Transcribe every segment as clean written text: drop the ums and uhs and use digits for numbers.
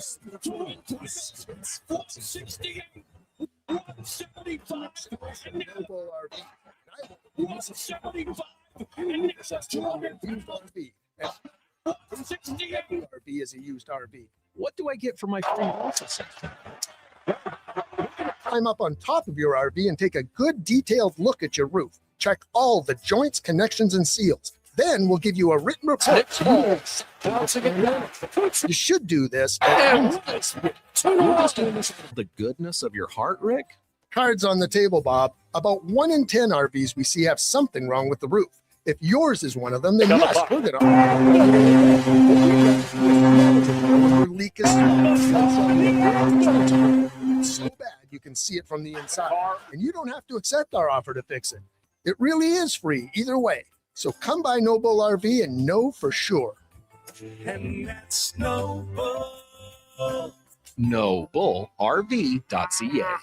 168, 175, 175, and next up 200. RV is a used RV. What do I get for my free processing? Climb up on top of your RV and take a good detailed look at your roof. Check all the joints, connections, and seals. Then we'll give you a written report. You should do this. The goodness of your heart, Rick? Cards on the table, Bob. About 1 in 10 RVs we see have something wrong with the roof. If yours is one of them, then yes, we're going to. Leak is so bad you can see it from the inside, and you don't have to accept our offer to fix it. It really is free either way. So come by Noble RV and know for sure. And that's Noble. NobleRV.ca.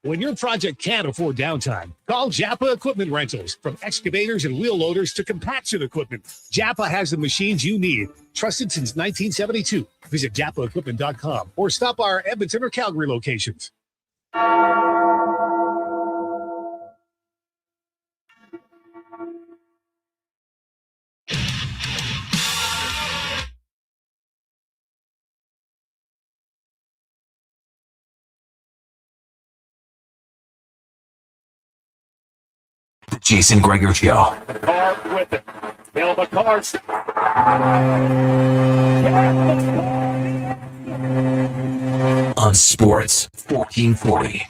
When your project can't afford downtime, call Japa Equipment Rentals. From excavators and wheel loaders to compaction equipment, Japa has the machines you need. Trusted since 1972. Visit JapaEquipment.com or stop by our Edmonton or Calgary locations. The Jason Gregor Show. Car with it. Bill the cars. On Sports 1440.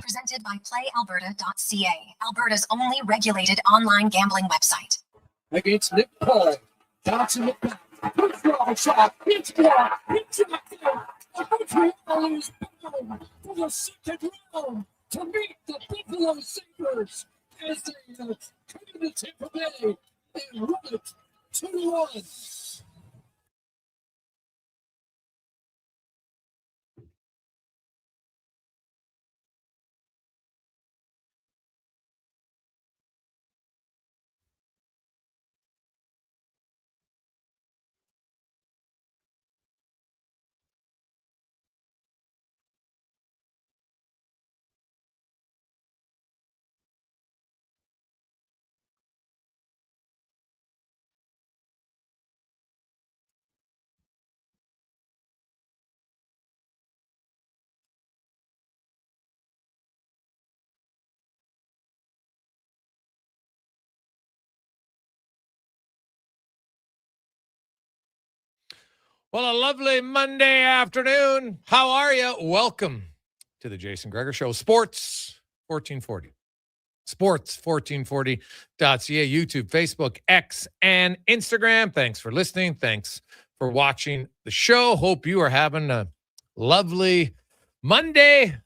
Presented by PlayAlberta.ca, Alberta's only regulated online gambling website. Against Nick Paul. Johnson McDvaid. Good draw shot. It's blocked. It's knocked out. The Buffaloes bound for the second round to meet the Buffalo Sabres as they come into Tampa Bay and run it 2-1. Well, a lovely Monday afternoon. How are you? Welcome to the Jason Gregor Show. Sports 1440. Sports1440.ca, YouTube, Facebook, X, and Instagram. Thanks for listening. Thanks for watching the show. Hope you are having a lovely Monday.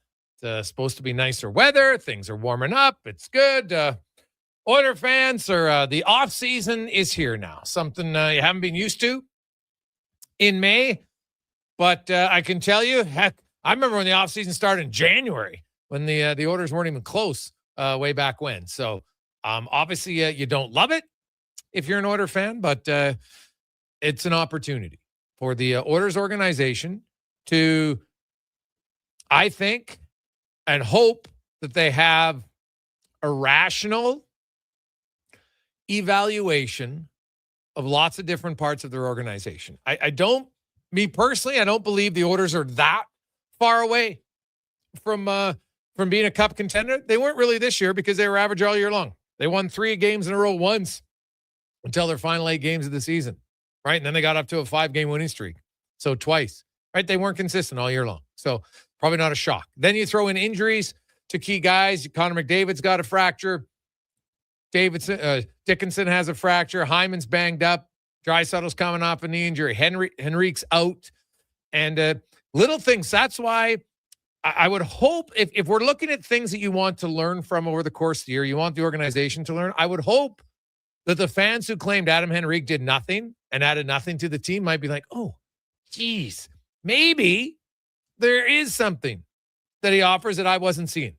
It's supposed to be nicer weather. Things are warming up. It's good. Oiler fans, or the off season is here now. Something you haven't been used to in May, but I can tell you, heck, I remember when the offseason started in January, when the orders weren't even close way back when. So obviously you don't love it if you're an Order fan, but it's an opportunity for the Orders organization to, I think, and hope that they have a rational evaluation of lots of different parts of their organization. Me personally, I don't believe the Orders are that far away from being a cup contender. They weren't really this year because they were average all year long. They won 3 games in a row once until their final 8 games of the season, right? And then they got up to a 5-game winning streak. So twice, right? They weren't consistent all year long. So probably not a shock. Then you throw in injuries to key guys. Connor McDvaid's got a fracture. Dickinson has a fracture. Hyman's banged up. Draisaitl's coming off a knee injury. Henrique's out. And little things. That's why I would hope if we're looking at things that you want to learn from over the course of the year, you want the organization to learn, I would hope that the fans who claimed Adam Henrique did nothing and added nothing to the team might be like, oh, geez, maybe there is something that he offers that I wasn't seeing.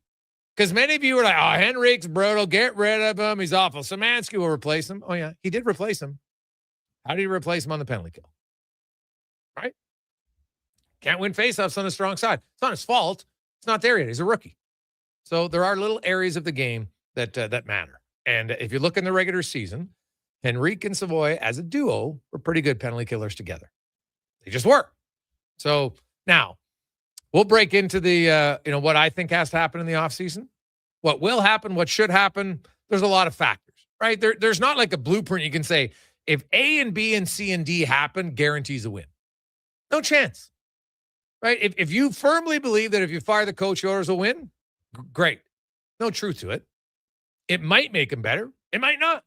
Because many of you were like, oh, Henrique's brutal. Get rid of him. He's awful. Szymanski will replace him. Oh, yeah, he did replace him. How did he replace him on the penalty kill? Right? Can't win faceoffs on a strong side. It's not his fault. It's not there yet. He's a rookie. So there are little areas of the game that that matter. And if you look in the regular season, Henrique and Savoy as a duo were pretty good penalty killers together. They just were. So now we'll break into the, what I think has to happen in the offseason. What will happen, what should happen. There's a lot of factors, right? There's not like a blueprint you can say, if A and B and C and D happen, guarantees a win. No chance, right? If you firmly believe that if you fire the coach, yours will win, great. No truth to it. It might make him better. It might not.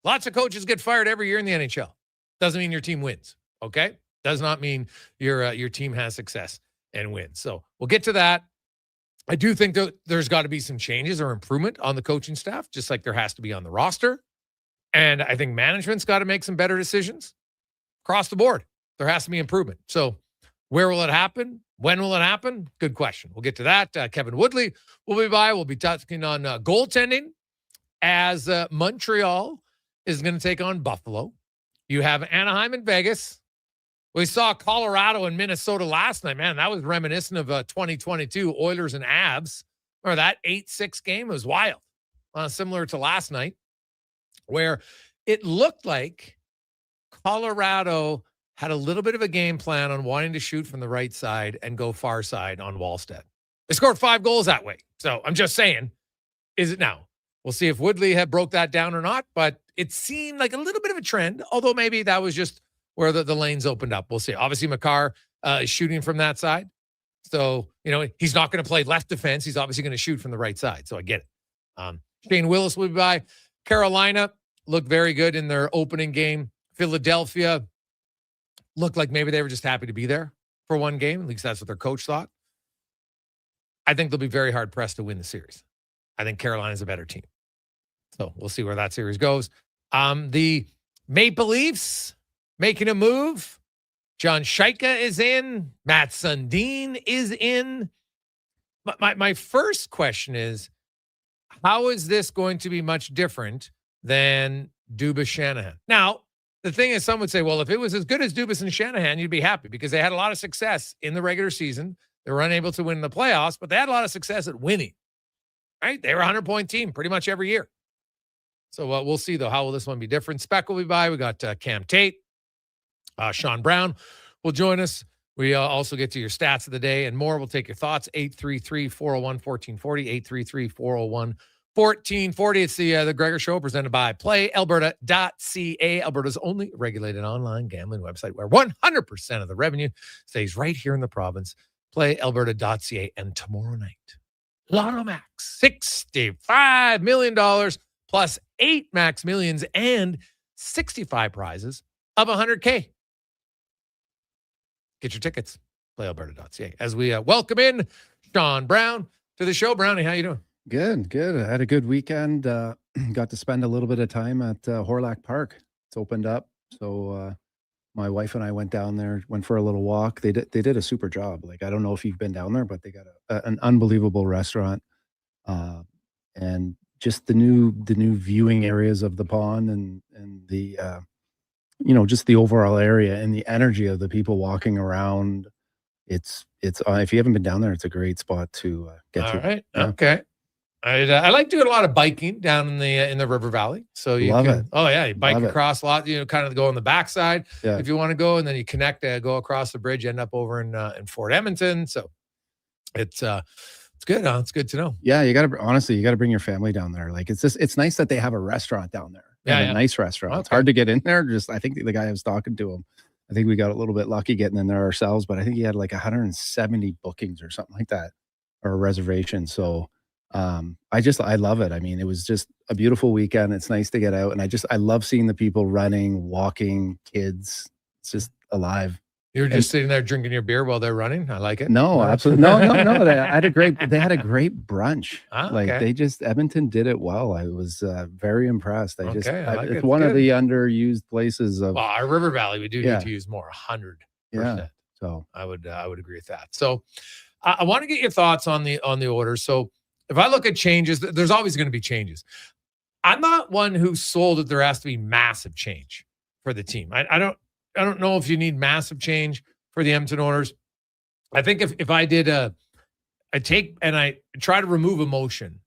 Lots of coaches get fired every year in the NHL. Doesn't mean your team wins, okay? Does not mean your team has success and wins. So we'll get to that. I do think that there's got to be some changes or improvement on the coaching staff, just like there has to be on the roster. And I think management's got to make some better decisions across the board. There has to be improvement. So where will it happen? When will it happen? Good question. We'll get to that. Kevin Woodley will be by. We'll be touching on goaltending as Montreal is going to take on Buffalo. You have Anaheim and Vegas. We saw Colorado and Minnesota last night. Man, that was reminiscent of 2022 Oilers and Avs. Or that 8-6 game was wild. Similar to last night, where it looked like Colorado had a little bit of a game plan on wanting to shoot from the right side and go far side on Wallstead. They scored 5 goals that way. So I'm just saying, is it now? We'll see if Woodley had broke that down or not, but it seemed like a little bit of a trend, although maybe that was just where the lanes opened up. We'll see. Obviously, Makar is shooting from that side. So, he's not going to play left defense. He's obviously going to shoot from the right side. So I get it. Shane Willis will be by. Carolina looked very good in their opening game. Philadelphia looked like maybe they were just happy to be there for one game. At least that's what their coach thought. I think they'll be very hard pressed to win the series. I think Carolina's a better team. So we'll see where that series goes. The Maple Leafs making a move. John Shaika is in. Matt Sundin is in. My first question is, how is this going to be much different than Dubas Shanahan? Now, the thing is, some would say, well, if it was as good as Dubas and Shanahan, you'd be happy because they had a lot of success in the regular season. They were unable to win in the playoffs, but they had a lot of success at winning, right? They were a 100-point team pretty much every year. So we'll see, though. How will this one be different? Speck will be by. We got Cam Tate. Sean Brown will join us. We also get to your stats of the day and more. We'll take your thoughts. 833-401-1440, 833-401-1440. It's the Gregor Show presented by PlayAlberta.ca, Alberta's only regulated online gambling website where 100% of the revenue stays right here in the province. PlayAlberta.ca. And tomorrow night, Lotto Max, $65 million plus 8 Max Millions and 65 prizes of $100K. Get your tickets, playalberta.ca. As we welcome in Sean Brown to the show. Brownie, how you doing? Good. I had a good weekend. Got to spend a little bit of time at Horlack Park. It's opened up. So my wife and I went down there, went for a little walk. They did a super job. Like, I don't know if you've been down there, but they got an unbelievable restaurant. And just the new viewing areas of the pond and the just the overall area and the energy of the people walking around. It's if you haven't been down there, it's a great spot to get to. All right. Yeah. Okay. I like doing a lot of biking down in the River Valley. So you Love can, it. oh yeah, you bike Love it. across a lot, kind of go on the backside Yeah. if you want to go, and then you connect, go across the bridge, end up over in Fort Edmonton. So it's good. Huh? It's good to know. Yeah, you got to bring your family down there. Like, it's nice that they have a restaurant down there. Yeah. A nice restaurant. Okay. It's hard to get in there. I think the guy I was talking to him, I think we got a little bit lucky getting in there ourselves, but I think he had like 170 bookings or something like that, or a reservation. So I love it. I mean, it was just a beautiful weekend. It's nice to get out, and I love seeing the people running, walking, kids. It's just alive. You're just sitting there drinking your beer while they're running. I like it. No, absolutely. No. They had a great brunch. Okay. Edmonton did it well. I was very impressed. Like it's it. one Good. of the underused places of. Well, our River Valley, we do need to use more, 100%. Yeah. So I would agree with that. So I want to get your thoughts on the order. So if I look at changes, there's always going to be changes. I'm not one who's sold that there has to be massive change for the team. I don't know if you need massive change for the Edmonton Oilers. I think if I did I take and I try to remove emotion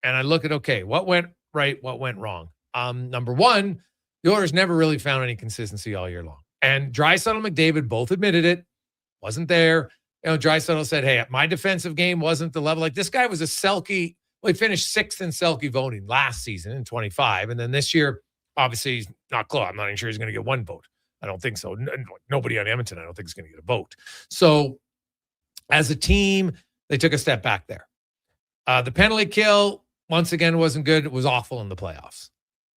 and I look at, okay, what went right, what went wrong? Number one, the Oilers never really found any consistency all year long. And Draisaitl and McDvaid both admitted it. Wasn't there. Draisaitl said, hey, my defensive game wasn't the level. Like, this guy was a Selke. Well, he finished 6th in Selke voting last season in 25. And then this year, obviously, he's not close. I'm not even sure he's going to get one vote. I don't think so. Nobody on Edmonton, I don't think, is going to get a vote. So as a team, they took a step back there. The penalty kill, once again, wasn't good. It was awful in the playoffs,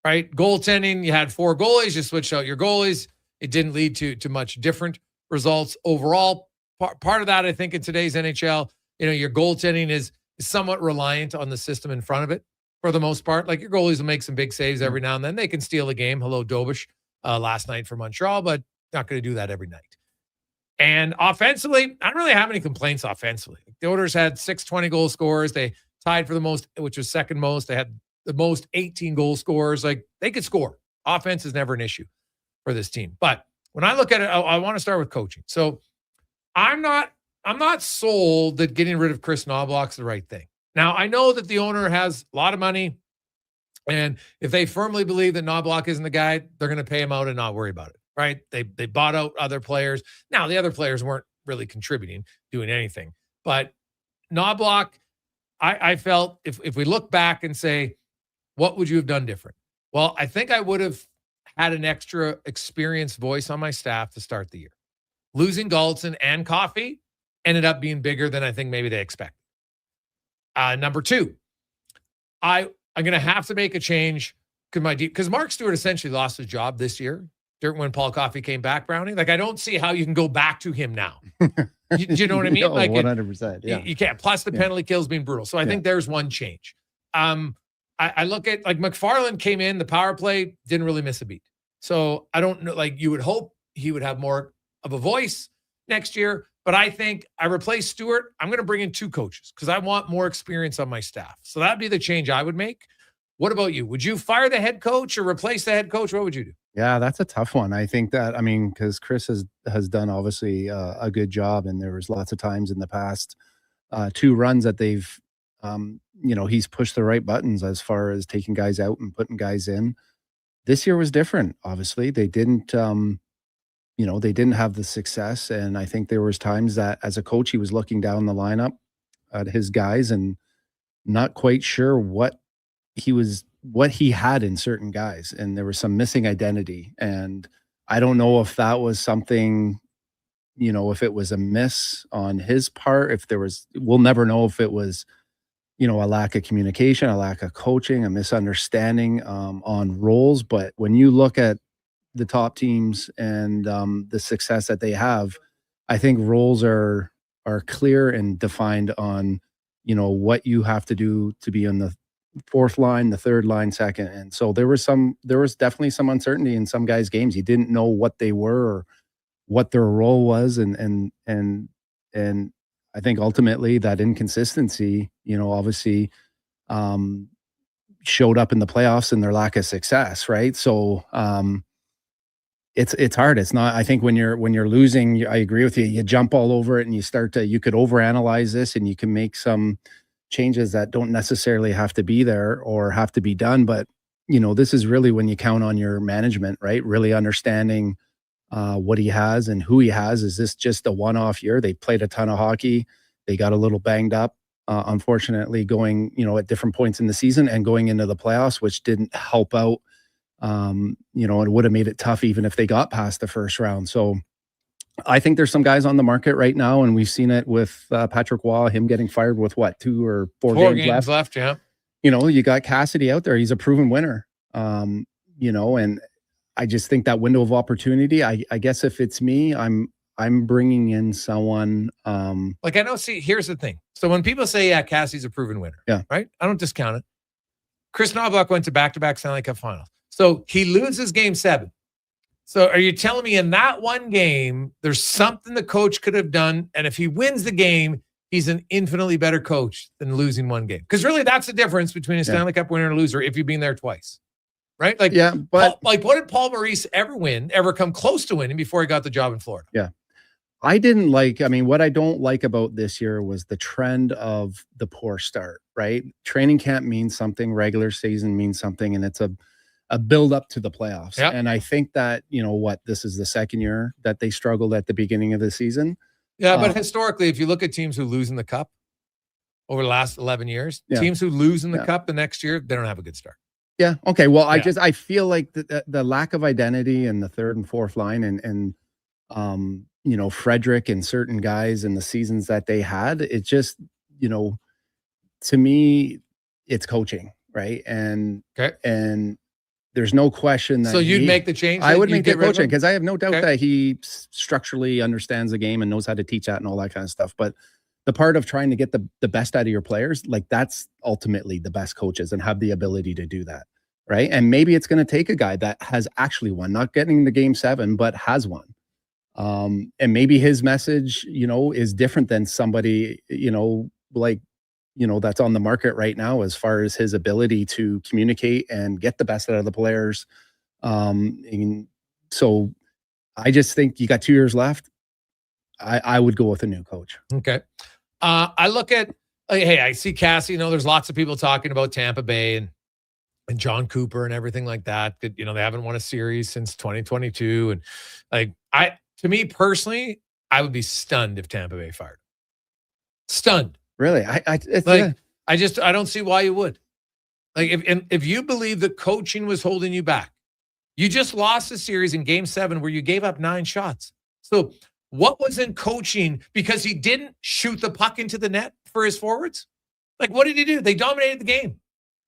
right? Goaltending, you had 4 goalies. You switched out your goalies. It didn't lead to much different results overall. Part of that, I think, in today's NHL, your goaltending is somewhat reliant on the system in front of it for the most part. Like, your goalies will make some big saves every now and then. They can steal a game. Hello, Dobish, last night for Montreal, but not going to do that every night. And offensively, I don't really have any complaints offensively. The Oilers had 6 20-goal scorers. They tied for the most, which was second most. They had the most 18-goal scorers. Like, they could score. Offense is never an issue for this team. But when I look at it, I want to start with coaching. So I'm not sold that getting rid of Chris Knobloch's the right thing. Now, I know that the owner has a lot of money, and if they firmly believe that Knobloch isn't the guy, they're going to pay him out and not worry about it, right? They bought out other players. Now, the other players weren't really contributing, doing anything. But Knobloch, I felt if we look back and say, what would you have done different? Well, I think I would have had an extra experienced voice on my staff to start the year. Losing Galdson and Coffey ended up being bigger than I think maybe they expected. Number 2, I'm going to have to make a change because Mark Stewart essentially lost his job this year when Paul Coffey came back, Brownie. Like, I don't see how you can go back to him now. You know what I mean? No, like 100%. Yeah. You can't. Plus the penalty kills being brutal. So I think there's one change. I look at, like, McFarland came in, the power play didn't really miss a beat. So I don't know, like, you would hope he would have more of a voice next year. But I think I replace Stewart. I'm going to bring in 2 coaches because I want more experience on my staff. So that'd be the change I would make. What about you? Would you fire the head coach or replace the head coach? What would you do? Yeah, that's a tough one. I think that, because Chris has done obviously a good job, and there was lots of times in the past 2 runs that they've, he's pushed the right buttons as far as taking guys out and putting guys in. This year was different. Obviously, they didn't have the success, and I think there was times that as a coach he was looking down the lineup at his guys and not quite sure what he had in certain guys, and there was some missing identity. And I don't know if that was something, if it was a miss on his part, we'll never know if it was, a lack of communication, a lack of coaching, a misunderstanding on roles. But when you look at the top teams and the success that they have, I think roles are clear and defined on, what you have to do to be on the 4th line, the 3rd line, 2nd. And so there was definitely some uncertainty in some guys' games. You didn't know what they were or what their role was. And I think ultimately that inconsistency, obviously showed up in the playoffs and their lack of success. Right. So it's hard. It's not, I think when you're losing, I agree with you. You jump all over it and you could overanalyze this, and you can make some changes that don't necessarily have to be there or have to be done. But, this is really when you count on your management, right? Really understanding what he has and who he has. Is this just a one-off year? They played a ton of hockey. They got a little banged up, unfortunately, going, at different points in the season and going into the playoffs, which didn't help out. It would have made it tough even if they got past the first round. So I think there's some guys on the market right now, and we've seen it with Patrick Waugh, him getting fired with 2 or 4 games left. Yeah. You got Cassidy out there. He's a proven winner. And I just think that window of opportunity, I guess if it's me, I'm I'm bringing in someone. Like I know. See, here's the thing. So when people say, "Yeah, Cassie's a proven winner," Yeah, right? I don't discount it. Chris Knobloch went to back-to-back Stanley Cup finals, so he loses Game 7. So are you telling me in that one game, there's something the coach could have done, and if he wins the game, he's an infinitely better coach than losing one game? Because really, that's the difference between a Stanley Cup winner and a loser. If you've been there twice, right? Like, yeah, but what did Paul Maurice ever come close to winning before he got the job in Florida? Yeah. I didn't like, I mean, what I don't like about this year was the trend of the poor start, right? Training camp means something, regular season means something, and it's a build up to the playoffs. Yep. And I think that, this is the second year that they struggled at the beginning of the season. Yeah, but historically, if you look at teams who lose in the cup over the last 11 years, teams who lose in the cup the next year, they don't have a good start. Yeah. Okay. Well, I feel like the lack of identity in the third and fourth line and Frederick and certain guys in the seasons that they had, it just, to me, it's coaching, right? And there's no question that. So you'd make the change? I would make the coaching because I have no doubt that he structurally understands the game and knows how to teach that and all that kind of stuff. But the part of trying to get the best out of your players, like that's ultimately the best coaches and have the ability to do that, right? And maybe it's going to take a guy that has actually won, not getting the Game 7, but has won. And maybe his message, is different than somebody, that's on the market right now as far as his ability to communicate and get the best out of the players. And so I just think you got 2 years left. I would go with a new coach. Okay. I look at, hey, I see Cassie, there's lots of people talking about Tampa Bay and John Cooper and everything like that. They haven't won a series since 2022. And to me personally, I would be stunned if Tampa Bay fired. Stunned. Really? I don't see why you would. Like if you believe the coaching was holding you back, you just lost a series in Game 7 where you gave up 9 shots. So what was in coaching because he didn't shoot the puck into the net for his forwards? Like, what did he do? They dominated the game.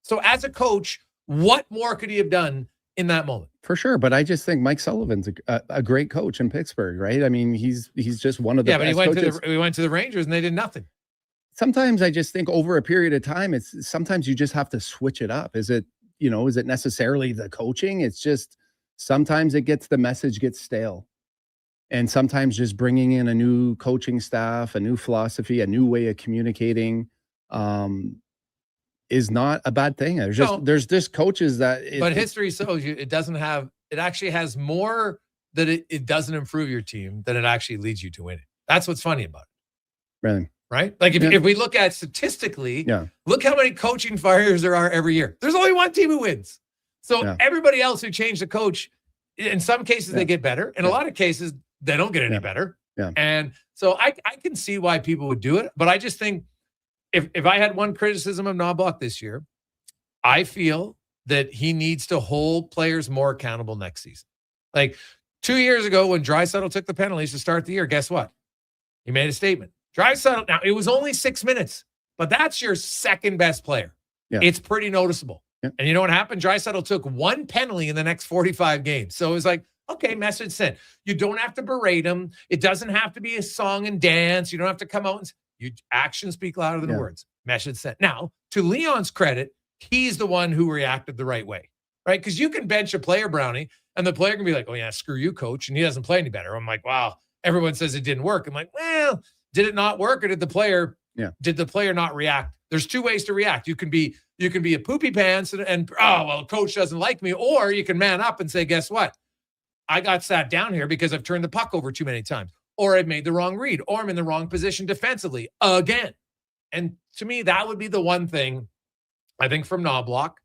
So as a coach, what more could he have done in that moment? For sure. But I just think Mike Sullivan's a great coach in Pittsburgh, right? I mean, he's just one of the best coaches. He went to the Rangers and they did nothing. Sometimes I just think over a period of time, sometimes you just have to switch it up. Is it necessarily the coaching? It's just sometimes the message gets stale. And sometimes just bringing in a new coaching staff, a new philosophy, a new way of communicating is not a bad thing. There's just coaches that. But history shows you it actually has more that it doesn't improve your team than it actually leads you to winning. That's what's funny about it. Really? Right? Like if we look at statistically, look how many coaching fires there are every year. There's only one team who wins. So everybody else who changed the coach, in some cases they get better. In a lot of cases, they don't get any better. Yeah. And so I can see why people would do it. But I just think if I had one criticism of Knobloch this year, I feel that he needs to hold players more accountable next season. Like 2 years ago when Draisaitl took the penalties to start the year, guess what? He made a statement. Draisaitl, now it was only 6 minutes, but that's your second best player. Yeah. It's pretty noticeable. Yeah. And you know what happened? Draisaitl took 1 penalty in the next 45 games. So it was like, okay, message sent. You don't have to berate him. It doesn't have to be a song and dance. You don't have to come out and your actions speak louder than words. Message sent. Now, to Leon's credit, he's the one who reacted the right way, right? Because you can bench a player, Brownie, and the player can be like, oh yeah, screw you, coach. And he doesn't play any better. I'm like, wow, everyone says it didn't work. I'm like, well, did it not work or did the player not react? There's 2 ways to react. You can be a poopy pants and oh, well, coach doesn't like me. Or you can man up and say, guess what? I got sat down here because I've turned the puck over too many times, or I've made the wrong read, or I'm in the wrong position defensively again. And to me, that would be the one thing I think from Knobloch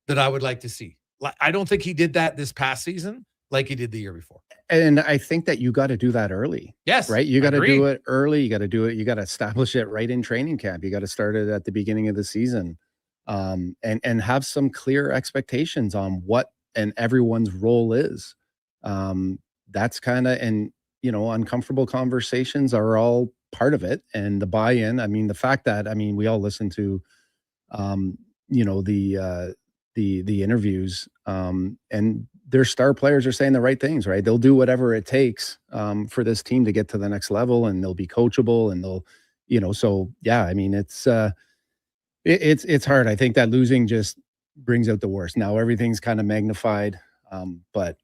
that I would like to see. I don't think he did that this past season like he did the year before. And I think that you got to do that early. Yes. Right. You got to do it early. You got to do it. You got to establish it right in training camp. You got to start it at the beginning of the season and have some clear expectations on what and everyone's role is. That's kind of, and, uncomfortable conversations are all part of it. And the buy-in, I mean, the fact that, we all listen to, the the interviews, and their star players are saying the right things, right? They'll do whatever it takes for this team to get to the next level, and they'll be coachable, and they'll, so yeah, I mean, it's hard. I think that losing just brings out the worst. Now everything's kind of magnified, but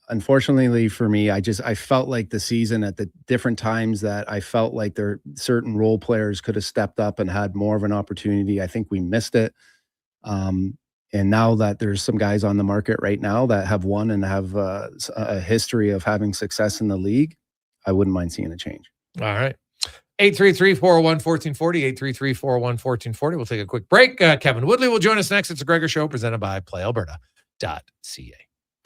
unfortunately for me, I felt like the season at the different times that I felt like there certain role players could have stepped up and had more of an opportunity. I think we missed it. And now that there's some guys on the market right now that have won and have a history of having success in the league, I wouldn't mind seeing a change. All right. 833-401-1440, 833-401-1440. We'll take a quick break. Kevin Woodley will join us next. It's a Gregor Show presented by PlayAlberta.ca.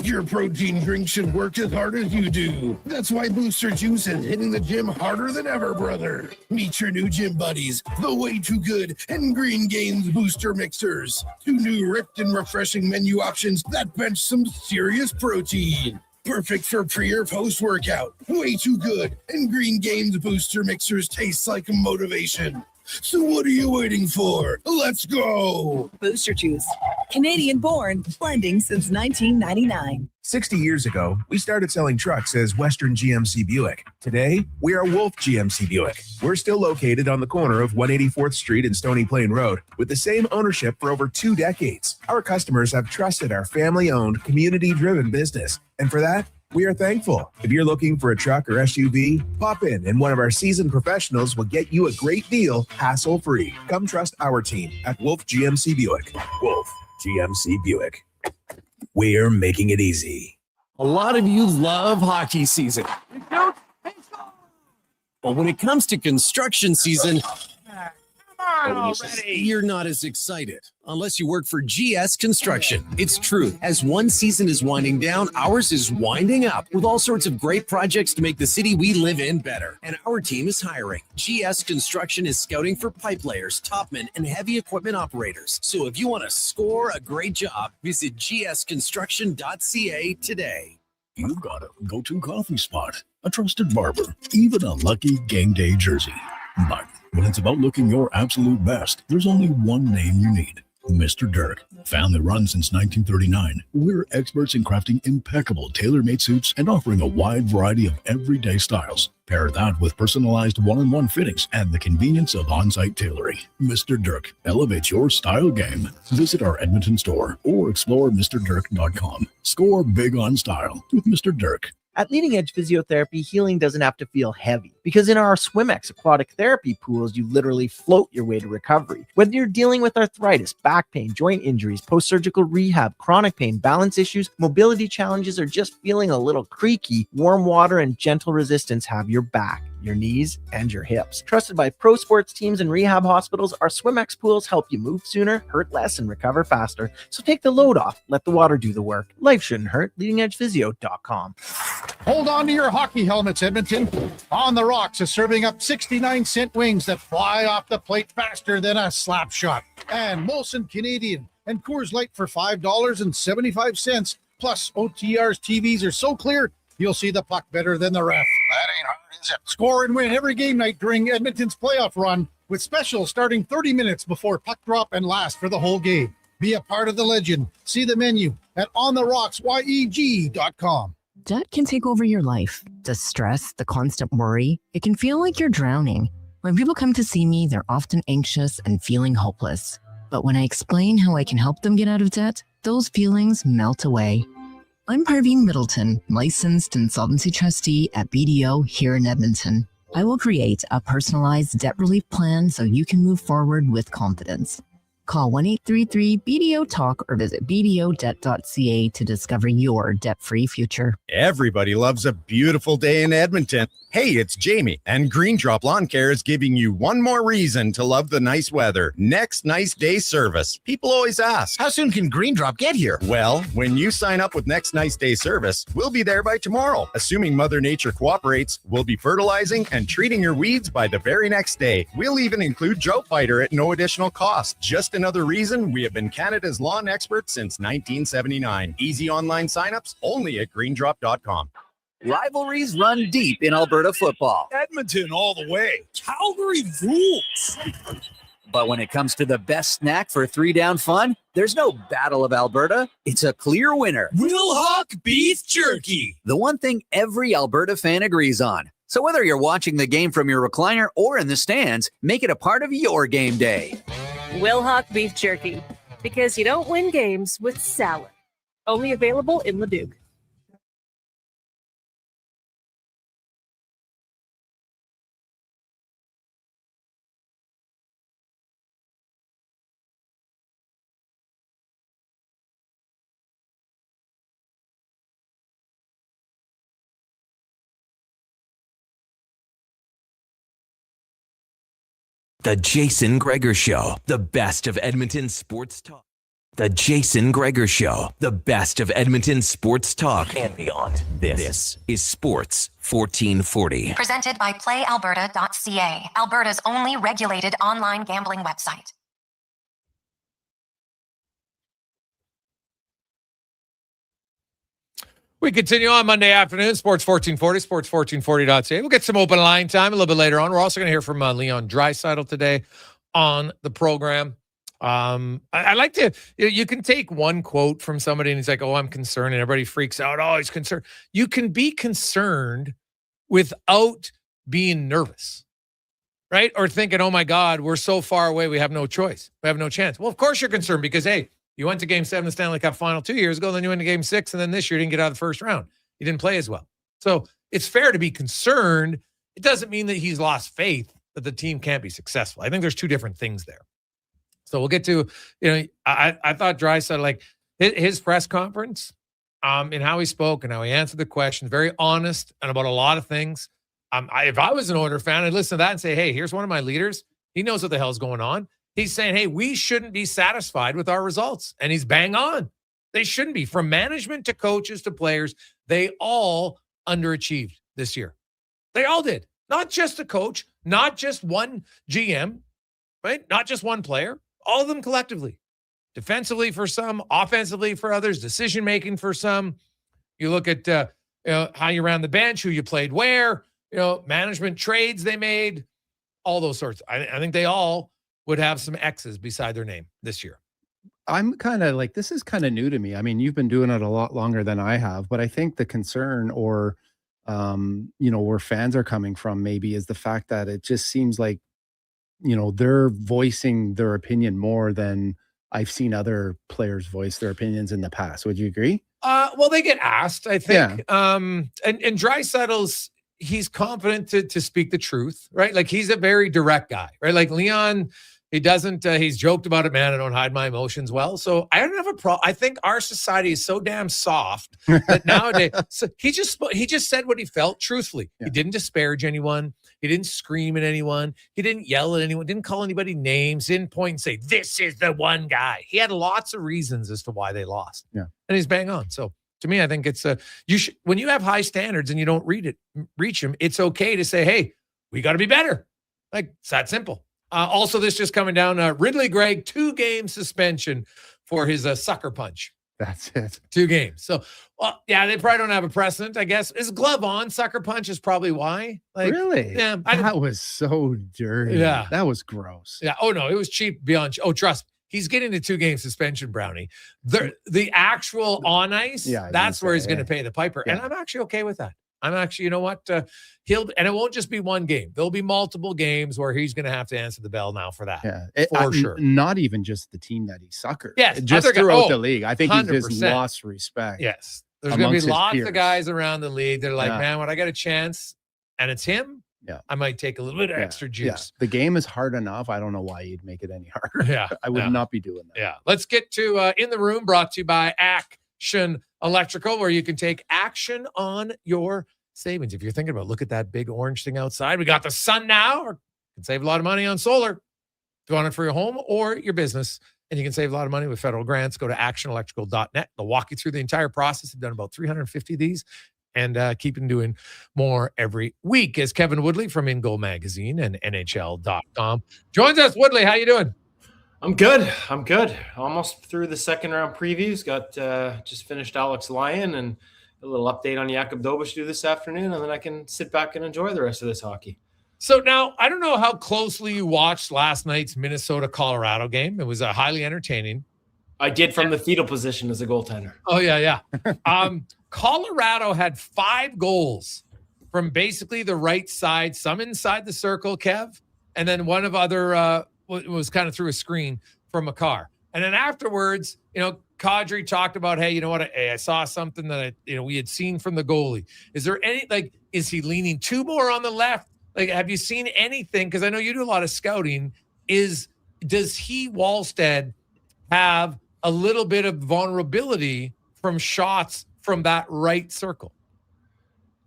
Your protein drink should work as hard as you do. That's why Booster Juice is hitting the gym harder than ever, brother. Meet your new gym buddies, the Way Too Good and Green Gains Booster Mixers. 2 new ripped and refreshing menu options that bench some serious protein. Perfect for pre or post-workout. Way Too Good and Green Gains Booster Mixers taste like motivation. So what are you waiting for? Let's go! Booster Juice. Canadian born, blending since 1999. 60 years ago, we started selling trucks as Western GMC Buick. Today, we are Wolf GMC Buick. We're still located on the corner of 184th Street and Stony Plain Road with the same ownership for over 2 decades. Our customers have trusted our family-owned, community-driven business. And for that, we are thankful. If you're looking for a truck or SUV, pop in and one of our seasoned professionals will get you a great deal, hassle-free. Come trust our team at Wolf GMC Buick. Wolf GMC Buick. We're making it easy. A lot of you love hockey season. But when it comes to construction season, you're not as excited unless you work for GS Construction. It's true. As one season is winding down, ours is winding up with all sorts of great projects to make the city we live in better. And our team is hiring. GS Construction is scouting for pipe layers, topmen, and heavy equipment operators. So if you want to score a great job, visit gsconstruction.ca today. You've got a go-to coffee spot, a trusted barber, even a lucky game day jersey. But when it's about looking your absolute best, there's only one name you need. Mr. Dirk. Family run since 1939, we're experts in crafting impeccable tailor-made suits and offering a wide variety of everyday styles. Pair that with personalized one-on-one fittings and the convenience of on-site tailoring. Mr. Dirk elevates your style game. Visit our Edmonton store or explore MrDirk.com. Score big on style with Mr. Dirk. At Leading Edge Physiotherapy, healing doesn't have to feel heavy because in our SwimX aquatic therapy pools, you literally float your way to recovery. Whether you're dealing with arthritis, back pain, joint injuries, post-surgical rehab, chronic pain, balance issues, mobility challenges, or just feeling a little creaky, warm water and gentle resistance have your back, your knees, and your hips. Trusted by pro sports teams and rehab hospitals, our SwimX pools help you move sooner, hurt less, and recover faster. So take the load off. Let the water do the work. Life shouldn't hurt. LeadingEdgePhysio.com. Hold on to your hockey helmets, Edmonton. On the Rocks is serving up 69-cent wings that fly off the plate faster than a slap shot. And Molson Canadian and Coors Light for $5.75. Plus, OTR's TVs are so clear, you'll see the puck better than the ref. That ain't hard, is it? Score and win every game night during Edmonton's playoff run with specials starting 30 minutes before puck drop and last for the whole game. Be a part of the legend. See the menu at ontherocksyeg.com. Debt can take over your life. The stress, the constant worry, it can feel like you're drowning. When people come to see me, they're often anxious and feeling hopeless. But when I explain how I can help them get out of debt, those feelings melt away. I'm Parveen Middleton, licensed insolvency trustee at BDO here in Edmonton. I will create a personalized debt relief plan so you can move forward with confidence. Call 1-833-BDO-TALK or visit bdodebt.ca to discover your debt-free future. Everybody loves a beautiful day in Edmonton. Hey, it's Jamie, and Green Drop Lawn Care is giving you one more reason to love the nice weather. Next Nice Day service. People always ask, how soon can Green Drop get here? Well, when you sign up with Next Nice Day service, we'll be there by tomorrow. Assuming Mother Nature cooperates, we'll be fertilizing and treating your weeds by the very next day. We'll even include drought fighter at no additional cost. Just another reason we have been Canada's lawn expert since 1979. Easy online signups only at greendrop.com. Rivalries run deep in Alberta football. Edmonton all the way. Calgary rules. But when it comes to the best snack for 3-down fun, there's no Battle of Alberta. It's a clear winner. Wilhauk Beef Jerky. The one thing every Alberta fan agrees on. So whether you're watching the game from your recliner or in the stands, make it a part of your game day. Wilhauk Beef Jerky. Because you don't win games with salad. Only available in Leduc. The Jason Gregor Show, the best of Edmonton sports talk. The Jason Gregor Show, the best of Edmonton sports talk and beyond. This is Sports 1440. Presented by PlayAlberta.ca, Alberta's only regulated online gambling website. We continue on Monday afternoon, Sports 1440, sports1440.ca. We'll get some open line time a little bit later on. We're also going to hear from Leon Draisaitl today on the program. I like to, you can take one quote from somebody and he's like, oh, I'm concerned, and everybody freaks out. Oh, he's concerned. You can be concerned without being nervous, right? Or thinking, oh my God, we're so far away, we have no choice. We have no chance. Well, of course you're concerned because, hey, you went to Game 7 of the Stanley Cup Final 2 years ago, then you went to Game 6, and then this year you didn't get out of the first round. You didn't play as well. So it's fair to be concerned. It doesn't mean that he's lost faith that the team can't be successful. I think there's two different things there. So we'll get to, I thought Draisaitl, like his press conference, and how he spoke and how he answered the questions, very honest and about a lot of things. If I was an Oilers fan, I'd listen to that and say, hey, here's one of my leaders. He knows what the hell's going on. He's saying, hey, we shouldn't be satisfied with our results. And he's bang on. They shouldn't be. From management to coaches to players, they all underachieved this year. They all did. Not just a coach, not just one GM, right? Not just one player. All of them collectively. Defensively for some, offensively for others, decision-making for some. You look at how you ran the bench, who you played where, management trades they made, all those sorts. I think they all would have some X's beside their name this year. I'm kind of like, this is kind of new to me. I mean, you've been doing it a lot longer than I have, but I think the concern or, where fans are coming from maybe is the fact that it just seems like, they're voicing their opinion more than I've seen other players voice their opinions in the past. Would you agree? Well, they get asked, I think. Yeah. And Draisaitl's, he's confident to speak the truth, right? Like he's a very direct guy, right? Like Leon, he doesn't, he's joked about it, man, I don't hide my emotions well. So I don't have a problem. I think our society is so damn soft that nowadays, so he just said what he felt truthfully. Yeah. He didn't disparage anyone. He didn't scream at anyone. He didn't yell at anyone. Didn't call anybody names. Didn't point and say, this is the one guy. He had lots of reasons as to why they lost. Yeah. And he's bang on. So to me, I think it's when you have high standards and you don't reach them, it's okay to say, hey, we got to be better. Like it's that simple. Also, this just coming down, Ridley Gregg, 2-game suspension for his sucker punch. That's it. 2 games. So, well, yeah, they probably don't have a precedent, I guess. Is glove on, sucker punch is probably why. Like, really? Yeah. That was so dirty. Yeah. That was gross. Yeah. Oh, no, it was cheap beyond. Oh, trust me. He's getting the 2-game suspension, Brownie. The actual on ice, that's where he's going to pay the piper. Yeah. And I'm actually okay with that. I'm actually, you know what? And it won't just be one game. There'll be multiple games where he's going to have to answer the bell now for that. Yeah. For sure. Not even just the team that he suckered. Yes. Just throughout the league. I think 100%. He's just lost respect. Yes. There's going to be lots of guys around the league that are like, man, when I get a chance and it's him, I might take a little bit of extra juice. Yeah. The game is hard enough. I don't know why you'd make it any harder. Yeah. I would not be doing that. Yeah. Let's get to In the Room, brought to you by Action Electrical, where you can take action on your savings. If you're thinking about, look at that big orange thing outside. We got the sun now, or you can save a lot of money on solar. If you want it for your home or your business, and you can save a lot of money with federal grants, go to actionelectrical.net. They'll walk you through the entire process. They've done about 350 of these and keep doing more every week. As Kevin Woodley from In Goal Magazine and NHL.com joins us. Woodley, how you doing? I'm good. Almost through the second round previews. Got just finished Alex Lyon and a little update on Jakub Dobeš this afternoon, and then I can sit back and enjoy the rest of this hockey. So now, I don't know how closely you watched last night's Minnesota-Colorado game. It was highly entertaining. I did from the fetal position as a goaltender. Oh, yeah. Colorado had 5 goals from basically the right side, some inside the circle, Kev, and then one of other was kind of through a screen from Makar. And then afterwards, Kadri talked about, hey, you know what? I saw something that we had seen from the goalie. Is there any, is he leaning too more on the left? Have you seen anything? Because I know you do a lot of scouting. Does Wallstead have a little bit of vulnerability from shots from that right circle?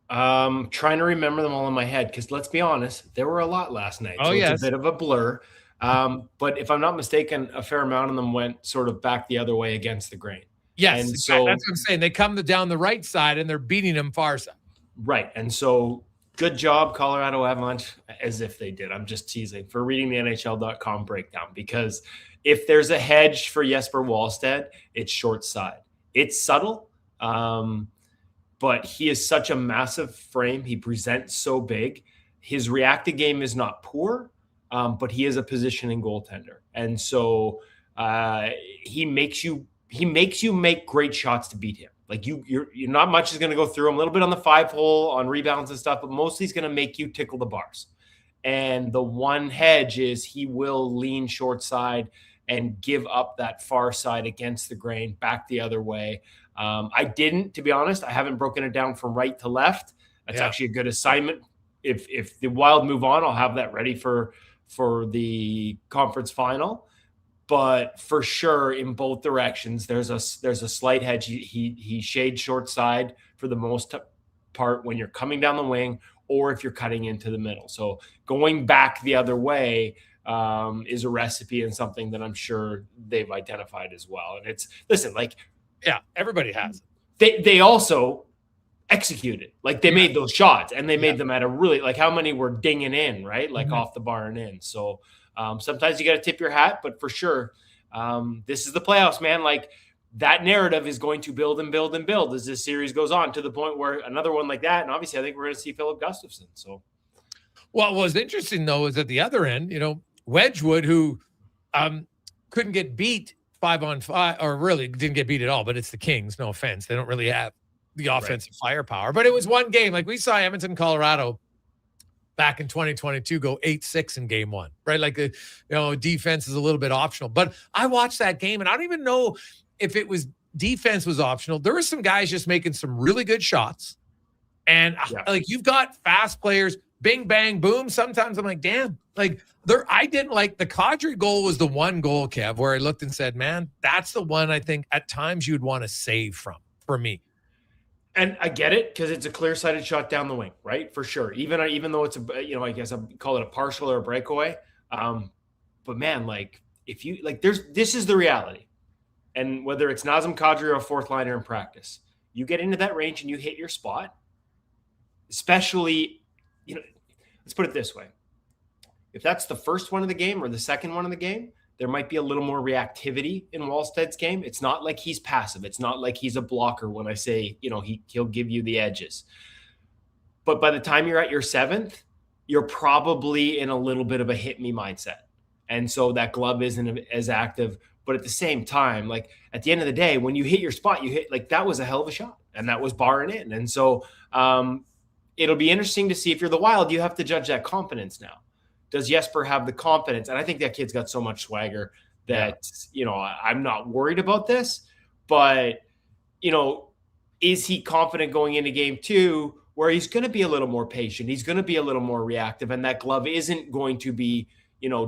Trying to remember them all in my head, because let's be honest, there were a lot last night. Oh, yes. It's a bit of a blur. But if I'm not mistaken, a fair amount of them went sort of back the other way against the grain. Yes, and that's so what I'm saying. They come down the right side and they're beating them far side. Right. And so good job, Colorado Avalanche, as if they did. I'm just teasing, for reading the NHL.com breakdown, because if there's a hedge for Jesper Wallstead, it's short side. It's subtle, but he is such a massive frame. He presents so big. His reactive game is not poor, but he is a positioning goaltender. And so he makes you make great shots to beat him. You're not much is going to go through him. A little bit on the 5-hole on rebounds and stuff, but mostly he's going to make you tickle the bars. And the one hedge is he will lean short side and give up that far side against the grain, back the other way. To be honest, I haven't broken it down from right to left. That's actually a good assignment. If the Wild move on, I'll have that ready for the conference final. But for sure, in both directions, there's a slight hedge. He shades short side for the most part when you're coming down the wing, or if you're cutting into the middle. So going back the other way is a recipe and something that I'm sure they've identified as well. And everybody has it. They also executed. They made those shots, and they made them at a really, how many were dinging in, right? Off the bar and in. So sometimes you got to tip your hat, but for sure, this is the playoffs, man. That narrative is going to build and build and build as this series goes on, to the point where another one like that, and obviously I think we're going to see Philip Gustafsson. So, what was interesting though is at the other end, Wedgwood, who couldn't get beat 5-on-5, or really didn't get beat at all, but it's the Kings. No offense, they don't really have the offensive firepower. But it was one game. We saw Edmonton, Colorado back in 2022 go 8-6 in game 1, right? Defense is a little bit optional. But I watched that game, and I don't even know if it was defense was optional. There were some guys just making some really good shots. And you've got fast players, bing, bang, boom. Sometimes I'm like, damn, I didn't like the Kadri goal was the one goal, Kev, where I looked and said, man, that's the one I think at times you'd want to save from, for me. And I get it, because it's a clear-sided shot down the wing, right? For sure. Even though it's I guess I'd call it a partial or a breakaway. But man, if you this is the reality. And whether it's Nazem Kadri or a fourth liner in practice, you get into that range and you hit your spot, especially, let's put it this way. If that's the first one of the game or the second one of the game, there might be a little more reactivity in Wallstead's game. It's not like he's passive. It's not like he's a blocker when I say, he'll give you the edges. But by the time you're at your 7th, you're probably in a little bit of a hit me mindset. And so that glove isn't as active. But at the same time, at the end of the day, when you hit your spot, you hit, that was a hell of a shot. And that was barring in. And so it'll be interesting to see, if you're the Wild, you have to judge that confidence now. Does Jesper have the confidence? And I think that kid's got so much swagger that, I'm not worried about this. But, is he confident going into game 2, where he's going to be a little more patient? He's going to be a little more reactive. And that glove isn't going to be,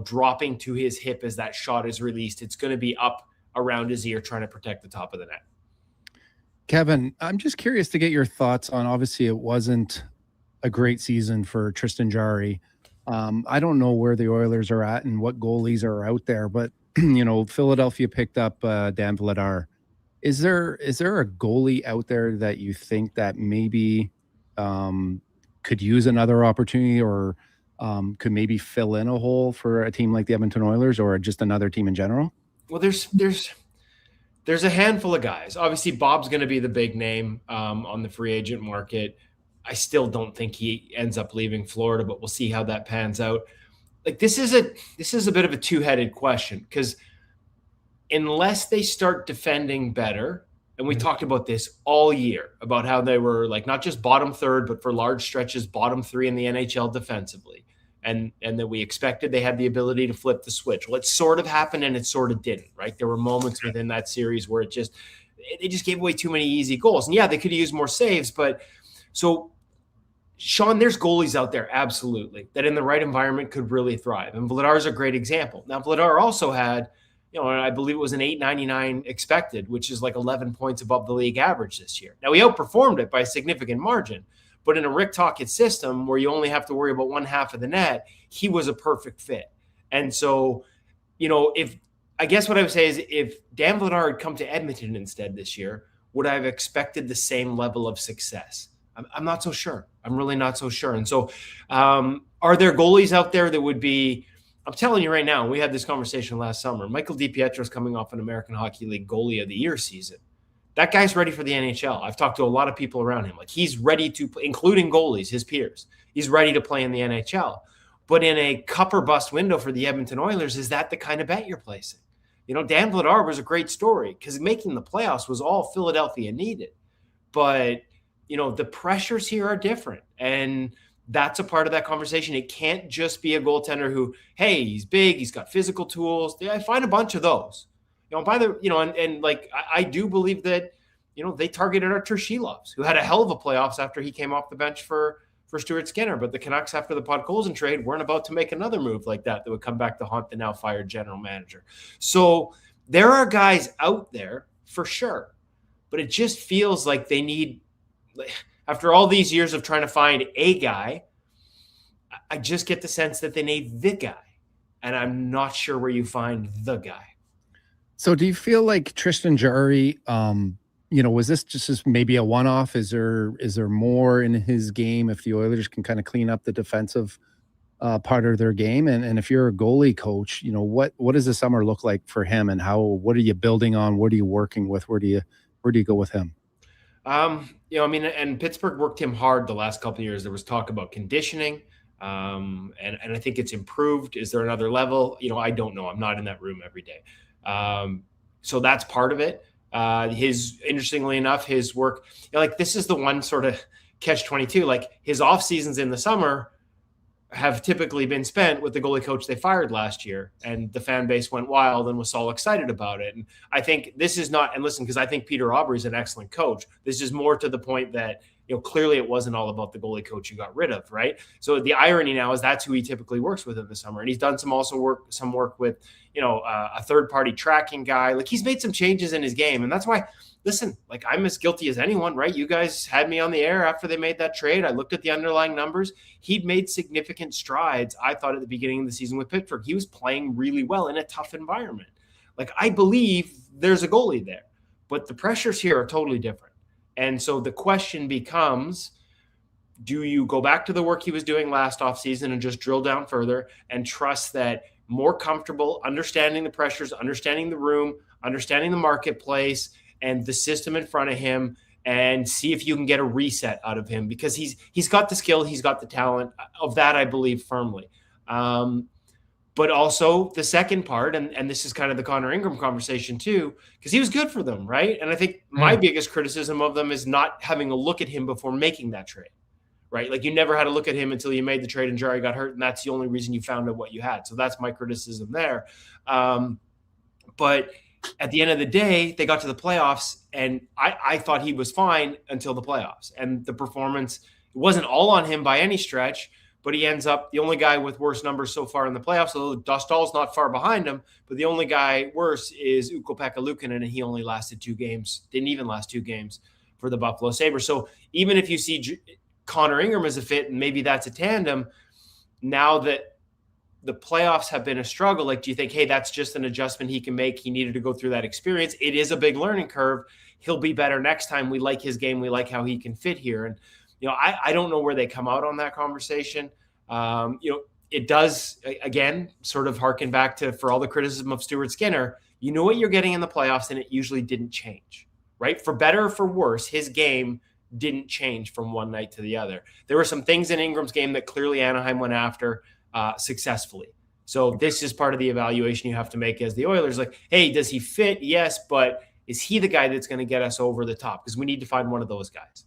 dropping to his hip as that shot is released. It's going to be up around his ear, trying to protect the top of the net. Kevin, I'm just curious to get your thoughts on, obviously it wasn't a great season for Tristan Jarry. I don't know where the Oilers are at and what goalies are out there, but Philadelphia picked up Dan Vladar. Is there a goalie out there that you think that maybe could use another opportunity, or could maybe fill in a hole for a team like the Edmonton Oilers, or just another team in general? Well, there's a handful of guys. Obviously, Bob's going to be the big name on the free agent market. I still don't think he ends up leaving Florida, but we'll see how that pans out. Like this is a bit of a two-headed question, because unless they start defending better, and we talked about this all year about how they were like not just bottom third, but for large stretches bottom 3 in the NHL defensively, and that we expected they had the ability to flip the switch. Well, it sort of happened and it sort of didn't, right? There were moments within that series where they just gave away too many easy goals, and yeah, they could have used more saves, but so. Sean, there's goalies out there, absolutely, that in the right environment could really thrive. And Vladar's a great example. Now, Vladar also had, I believe it was an 899 expected, which is like 11 points above the league average this year. Now, he outperformed it by a significant margin. But in a Rick Tocchet system where you only have to worry about one half of the net, he was a perfect fit. And so, I guess what I would say is if Dan Vladar had come to Edmonton instead this year, would I have expected the same level of success? I'm not so sure. I'm really not so sure. And so are there goalies out there that would be – I'm telling you right now, we had this conversation last summer. Michael DiPietro is coming off an American Hockey League Goalie of the Year season. That guy's ready for the NHL. I've talked to a lot of people around him. Like he's ready to – including goalies, his peers. He's ready to play in the NHL. But in a cup or bust window for the Edmonton Oilers, is that the kind of bet you're placing? Dan Vladar was a great story because making the playoffs was all Philadelphia needed. But – the pressures here are different. And that's a part of that conversation. It can't just be a goaltender who, hey, he's big, he's got physical tools. I find a bunch of those. I do believe that, they targeted Artur Shilovs, who had a hell of a playoffs after he came off the bench for Stuart Skinner. But the Canucks, after the Podkolzin trade, weren't about to make another move like that would come back to haunt the now fired general manager. So there are guys out there for sure. But it just feels like they need, after all these years of trying to find a guy, I just get the sense that they need the guy. And I'm not sure where you find the guy. So do you feel like Tristan Jarry, was this just maybe a one-off? Is there more in his game if the Oilers can kind of clean up the defensive part of their game? And if you're a goalie coach, what does the summer look like for him, and what are you building on? What are you working with? Where do you go with him? And Pittsburgh worked him hard the last couple of years. There was talk about conditioning, and I think it's improved. Is there another level? I don't know. I'm not in that room every day. So that's part of it. Interestingly enough, his work, this is the one sort of catch-22. Like his off seasons in the summer have typically been spent with the goalie coach they fired last year, and the fan base went wild and was all excited about it. And I think this is not, and listen, because I think Peter Aubrey is an excellent coach. This is more to the point that, clearly it wasn't all about the goalie coach you got rid of, right? So the irony now is that's who he typically works with in the summer. And he's done some work with, a third-party tracking guy. Like he's made some changes in his game. And that's why, listen, like I'm as guilty as anyone, right? You guys had me on the air after they made that trade. I looked at the underlying numbers. He'd made significant strides, I thought, at the beginning of the season with Pittsburgh. He was playing really well in a tough environment. Like I believe there's a goalie there, but the pressures here are totally different. And so the question becomes, do you go back to the work he was doing last offseason and just drill down further and trust that more comfortable, understanding the pressures, understanding the room, understanding the marketplace and the system in front of him, and see if you can get a reset out of him, because he's got the skill, he's got the talent of that, I believe firmly. But also the second part, and this is kind of the Connor Ingram conversation too, because he was good for them, right? And I think my biggest criticism of them is not having a look at him before making that trade, right? Like you never had to look at him until you made the trade and Jarry got hurt, and that's the only reason you found out what you had. So that's my criticism there. But at the end of the day, they got to the playoffs, and I thought he was fine until the playoffs. And the performance, it wasn't all on him by any stretch, but he ends up the only guy with worse numbers so far in the playoffs. Although Dostal's not far behind him, but the only guy worse is Ukko-Pekka Luukkonen, and he only lasted 2 games, didn't even last 2 games for the Buffalo Sabres. So even if you see Connor Ingram as a fit, and maybe that's a tandem, now that the playoffs have been a struggle, like, do you think, hey, that's just an adjustment he can make? He needed to go through that experience. It is a big learning curve. He'll be better next time. We like his game. We like how he can fit here. And, I don't know where they come out on that conversation. It does, again, sort of harken back to, for all the criticism of Stuart Skinner, you know what you're getting in the playoffs, and it usually didn't change, right? For better or for worse, his game didn't change from one night to the other. There were some things in Ingram's game that clearly Anaheim went after successfully. So this is part of the evaluation you have to make as the Oilers. Like, hey, does he fit? Yes, but is he the guy that's going to get us over the top? Because we need to find one of those guys.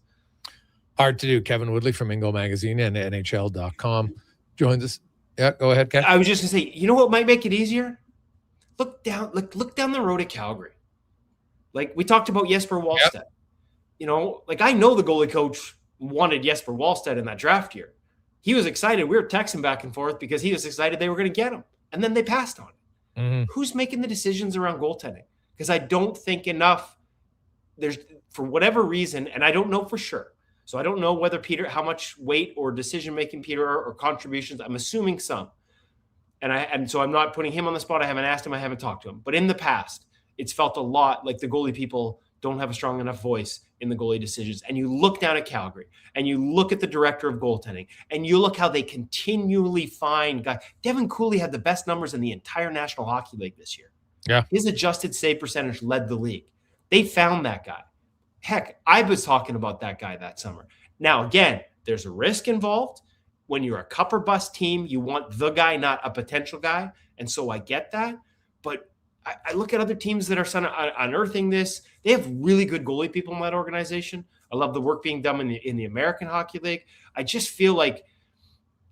Hard to do. Kevin Woodley from Ingo Magazine and NHL.com joins us. Yeah, go ahead, Kevin. I was just going to say, you know what might make it easier? Look down the road at Calgary. Like we talked about Jesper Wallstedt. Yep. You know, like I know the goalie coach wanted Jesper Wallstedt in that draft year. He was excited. We were texting back and forth because he was excited they were going to get him. And then they passed on it. Mm-hmm. Who's making the decisions around goaltending? Because I don't think enough. There's, for whatever reason, and I don't know for sure. So I don't know whether Peter, how much weight or decision-making Peter or contributions. I'm assuming some. And so I'm not putting him on the spot. I haven't asked him. I haven't talked to him. But in the past, it's felt a lot like the goalie people don't have a strong enough voice in the goalie decisions. And you look down at Calgary and you look at the director of goaltending and you look how they continually find guys. Devin Cooley had the best numbers in the entire National Hockey League this year. Yeah. His adjusted save percentage led the league. They found that guy. Heck, I was talking about that guy that summer. Now, again, there's a risk involved. When you're a cup or bust team, you want the guy, not a potential guy. And so I get that. But I look at other teams that are unearthing this. They have really good goalie people in that organization. I love the work being done in the American Hockey League. I just feel like,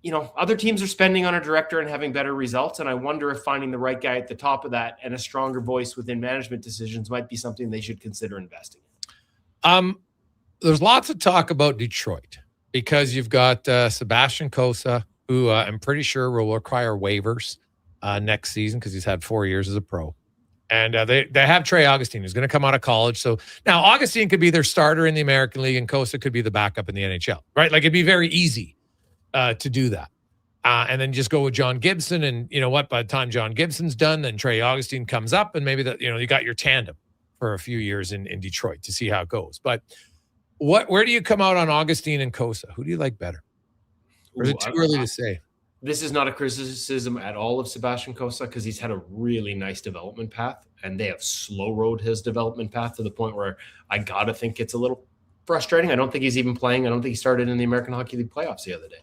you know, other teams are spending on a director and having better results. And I wonder if finding the right guy at the top of that and a stronger voice within management decisions might be something they should consider investing in. There's lots of talk about Detroit because you've got Sebastian Cossa, who I'm pretty sure will require waivers next season because he's had 4 years as a pro. And they have Trey Augustine, who's going to come out of college. So now Augustine could be their starter in the American League and Cossa could be the backup in the NHL, right? Like it'd be very easy to do that. And then just go with John Gibson. And you know what? By the time John Gibson's done, then Trey Augustine comes up and maybe you got your tandem for a few years in Detroit to see how it goes. But where do you come out on Augustine and Cossa? Who do you like better? Or is it too early to say? This is not a criticism at all of Sebastian Cossa because he's had a really nice development path and they have slow road his development path to the point where I got to think it's a little frustrating. I don't think he's even playing. I don't think he started in the American Hockey League playoffs the other day.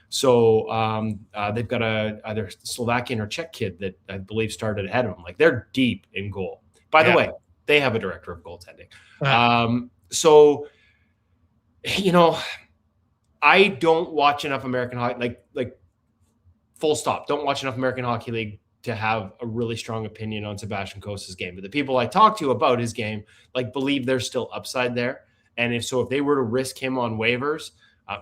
So they've got either Slovakian or Czech kid that I believe started ahead of him. Like they're deep in goal. By the way, they have a director of goaltending. So, you know, I don't watch enough American hockey, like full stop. Don't watch enough American Hockey League to have a really strong opinion on Sebastian Cossa's game. But the people I talk to about his game, like believe there's still upside there. And if they were to risk him on waivers,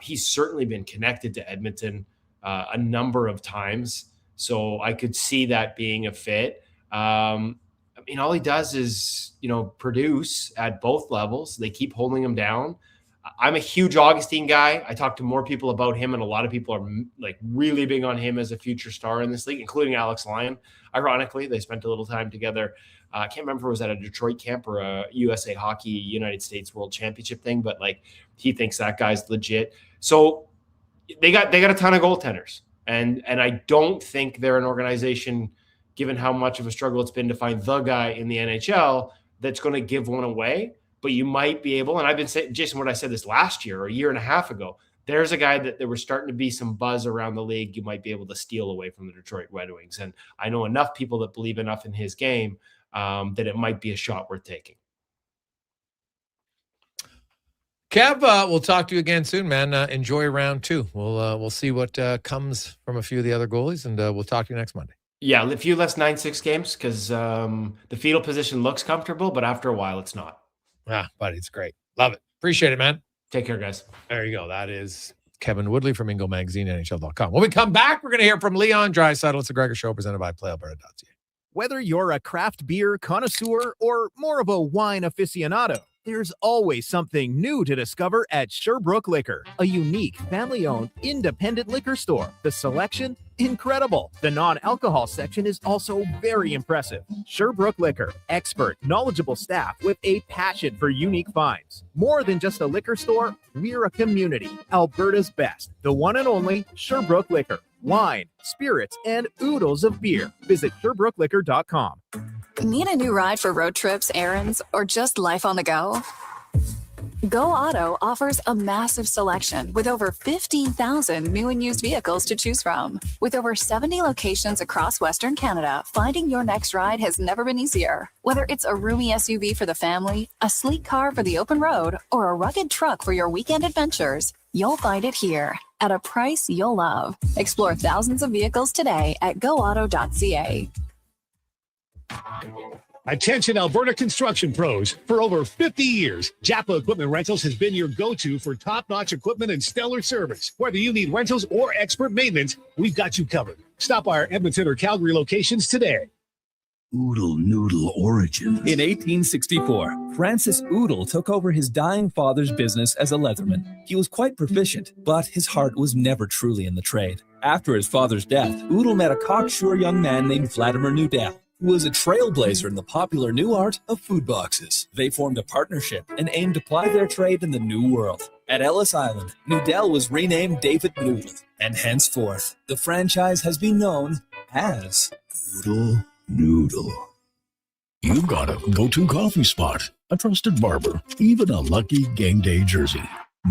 he's certainly been connected to Edmonton a number of times. So I could see that being a fit. I mean, all he does is, produce at both levels. They keep holding him down. I'm a huge Augustine guy. I talk to more people about him, and a lot of people are like really big on him as a future star in this league, including Alex Lyon. Ironically, they spent a little time together. I can't remember if it was at a Detroit camp or a USA Hockey United States World Championship thing, but like he thinks that guy's legit. So they got a ton of goaltenders, and I don't think they're an organization, given how much of a struggle it's been to find the guy in the NHL, that's going to give one away. But you might be able, and I've been saying, Jason, what I said this last year or a year and a half ago, there's a guy that there was starting to be some buzz around the league you might be able to steal away from the Detroit Red Wings. And I know enough people that believe enough in his game that it might be a shot worth taking. Kev, we'll talk to you again soon, man. Enjoy round 2. We'll see what comes from a few of the other goalies, and we'll talk to you next Monday. Yeah, a few less 9-6 games because the fetal position looks comfortable, but after a while, it's not. Ah, buddy, it's great. Love it. Appreciate it, man. Take care, guys. There you go. That is Kevin Woodley from Ingo Magazine, NHL.com. When we come back, we're going to hear from Leon Draisaitl. It's the Gregor Show presented by PlayAlberta.ca. Whether you're a craft beer connoisseur or more of a wine aficionado, there's always something new to discover at Sherbrooke Liquor, a unique, family-owned, independent liquor store. The selection? Incredible. The non-alcohol section is also very impressive. Sherbrooke Liquor, expert, knowledgeable staff with a passion for unique finds. More than just a liquor store, we're a community. Alberta's best, the one and only Sherbrooke Liquor. Wine, spirits, and oodles of beer. Visit SherbrookeLiquor.com. Need a new ride for road trips, errands, or just life on the go? Go Auto offers a massive selection with over 15,000 new and used vehicles to choose from. With over 70 locations across Western Canada, finding your next ride has never been easier. Whether it's a roomy SUV for the family, a sleek car for the open road, or a rugged truck for your weekend adventures, you'll find it here at a price you'll love. Explore thousands of vehicles today at goauto.ca. Attention Alberta construction pros. For over 50 years, Japa Equipment Rentals has been your go-to for top-notch equipment and stellar service. Whether you need rentals or expert maintenance, we've got you covered. Stop by our Edmonton or Calgary locations today. Oodle Noodle origins. In 1864, Francis Oodle took over his dying father's business as a leatherman. He was quite proficient, but his heart was never truly in the trade. After his father's death, Oodle met a cocksure young man named Vladimir Nudel, who was a trailblazer in the popular new art of food boxes. They formed a partnership and aimed to ply their trade in the new world. At Ellis Island, Nudel was renamed David Noodle, and henceforth, the franchise has been known as Oodle Noodle. You've got a go-to coffee spot, a trusted barber, even a lucky game day jersey.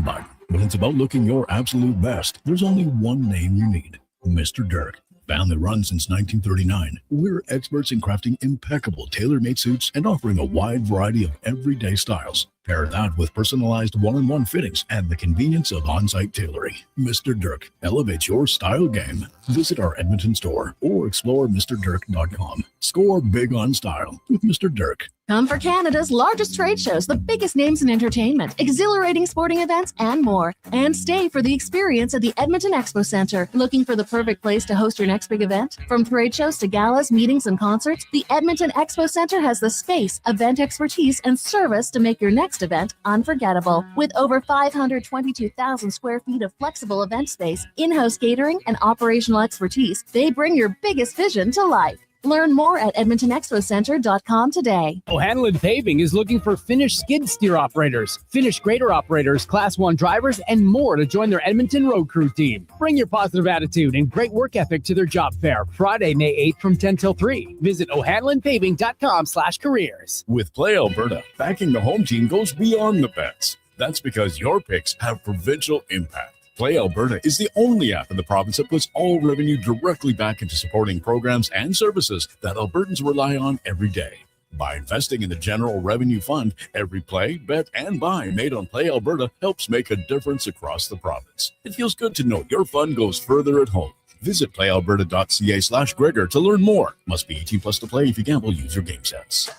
But when it's about looking your absolute best, there's only one name you need: Mr. Dirk. Family run since 1939, we're experts in crafting impeccable tailor-made suits and offering a wide variety of everyday styles. Pair that with personalized one-on-one fittings and the convenience of on-site tailoring. Mr. Dirk elevates your style game. Visit our Edmonton store or explore MrDirk.com. Score big on style with Mr. Dirk. Come for Canada's largest trade shows, the biggest names in entertainment, exhilarating sporting events, and more. And stay for the experience at the Edmonton Expo Centre. Looking for the perfect place to host your next big event? From trade shows to galas, meetings, and concerts, the Edmonton Expo Centre has the space, event expertise, and service to make your next event unforgettable. With over 522,000 square feet of flexible event space, in-house catering, and operational expertise, they bring your biggest vision to life. Learn more at EdmontonExpoCenter.com today. O'Hanlon Paving is looking for finished skid steer operators, finished grader operators, Class 1 drivers, and more to join their Edmonton road crew team. Bring your positive attitude and great work ethic to their job fair, Friday, May 8th from 10 till 3. Visit O'HanlonPaving.com/careers. With Play Alberta, backing the home team goes beyond the bets. That's because your picks have provincial impact. Play Alberta is the only app in the province that puts all revenue directly back into supporting programs and services that Albertans rely on every day. By investing in the General Revenue Fund, every play, bet, and buy made on Play Alberta helps make a difference across the province. It feels good to know your fund goes further at home. Visit playalberta.ca/Gregor to learn more. Must be 18 plus to play. If you gamble, use your game sense.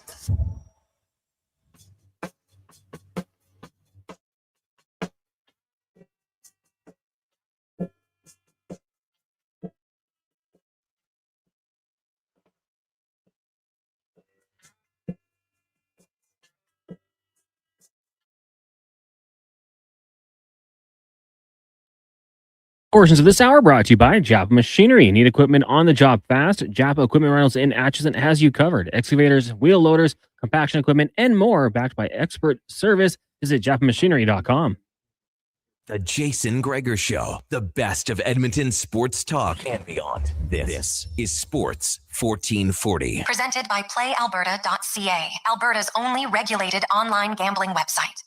Portions of this hour brought to you by Japa Machinery. Need equipment on the job fast? Japa Equipment Rentals in Atchison has you covered. Excavators, wheel loaders, compaction equipment, and more backed by expert service. Visit japamachinery.com. The Jason Gregor Show, the best of Edmonton sports talk and beyond. This is Sports 1440. Presented by PlayAlberta.ca, Alberta's only regulated online gambling website.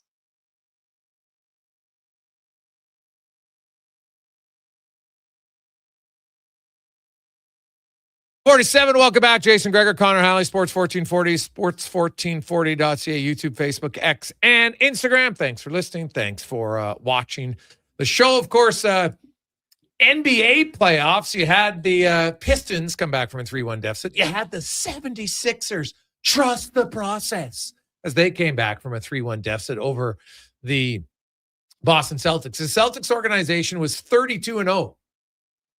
47, welcome back. Jason Gregor, Connor Halley, Sports 1440, sports1440.ca, YouTube, Facebook, X, and Instagram. Thanks for listening. Thanks for watching the show. Of course, NBA playoffs. You had the Pistons come back from a 3-1 deficit. You had the 76ers trust the process as they came back from a 3-1 deficit over the Boston Celtics. The Celtics organization was 32-0.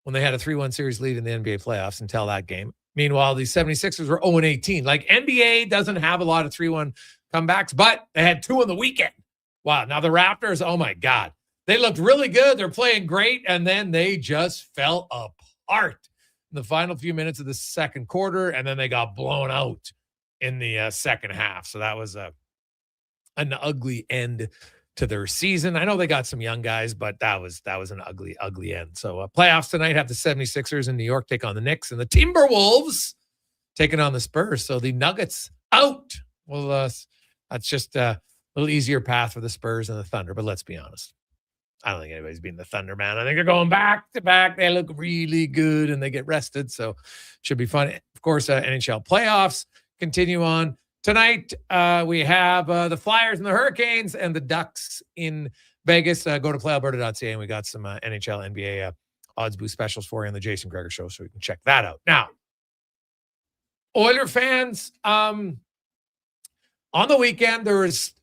when they had a 3-1 series lead in the NBA playoffs until that game. Meanwhile, the 76ers were 0-18. Like, NBA doesn't have a lot of 3-1 comebacks, but they had 2 on the weekend. Wow. Now the Raptors, oh my God. They looked really good. They're playing great. And then they just fell apart in the final few minutes of the second quarter. And then they got blown out in the second half. So that was an ugly end to their season. I know they got some young guys, but that was an ugly, ugly end. So playoffs tonight have the 76ers in New York take on the Knicks, and the Timberwolves taking on the Spurs. So the Nuggets out. Well, that's just a little easier path for the Spurs and the Thunder. But let's be honest. I don't think anybody's beating the Thunder, man. I think they're going back to back. They look really good and they get rested. So should be fun. Of course, NHL playoffs continue on. Tonight, we have the Flyers and the Hurricanes and the Ducks in Vegas. Go to playalberta.ca and we got some NHL, NBA odds boost specials for you on the Jason Gregor Show, so you can check that out. Now, Oiler fans, on the weekend,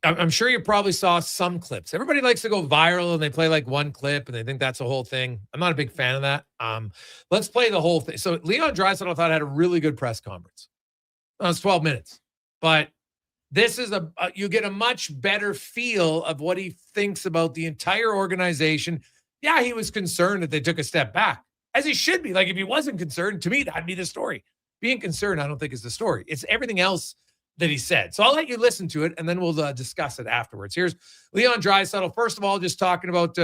I'm sure you probably saw some clips. Everybody likes to go viral and they play like one clip and they think that's the whole thing. I'm not a big fan of that. Let's play the whole thing. So Leon Draisaitl, I thought, had a really good press conference. It was 12 minutes. But this is you get a much better feel of what he thinks about the entire organization. Yeah, he was concerned that they took a step back, as he should be. Like, if he wasn't concerned, to me, that'd be the story. Being concerned, I don't think, is the story. It's everything else that he said. So I'll let you listen to it, and then we'll discuss it afterwards. Here's Leon Draisaitl. First of all, just talking about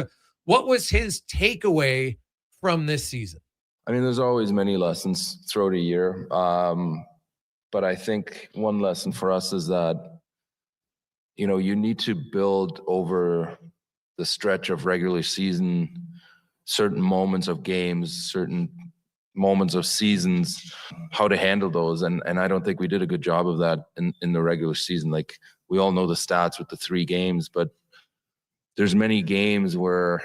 what was his takeaway from this season. I mean, there's always many lessons throughout a year. But I think one lesson for us is that, you need to build over the stretch of regular season, certain moments of games, certain moments of seasons, how to handle those. And I don't think we did a good job of that in the regular season. Like, we all know the stats with the 3 games, but there's many games where,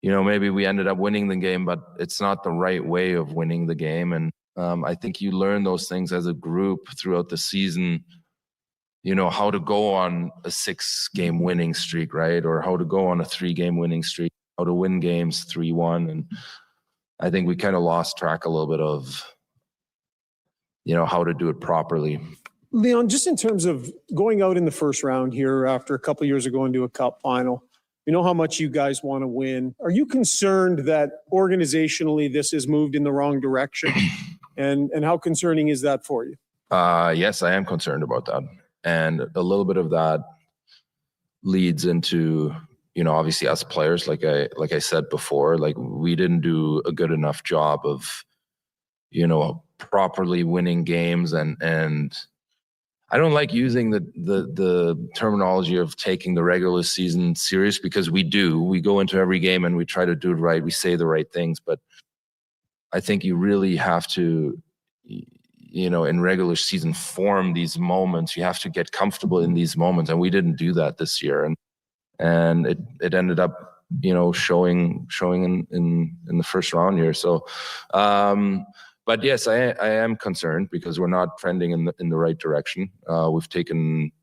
maybe we ended up winning the game, but it's not the right way of winning the game. And I think you learn those things as a group throughout the season, how to go on a 6-game winning streak, right? Or how to go on a 3-game winning streak, how to win games 3-1. And I think we kind of lost track a little bit of, how to do it properly. Leon, just in terms of going out in the first round here after a couple of years of going to a cup final, you know how much you guys want to win. Are you concerned that organizationally this has moved in the wrong direction? And how concerning is that for you? Yes, I am concerned about that. And a little bit of that leads into, obviously us players, like I said before, like, we didn't do a good enough job of, properly winning games. And I don't like using the terminology of taking the regular season serious, because we do. We go into every game and we try to do it right. We say the right things, but I think you really have to, in regular season form these moments. You have to get comfortable in these moments, and we didn't do that this year. And it ended up, showing in the first round here. So, but yes, I am concerned because we're not trending in the right direction. We've taken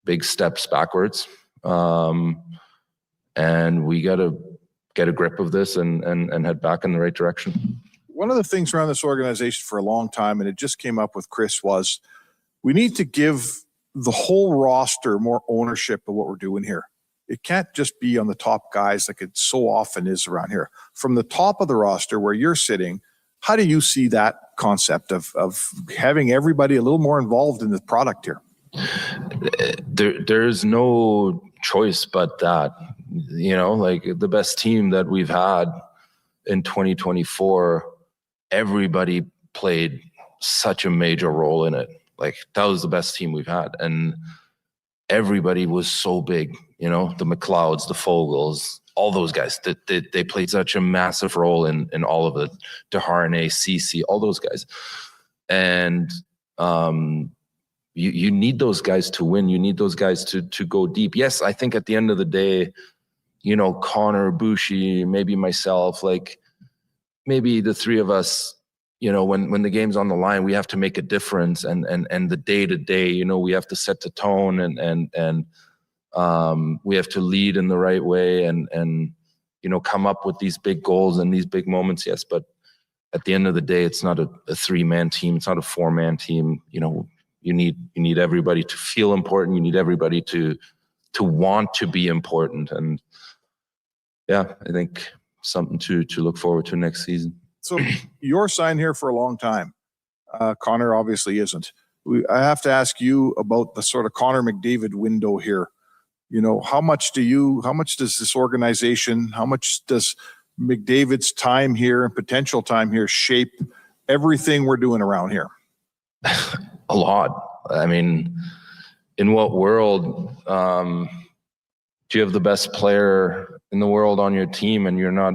big steps backwards, and we got to get a grip of this and head back in the right direction. One of the things around this organization for a long time, and it just came up with Chris, was we need to give the whole roster more ownership of what we're doing here. It can't just be on the top guys like it so often is around here. From the top of the roster where you're sitting, how do you see that concept of having everybody a little more involved in the product here? There's no choice but that. Like, the best team that we've had in 2024, everybody played such a major role in it. Like, that was the best team we've had. And everybody was so big, the McLeods, the Fogels, all those guys. They played such a massive role in all of it. Desharnais, CC, all those guys. And you need those guys to win. You need those guys to go deep. Yes, I think at the end of the day, Connor, Bushi, maybe myself, like, maybe the 3 of us, when the game's on the line, we have to make a difference, and the day to day, we have to set the tone and we have to lead in the right way and come up with these big goals and these big moments. Yes, but at the end of the day, it's not a 3-man team. It's not a 4-man team. You need everybody to feel important. You need everybody to want to be important. And yeah, I think something to look forward to next season. So you're signed here for a long time. Connor obviously isn't. I have to ask you about the sort of Connor McDavid window here. How much does this organization, how much does McDavid's time here and potential time here shape everything we're doing around here? A lot. I mean, in what world do you have the best player in the world on your team and you're not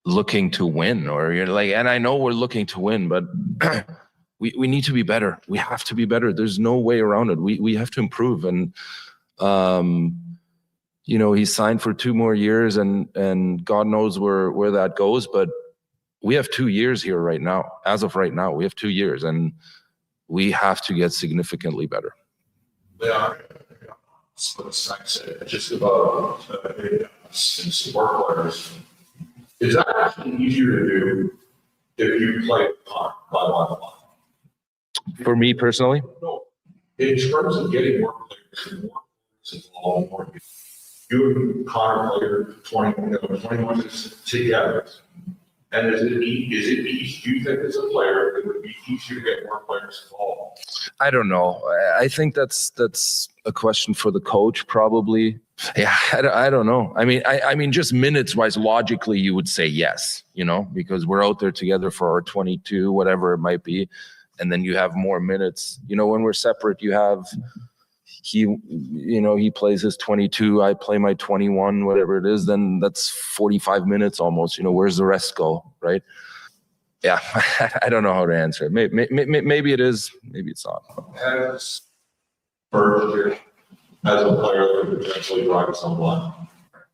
looking to win? Or you're like, and I know we're looking to win, but we need to be better. We have to be better. There's no way around it. We have to improve. And you know, he's signed for 2 more years, and God knows where that goes. But we have 2 years here right now. As of right now, we have 2 years, and we have to get significantly better. Yeah. Just about support players. Is that actually easier to do if you play by 1-1? For me personally? No. In terms of getting more players involved, more. You and Connor played 20 months together. And is it easy? Do you think as a player it would be easier to get more players involved? I don't know. I think that's a question for the coach, probably. Yeah, I don't know. I mean, just minutes wise, logically, you would say yes, you know, because we're out there together for our 22, whatever it might be, and then you have more minutes. You know, when we're separate, you have he plays his 22, I play my 21, whatever it is. Then that's 45 minutes almost. You know, where's the rest go, right? Yeah, I don't know how to answer it. Maybe it is, maybe it's not. As a player that could potentially drive someone.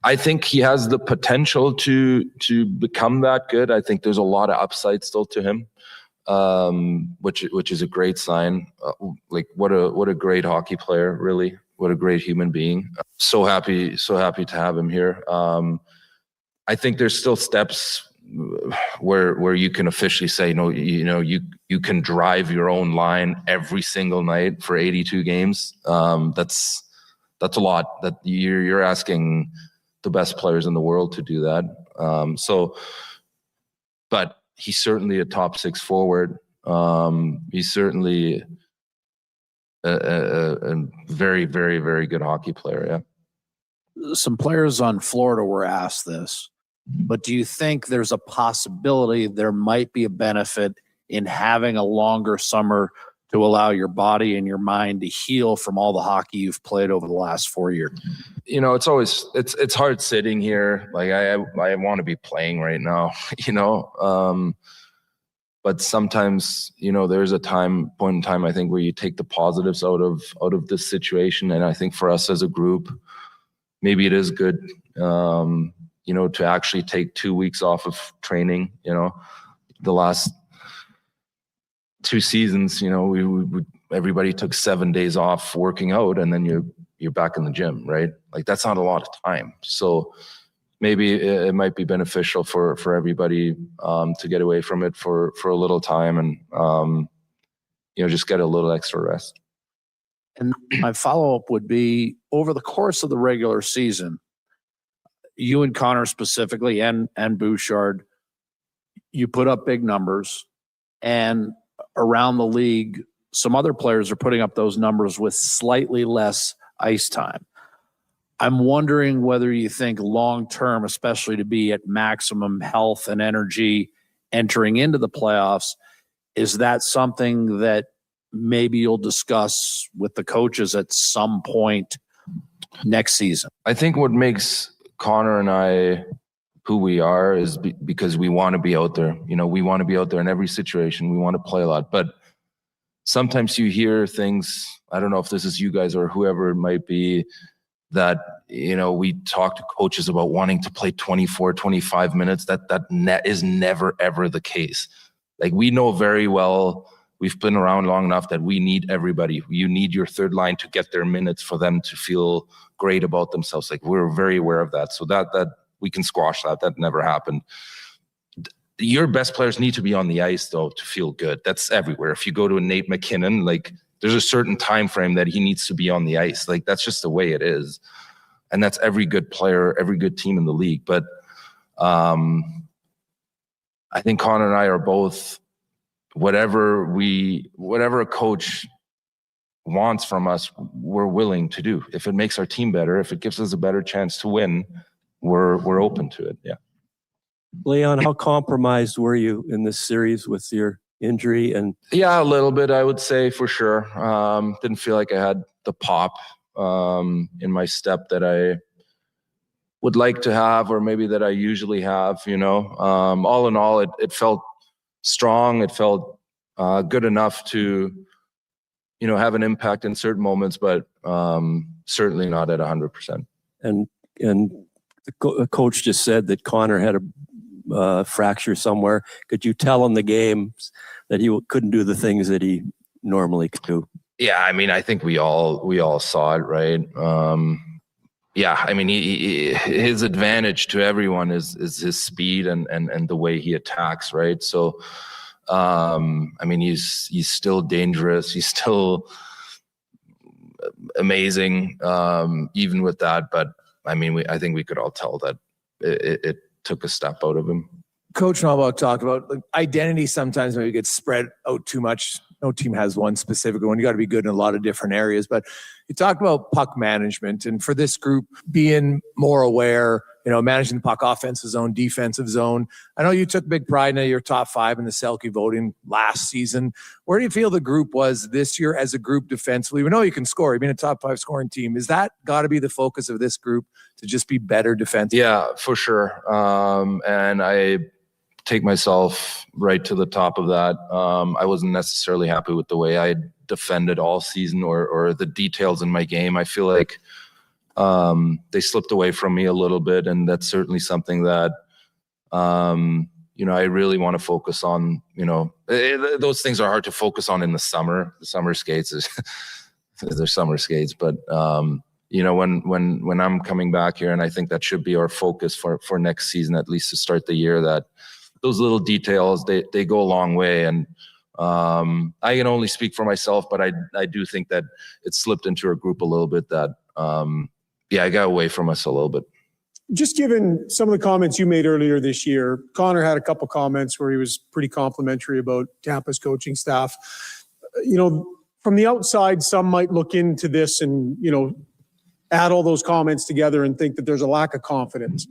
I think he has the potential to become that good. I think there's a lot of upside still to him, which is a great sign. Like what a great hockey player, really. What a great human being. So happy to have him here. I think there's still steps where you can officially say, no, you can drive your own line every single night for 82 games. That's a lot. That you're asking the best players in the world to do that. But he's certainly a top 6 forward. He's certainly a very, very, very good hockey player. Yeah. Some players on Florida were asked this, but do you think there's a possibility there might be a benefit in having a longer summer to allow your body and your mind to heal from all the hockey you've played over the last 4 years? You know, it's hard sitting here. Like I want to be playing right now, you know. But sometimes, you know, there's a point in time, I think, where you take the positives out of this situation. And I think for us as a group, maybe it is good, you know, to actually take 2 weeks off of training. You know, the last 2 seasons, you know, everybody took 7 days off working out, and then you're back in the gym, right? Like that's not a lot of time. So maybe it might be beneficial for everybody to get away from it for a little time and you know, just get a little extra rest. And my follow-up would be, over the course of the regular season, you and Connor specifically and Bouchard, you put up big numbers, and around the league, some other players are putting up those numbers with slightly less ice time. I'm wondering whether you think long-term, especially to be at maximum health and energy entering into the playoffs, is that something that maybe you'll discuss with the coaches at some point next season? I think what makes Connor and I who we are is because we want to be out there. You know, we want to be out there in every situation. We want to play a lot. But sometimes you hear things, I don't know if this is you guys or whoever it might be, that, you know, we talk to coaches about wanting to play 24, 25 minutes. That is never, ever the case. Like, we know very well, we've been around long enough that we need everybody. You need your third line to get their minutes for them to feel great about themselves. Like, we're very aware of that. So that we can squash that. That never happened. Your best players need to be on the ice, though, to feel good. That's everywhere. If you go to a Nate McKinnon, like, there's a certain time frame that he needs to be on the ice. Like, that's just the way it is. And that's every good player, every good team in the league. But I think Connor and I are both, whatever a coach wants from us, we're willing to do. If it makes our team better, if it gives us a better chance to win, we're open to it. Yeah. Leon, how compromised were you in this series with your injury? And yeah, a little bit, I would say, for sure. Didn't feel like I had the pop in my step that I would like to have, or maybe that I usually have, all in all, it felt strong. It felt good enough to, have an impact in certain moments, but certainly not at 100%. And the coach just said that Connor had a fracture somewhere. Could you tell in the games that he couldn't do the things that he normally could do? Yeah, I mean, I think we all saw it, right? Yeah, I mean, his advantage to everyone is his speed and the way he attacks, right? So, I mean, he's still dangerous. He's still amazing, even with that. But I mean, I think we could all tell that it took a step out of him. Coach Nalbach talked about identity sometimes maybe gets spread out too much. No team has one specific one. You got to be good in a lot of different areas. But you talked about puck management, and for this group being more aware, managing the puck offensive zone, defensive zone. I know you took big pride in your top 5 in the Selke voting last season. Where do you feel the group was this year as a group defensively? We know you can score. You've been a top 5 scoring team. Is that got to be the focus of this group, to just be better defensively? Yeah, for sure. And I take myself right to the top of that. I wasn't necessarily happy with the way I defended all season or the details in my game. I feel like they slipped away from me a little bit, and that's certainly something that I really want to focus on. Those things are hard to focus on in the summer. The summer skates they're summer skates, but when I'm coming back here, and I think that should be our focus for next season, at least to start the year, that those little details, they go a long way. And I can only speak for myself, but I do think that it slipped into our group a little bit, that I got away from us a little bit. Just given some of the comments you made earlier this year, Connor had a couple comments where he was pretty complimentary about Tampa's coaching staff. From the outside, some might look into this and, add all those comments together and think that there's a lack of confidence.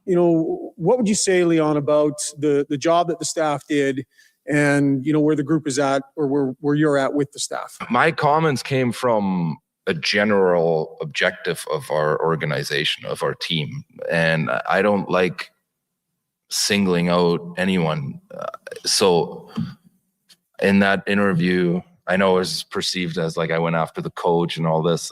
What would you say, Leon, about the job that the staff did and, where the group is at, or where you're at with the staff? My comments came from a general objective of our organization, of our team. And I don't like singling out anyone. So in that interview, I know it was perceived as like I went after the coach and all this.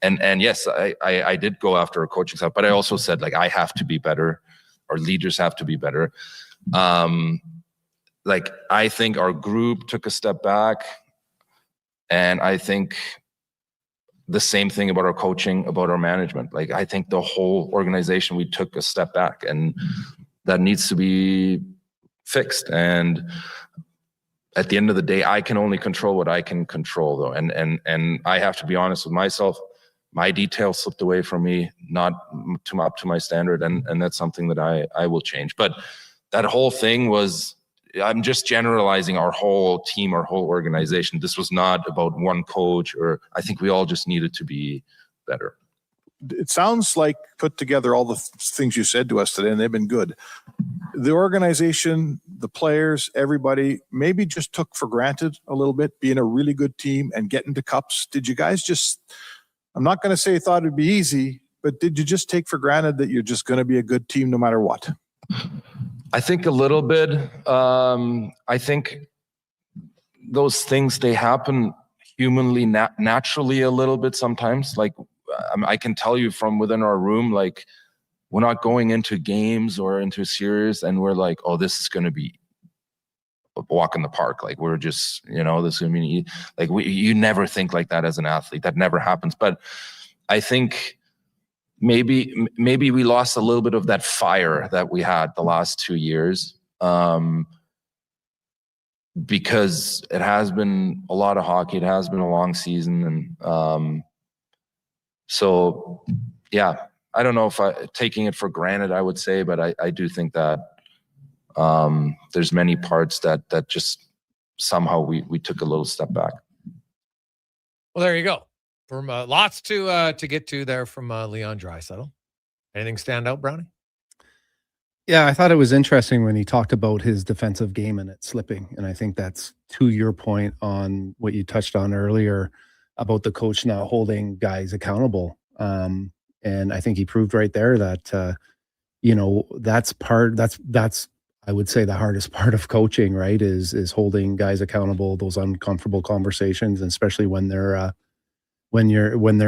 And yes, I did go after a coaching staff, but I also said, I have to be better. Our leaders have to be better. I think our group took a step back, and I think the same thing about our coaching, about our management. I think the whole organization, we took a step back, and that needs to be fixed. And at the end of the day, I can only control what I can control, though. And I have to be honest with myself. My details slipped away from me, not up to my standard, and that's something that I will change. But that whole thing was, I'm just generalizing our whole team, our whole organization. This was not about one coach, or I think we all just needed to be better. It sounds like put together all the things you said to us today, and they've been good. The organization, the players, everybody maybe just took for granted a little bit being a really good team and getting to cups. Did you guys just, I'm not going to say thought it'd be easy, but did you just take for granted that you're just going to be a good team no matter what? I think a little bit. I think those things, they happen humanly, naturally a little bit sometimes. I can tell you from within our room, we're not going into games or into a series and we're like, oh, this is going to be a walk in the park. We're just, this, you never think like that as an athlete. That never happens. But I think maybe we lost a little bit of that fire that we had the last 2 years, because it has been a lot of hockey. It has been a long season. And so, yeah, I don't know if taking it for granted, I would say, but I do think that there's many parts that just somehow we took a little step back. Well, there you go. From lots to get to there from Leon Draisaitl. Anything stand out, Brownie? Yeah, I thought it was interesting when he talked about his defensive game and it slipping. And I think that's to your point on what you touched on earlier about the coach not holding guys accountable. And I think he proved right there that, that's I would say the hardest part of coaching, right? Is holding guys accountable, those uncomfortable conversations, and especially when they're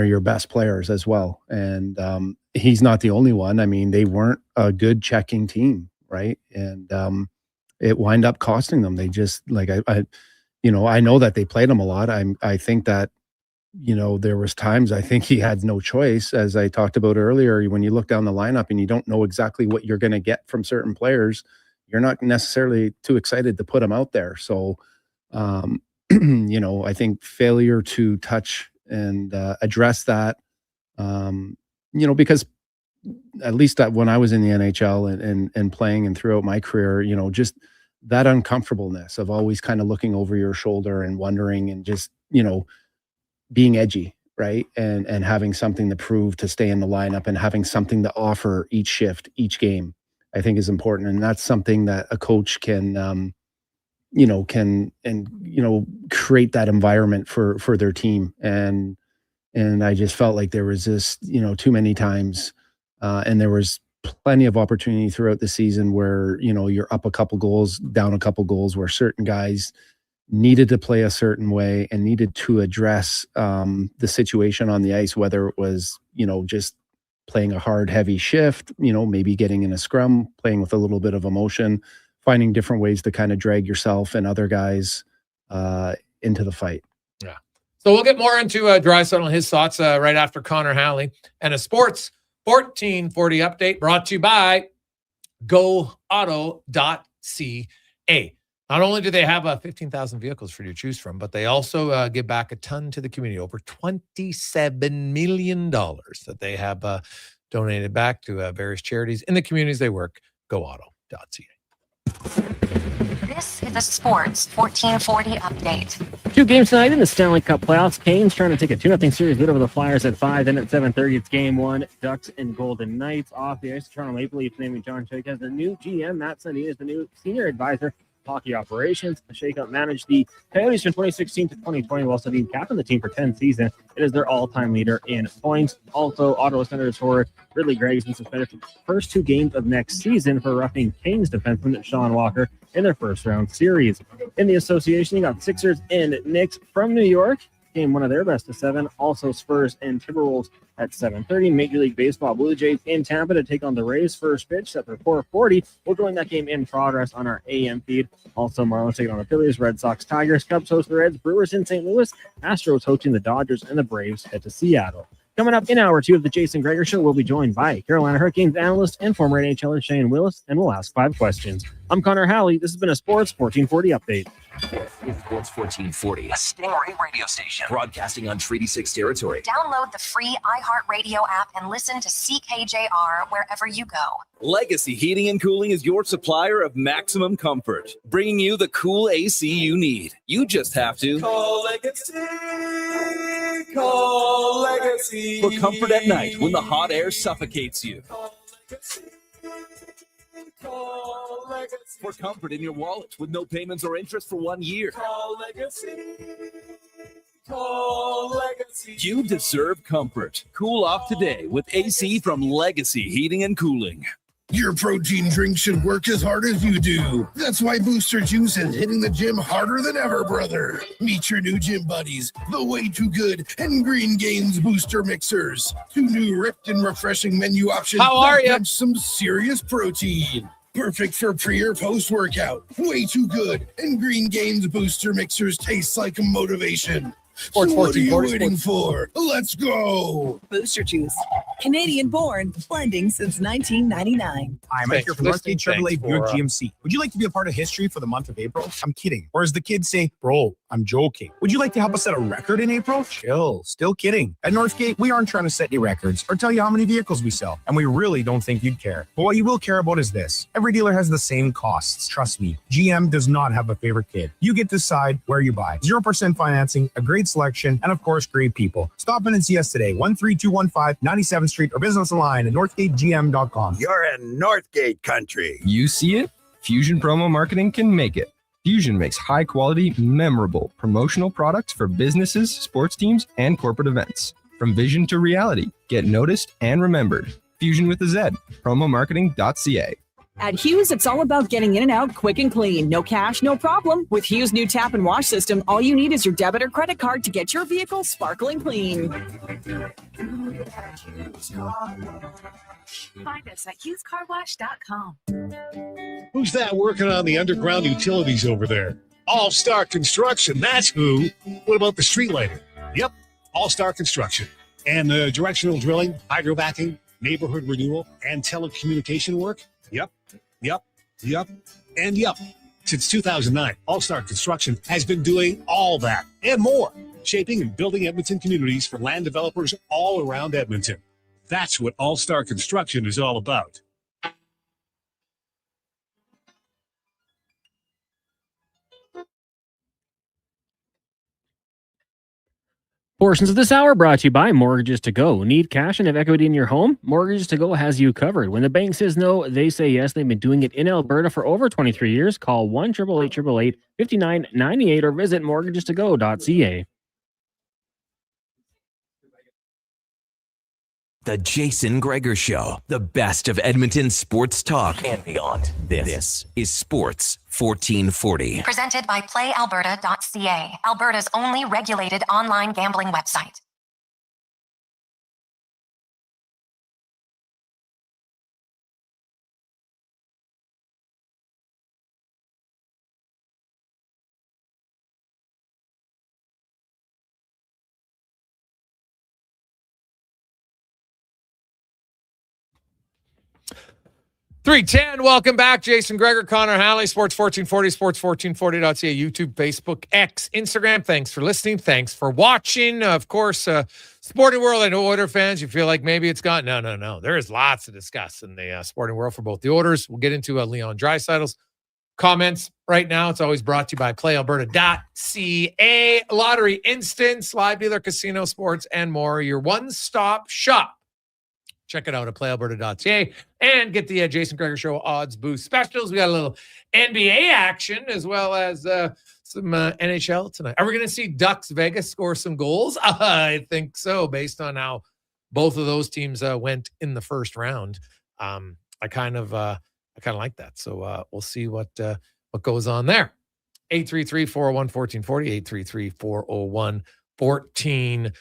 your best players as well. And he's not the only one. I mean, they weren't a good checking team, right? And it wind up costing them. They just I know that they played him a lot. I think that, there was times I think he had no choice, as I talked about earlier. When you look down the lineup and you don't know exactly what you're going to get from certain players, you're not necessarily too excited to put them out there. So, I think failure to touch and address that, because at least when I was in the NHL and playing and throughout my career, just that uncomfortableness of always kind of looking over your shoulder and wondering and just, being edgy, right? And having something to prove to stay in the lineup and having something to offer each shift, each game, I think is important. And that's something that a coach can, create that environment for their team. And I just felt like there was this, too many times, and there was plenty of opportunity throughout the season where, you're up a couple goals, down a couple goals, where certain guys needed to play a certain way and needed to address the situation on the ice, whether it was, just playing a hard, heavy shift, maybe getting in a scrum, playing with a little bit of emotion, finding different ways to kind of drag yourself and other guys into the fight. Yeah. So we'll get more into Draisaitl and his thoughts right after Connor Halley and a Sports 1440 update brought to you by GoAuto.ca. Not only do they have 15,000 vehicles for you to choose from, but they also give back a ton to the community, over $27 million that they have donated back to various charities in the communities they work. GoAuto.ca. This is a Sports 1440 update. 2 games tonight in the Stanley Cup playoffs. Canes trying to take a 2-0 series lead over the Flyers at 5. Then at 7:30, it's game 1. Ducks and Golden Knights off the ice. Toronto Maple Leafs naming John Shake as the new GM. Matt Sundin is the new senior advisor. Hockey operations. The shakeup managed the Coyotes from 2016 to 2020 while Sundin captained the team for 10 seasons. It is their all-time leader in points. Also, Ottawa Senators forward Ridley Gregg has been suspended for the first 2 games of next season for roughing Canes defenseman Sean Walker in their first-round series. In the association, you got Sixers and Knicks from New York. Game 1 of their best of 7. Also, Spurs and Timberwolves at 7:30. Major League Baseball, Blue Jays in Tampa to take on the Rays. First pitch set for 4:40. We'll join that game in progress on our AM feed. Also, Marlins taking on the Phillies, Red Sox, Tigers, Cubs host the Reds, Brewers in St. Louis, Astros hosting the Dodgers, and the Braves head to Seattle. Coming up in hour 2 of the Jason Gregor Show, we'll be joined by Carolina Hurricanes analyst and former NHLer Shane Willis, and we'll ask 5 questions. I'm Connor Halley. This has been a Sports 1440 update. It's Sports 1440, a Stingray radio station broadcasting on Treaty 6 territory. Download the free iHeartRadio app and listen to CKJR wherever you go. Legacy Heating and Cooling is your supplier of maximum comfort, bringing you the cool AC you need. You just have to call Legacy. Call Legacy. For comfort at night when the hot air suffocates you. Call Legacy. Call Legacy. For comfort in your wallet with no payments or interest for 1 year. Call Legacy. Call Legacy. You deserve comfort. Cool off today with AC from Legacy Heating and Cooling. Your protein drink should work as hard as you do. That's why Booster Juice is hitting the gym harder than ever, brother. Meet your new gym buddies, the Way Too Good and Green Gains Booster Mixers. 2 new ripped and refreshing menu options. How are you? Some serious protein. Perfect for pre or post workout. Way Too Good and Green Gains Booster Mixers taste like a motivation. So what are you waiting for? Let's go. Booster Juice. Canadian born, blending since 1999. Hi, Mike here from Northgate Chevrolet Buick GMC. Would you like to be a part of history for the month of April? I'm kidding. Or as the kids say, bro, I'm joking. Would you like to help us set a record in April? Chill. Still kidding. At Northgate, we aren't trying to set any records or tell you how many vehicles we sell, and we really don't think you'd care. But what you will care about is this. Every dealer has the same costs. Trust me, GM does not have a favorite kid. You get to decide where you buy. 0% financing, a great selection, and of course, great people. Stop in and see us today, 13215 97th Street, or visit us online at northgategm.com. You're in Northgate country. You see it? Fusion Promo Marketing can make it. Fusion makes high-quality, memorable promotional products for businesses, sports teams, and corporate events. From vision to reality, get noticed and remembered. Fusion with a Z. Promomarketing.ca. At Hughes, it's all about getting in and out quick and clean. No cash, no problem. With Hughes' new tap and wash system, all you need is your debit or credit card to get your vehicle sparkling clean. Find us at HughesCarWash.com. Who's that working on the underground utilities over there? All-Star Construction, that's who. What about the street lighting? Yep, All-Star Construction. And the directional drilling, hydrovacking, neighborhood renewal, and telecommunication work? Yep. And yep. Since 2009, All-Star Construction has been doing all that and more, shaping and building Edmonton communities for land developers all around Edmonton. That's what All-Star Construction is all about. Portions of this hour brought to you by Mortgages to Go. Need cash and have equity in your home? Mortgages to Go has you covered. When the bank says no, they say yes. They've been doing it in Alberta for over 23 years. Call 1-888-888-5998 or visit mortgagestogo.ca. The Jason Gregor Show, the best of Edmonton sports talk and beyond. This is Sports 1440. Presented by PlayAlberta.ca, Alberta's only regulated online gambling website. .310, welcome back. Jason Gregor, Connor Halley, Sports 1440, sports1440.ca, YouTube, Facebook, X, Instagram. Thanks for listening. Thanks for watching. Of course, sporting world, I know Oiler fans, you feel like maybe it's gone. No. There is lots to discuss in the sporting world for both the Oilers. We'll get into Leon Draisaitl's comments right now. It's always brought to you by PlayAlberta.ca. Lottery Instance, live dealer, casino, sports, and more. Your one-stop shop. Check it out at PlayAlberta.ca and get the Jason Gregor Show odds boost specials. We got a little NBA action as well as some NHL tonight. Are we going to see Ducks Vegas score some goals? I think so, based on how both of those teams went in the first round. I kind of like that. So we'll see what goes on there. 833-401-1440, 833-401-1440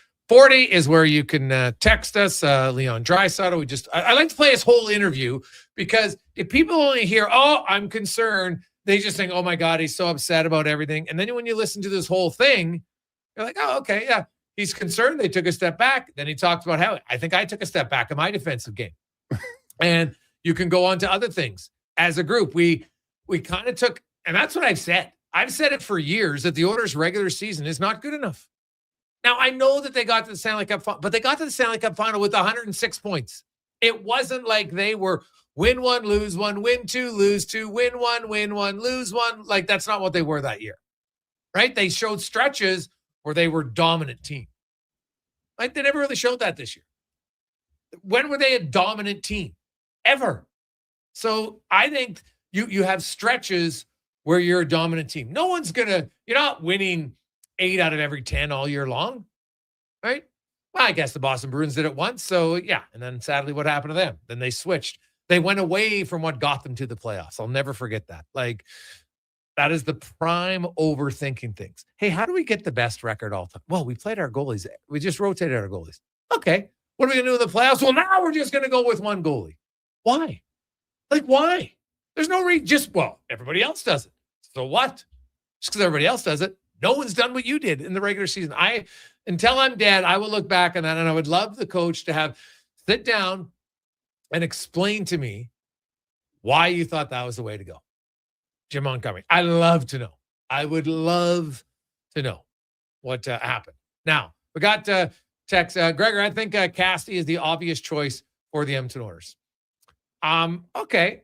is where you can text us. Leon Draisaitl. I like to play his whole interview because if people only hear, "Oh, I'm concerned," they just think, "Oh my God, he's so upset about everything." And then when you listen to this whole thing, you're like, "Oh, okay, yeah, he's concerned." They took a step back. Then he talked about how I think I took a step back in my defensive game, and you can go on to other things as a group. We kind of took, and that's what I've said. I've said it for years that the Oilers' regular season is not good enough. Now, I know that they got to the Stanley Cup final, but they got to the Stanley Cup final with 106 points. It wasn't like they were win one, lose one, win two, lose two, win one, lose one. Like, that's not what they were that year, right? They showed stretches where they were dominant team. Like, they never really showed that this year. When were they a dominant team? Ever. So I think you have stretches where you're a dominant team. No one's you're not winning 8 out of every 10 all year long, right? Well, I guess the Boston Bruins did it once. So yeah. And then sadly, what happened to them? Then they switched. They went away from what got them to the playoffs. I'll never forget that. Like, that is the prime overthinking things. Hey, how do we get the best record all the time? Well, we played our goalies. We just rotated our goalies. Okay. What are we going to do in the playoffs? Well, now we're just going to go with one goalie. Why? Like, why? There's no reason. Everybody else does it. So what? Just because everybody else does it. No one's done what you did in the regular season. Until I'm dead, I will look back on that, and I would love the coach to sit down and explain to me why you thought that was the way to go. Jim Montgomery. I'd love to know. I would love to know what happened. Now, we got text. Gregor, I think Cassidy is the obvious choice for the Edmonton Oilers. Okay.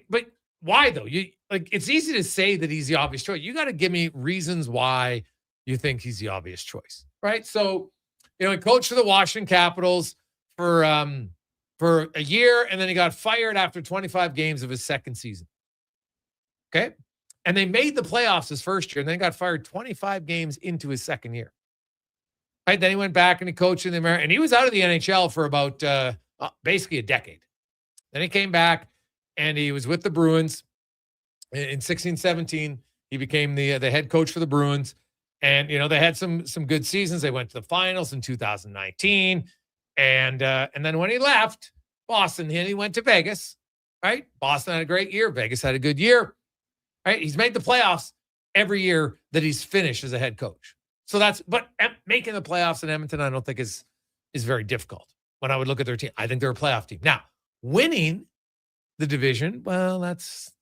But why though? It's easy to say that he's the obvious choice. You got to give me reasons why you think he's the obvious choice, right? So, he coached for the Washington Capitals for a year, and then he got fired after 25 games of his second season. Okay. And they made the playoffs his first year, and then got fired 25 games into his second year. Right. Then he went back and he coached in the American, and he was out of the NHL for about basically a decade. Then he came back and he was with the Bruins in 16-17. He became the head coach for the Bruins. And, they had some good seasons. They went to the finals in 2019. And then when he left Boston, he went to Vegas, right? Boston had a great year. Vegas had a good year, right? He's made the playoffs every year that he's finished as a head coach. So but making the playoffs in Edmonton, I don't think is very difficult. When I would look at their team, I think they're a playoff team. Now, winning the division, well,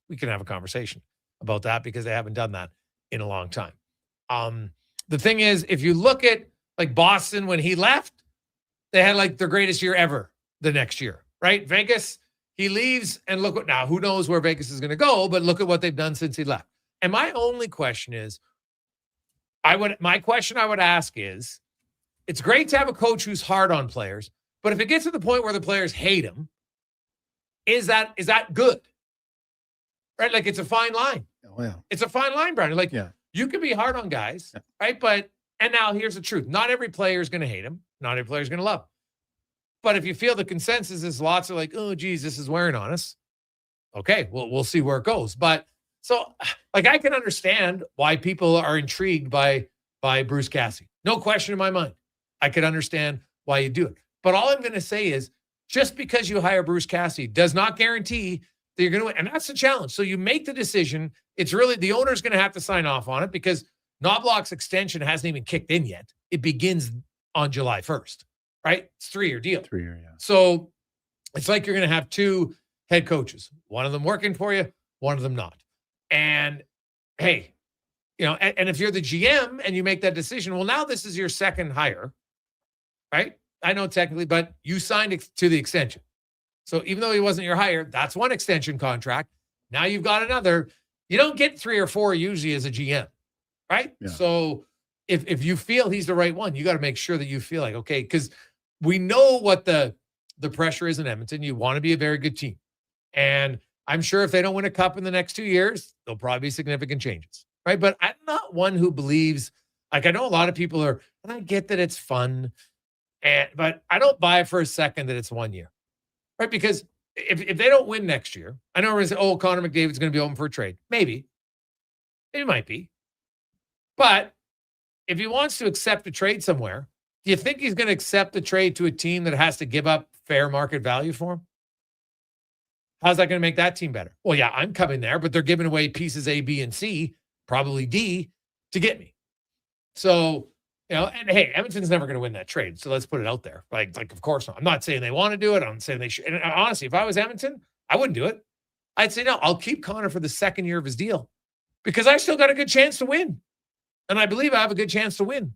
we can have a conversation about that because they haven't done that in a long time. The thing is, if you look at Boston when he left, they had their greatest year ever the next year, right? Vegas, he leaves, and look now, who knows where Vegas is going to go, but look at what they've done since he left. And my only question is, my question I would ask is, it's great to have a coach who's hard on players, but if it gets to the point where the players hate him, is that good? Right? It's a fine line. Oh, yeah. It's a fine line, Brian. You can be hard on guys, right? And now here's the truth. Not every player is going to hate him. Not every player is going to love him. But if you feel the consensus is lots of oh, geez, this is wearing on us. Okay, well, we'll see where it goes. But so I can understand why people are intrigued by Bruce Cassidy. No question in my mind. I could understand why you do it. But all I'm going to say is just because you hire Bruce Cassidy does not guarantee that you're going to win. And that's the challenge. So you make the decision. It's really the owner's going to have to sign off on it because Knobloch's extension hasn't even kicked in yet. It begins on July 1st, right? It's a 3-year deal. 3-year, yeah. So it's you're going to have two head coaches, one of them working for you, one of them not. And hey, and if you're the GM and you make that decision, well, now this is your second hire, right? I know technically, but you signed to the extension. So even though he wasn't your hire, that's one extension contract. Now you've got another. You don't get 3 or 4 usually as a GM, right? Yeah. So if you feel he's the right one, you got to make sure that you feel okay, because we know what the pressure is in Edmonton. You want to be a very good team. And I'm sure if they don't win a cup in the next 2 years, there'll probably be significant changes, right? But I'm not one who believes, I know a lot of people are, and I get that it's fun, but I don't buy for a second that it's 1 year, right? Because if they don't win next year, I know we're going to say, Connor McDavid's going to be open for a trade. Maybe. It might be. But if he wants to accept a trade somewhere, do you think he's going to accept a trade to a team that has to give up fair market value for him? How's that going to make that team better? Well, yeah, I'm coming there, but they're giving away pieces A, B, and C, probably D, to get me. So, and hey, Edmonton's never going to win that trade. So let's put it out there. Of course not. I'm not saying they want to do it. I'm saying they should. And honestly, if I was Edmonton, I wouldn't do it. I'd say, no, I'll keep Connor for the second year of his deal because I still got a good chance to win. And I believe I have a good chance to win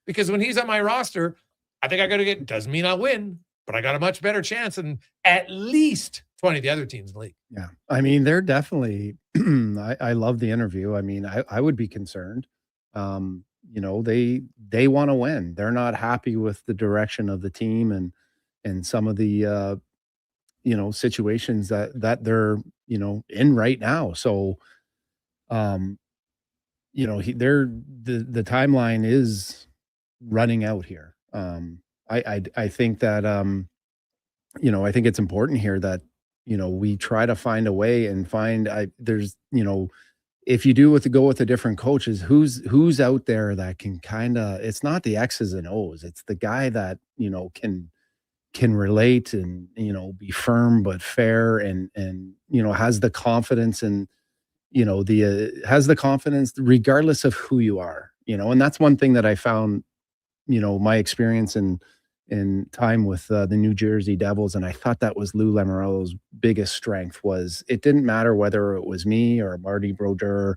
because when he's on my roster, I think I got to get, doesn't mean I'll win, but I got a much better chance than at least 20 of the other teams in the league. Yeah. I mean, they're definitely, I love the interview. I mean, I would be concerned. They want to win. They're not happy with the direction of the team and some of the, situations that they're, in right now. So, the timeline is running out here. I think that, I think it's important here that, we try to find a way and if you go with a different coaches, who's out there that can it's not the X's and O's. It's the guy that, can relate and, be firm, but fair and, has the confidence and, has the confidence regardless of who you are, and that's one thing that I found, my experience in time with the New Jersey Devils. And I thought that was Lou Lamoriello's biggest strength was it didn't matter whether it was me or Marty Brodeur,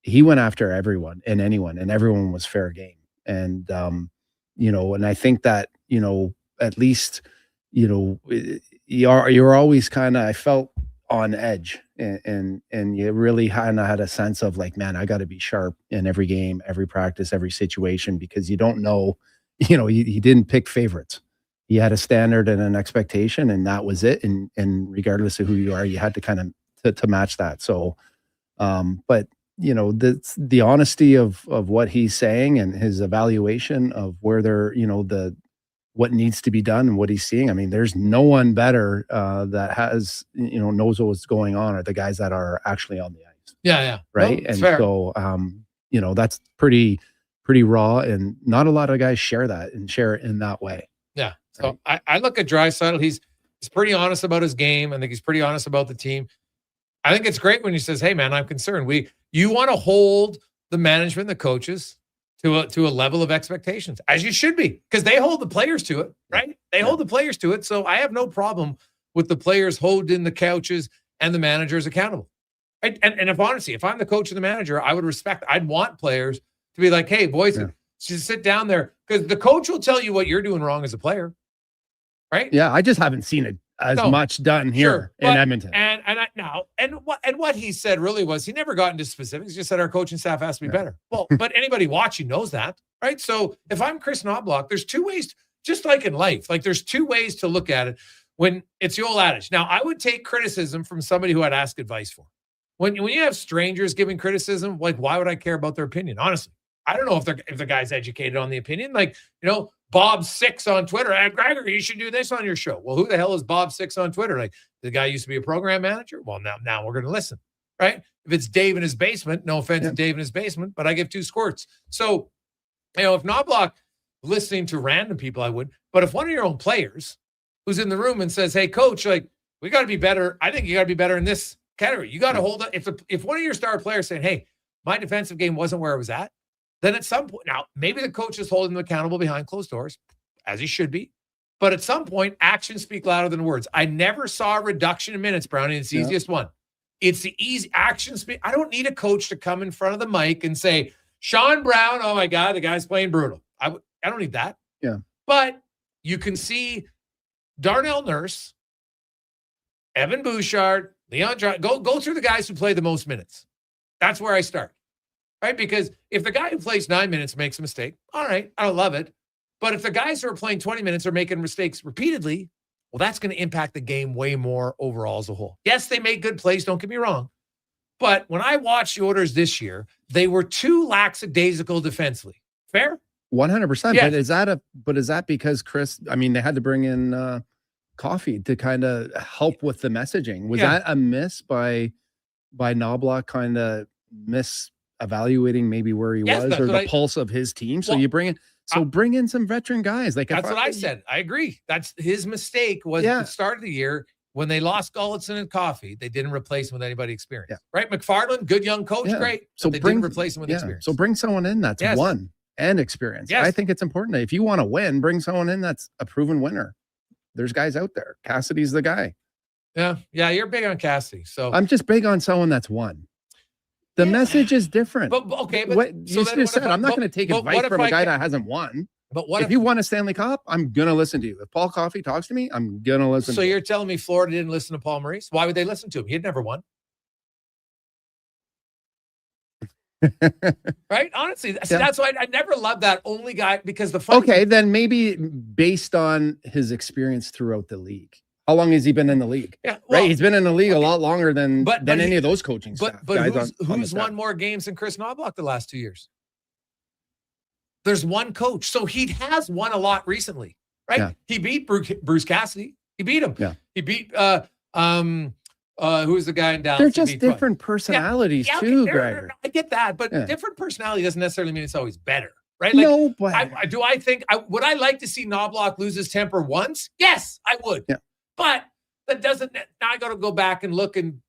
he went after everyone and anyone, and everyone was fair game. And, and I think that, at least, you're always kind of, I felt on edge, and you really kind of had a sense of like, man, I got to be sharp in every game, every practice, every situation, because you don't know, he didn't pick favorites. He had a standard and an expectation, and that was it. And regardless of who you are, you had to kind of to match that. So, but the honesty of what he's saying and his evaluation of where they're, what needs to be done and what he's seeing. I mean, there's no one better that has, knows what's going on, are the guys that are actually on the ice. Yeah. Right. No, and fair. so, that's pretty raw, and not a lot of guys share that and share it in that way. Yeah. So I look at Draisaitl. He's pretty honest about his game. I think he's pretty honest about the team. I think it's great when he says, "Hey, man, I'm concerned. You want to hold the management, the coaches, to a level of expectations, as you should be, because they hold the players to it, right? They hold the players to it. So I have no problem with the players holding the coaches and the managers accountable. Right? And if I'm the coach and the manager, I would respect. I'd want players to be like, "Hey, boys, just sit down there," because the coach will tell you what you're doing wrong as a player, right? Yeah, I just haven't seen it as much done here in Edmonton. And what he said really was, he never got into specifics. He just said our coaching staff has to be better. Well, but anybody watching knows that, right? So if I'm Chris Knobloch, there's two ways, just like in life, like there's two ways to look at it when it's the old adage. Now, I would take criticism from somebody who I'd ask advice for. When you have strangers giving criticism, like, why would I care about their opinion? Honestly, I don't know if the guy's educated on the opinion. Like, Bob Six on Twitter, Gregor, you should do this on your show. Well, who the hell is Bob Six on Twitter? Like, the guy used to be a program manager. Well, now we're going to listen, right? If it's Dave in his basement, no offense to Dave in his basement, but I give two squirts. So, if Knobloch listening to random people, I would. But if one of your own players who's in the room and says, "Hey, coach, like, we got to be better. I think you got to be better in this category. You got to hold it." If one of your star players saying, "Hey, my defensive game wasn't where it was at," then at some point, now maybe the coach is holding them accountable behind closed doors, as he should be. But at some point, actions speak louder than words. I never saw a reduction in minutes, Brownie. It's the easiest one. It's the easy action speak. I don't need a coach to come in front of the mic and say, "Sean Brown, oh my God, the guy's playing brutal." I don't need that. Yeah. But you can see Darnell Nurse, Evan Bouchard, Leon Dry, go through the guys who play the most minutes. That's where I start. Right? Because if the guy who plays 9 minutes makes a mistake, all right, I don't love it. But if the guys who are playing 20 minutes are making mistakes repeatedly, well, that's going to impact the game way more overall as a whole. Yes, they make good plays, don't get me wrong. But when I watched the Oilers this year, they were too lackadaisical defensively. Fair? 100%. Yeah. But is that because Chris, I mean, they had to bring in Coffee to kind of help with the messaging. Was that a miss by Knobloch, kind of evaluating maybe where he was or the pulse of his team? So you bring in some veteran guys. Like that's what I said. I agree. That's his mistake was at the start of the year when they lost Gulletson and Coffee. They didn't replace him with anybody experienced. Right? McFarland, good young coach, great. So they didn't replace him with experience. So bring someone in that's won and experience. Yes. I think it's important that if you want to win, bring someone in that's a proven winner. There's guys out there. Cassidy's the guy. Yeah, you're big on Cassidy. So I'm just big on someone that's won. The message is different. But what you just said, I'm not going to take advice from a guy that hasn't won. But what if you won a Stanley Cup, I'm going to listen to you. If Paul Coffey talks to me, I'm going to listen. So you're telling me Florida didn't listen to Paul Maurice? Why would they listen to him? He had never won. Right? Honestly, that's why I never loved that only guy, because then maybe based on his experience throughout the league. How long has he been in the league? Yeah, well, right. He's been in the league a lot longer than any of those coaching staff. But who's won more games than Chris Knobloch the last 2 years? There's one coach. So he has won a lot recently, right? Yeah. He beat Bruce Cassidy. He beat him. Yeah. He beat who's the guy in Dallas? They're just different personalities too, Gregor. I get that, but different personality doesn't necessarily mean it's always better, right? Like, no, but would I like to see Knobloch lose his temper once? Yes, I would. Yeah. But that doesn't. Now I got to go back and look, and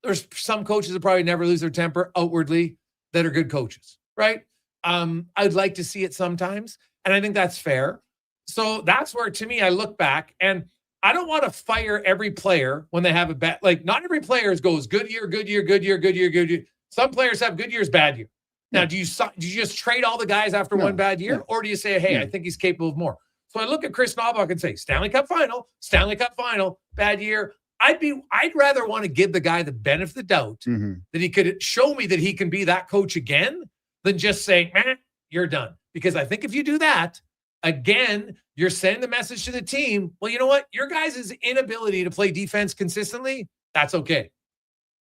there's some coaches that probably never lose their temper outwardly that are good coaches, right? I'd like to see it sometimes, and I think that's fair. So that's where, to me, I look back, and I don't want to fire every player when they have a bad. Like, not every player goes good year, good year, good year, good year, good year. Some players have good years, bad year. Now, do you just trade all the guys after one bad year, or do you say, hey, I think he's capable of more? So I look at Chris Knobloch and say, Stanley Cup final, bad year. I'd rather want to give the guy the benefit of the doubt that he could show me that he can be that coach again than just say, man, you're done. Because I think if you do that, again, you're sending the message to the team, well, you know what? Your guys' inability to play defense consistently, that's okay.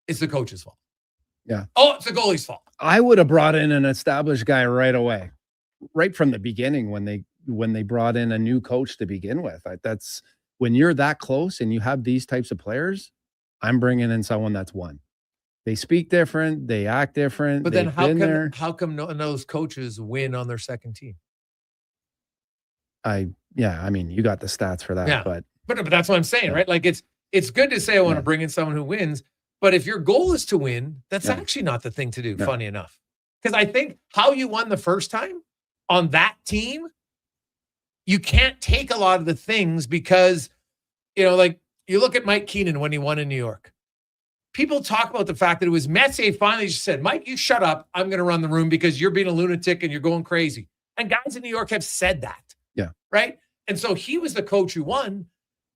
It's the coach's fault. Yeah. Oh, it's the goalie's fault. I would have brought in an established guy right away, right from the beginning when they brought in a new coach to begin with. That's when you're that close and you have these types of players, I'm bringing in someone that's won. They speak different, they act different. But then how come none of those coaches win on their second team? I mean, you got the stats for that, Yeah. but that's what I'm saying, right? Like it's good to say I want to bring in someone who wins, but if your goal is to win, that's actually not the thing to do, funny enough. Because I think how you won the first time on that team, you can't take a lot of the things because, like you look at Mike Keenan when he won in New York. People talk about the fact that it was Messier finally just said, Mike, you shut up. I'm going to run the room because you're being a lunatic and you're going crazy. And guys in New York have said that. Yeah. Right. And so he was the coach who won,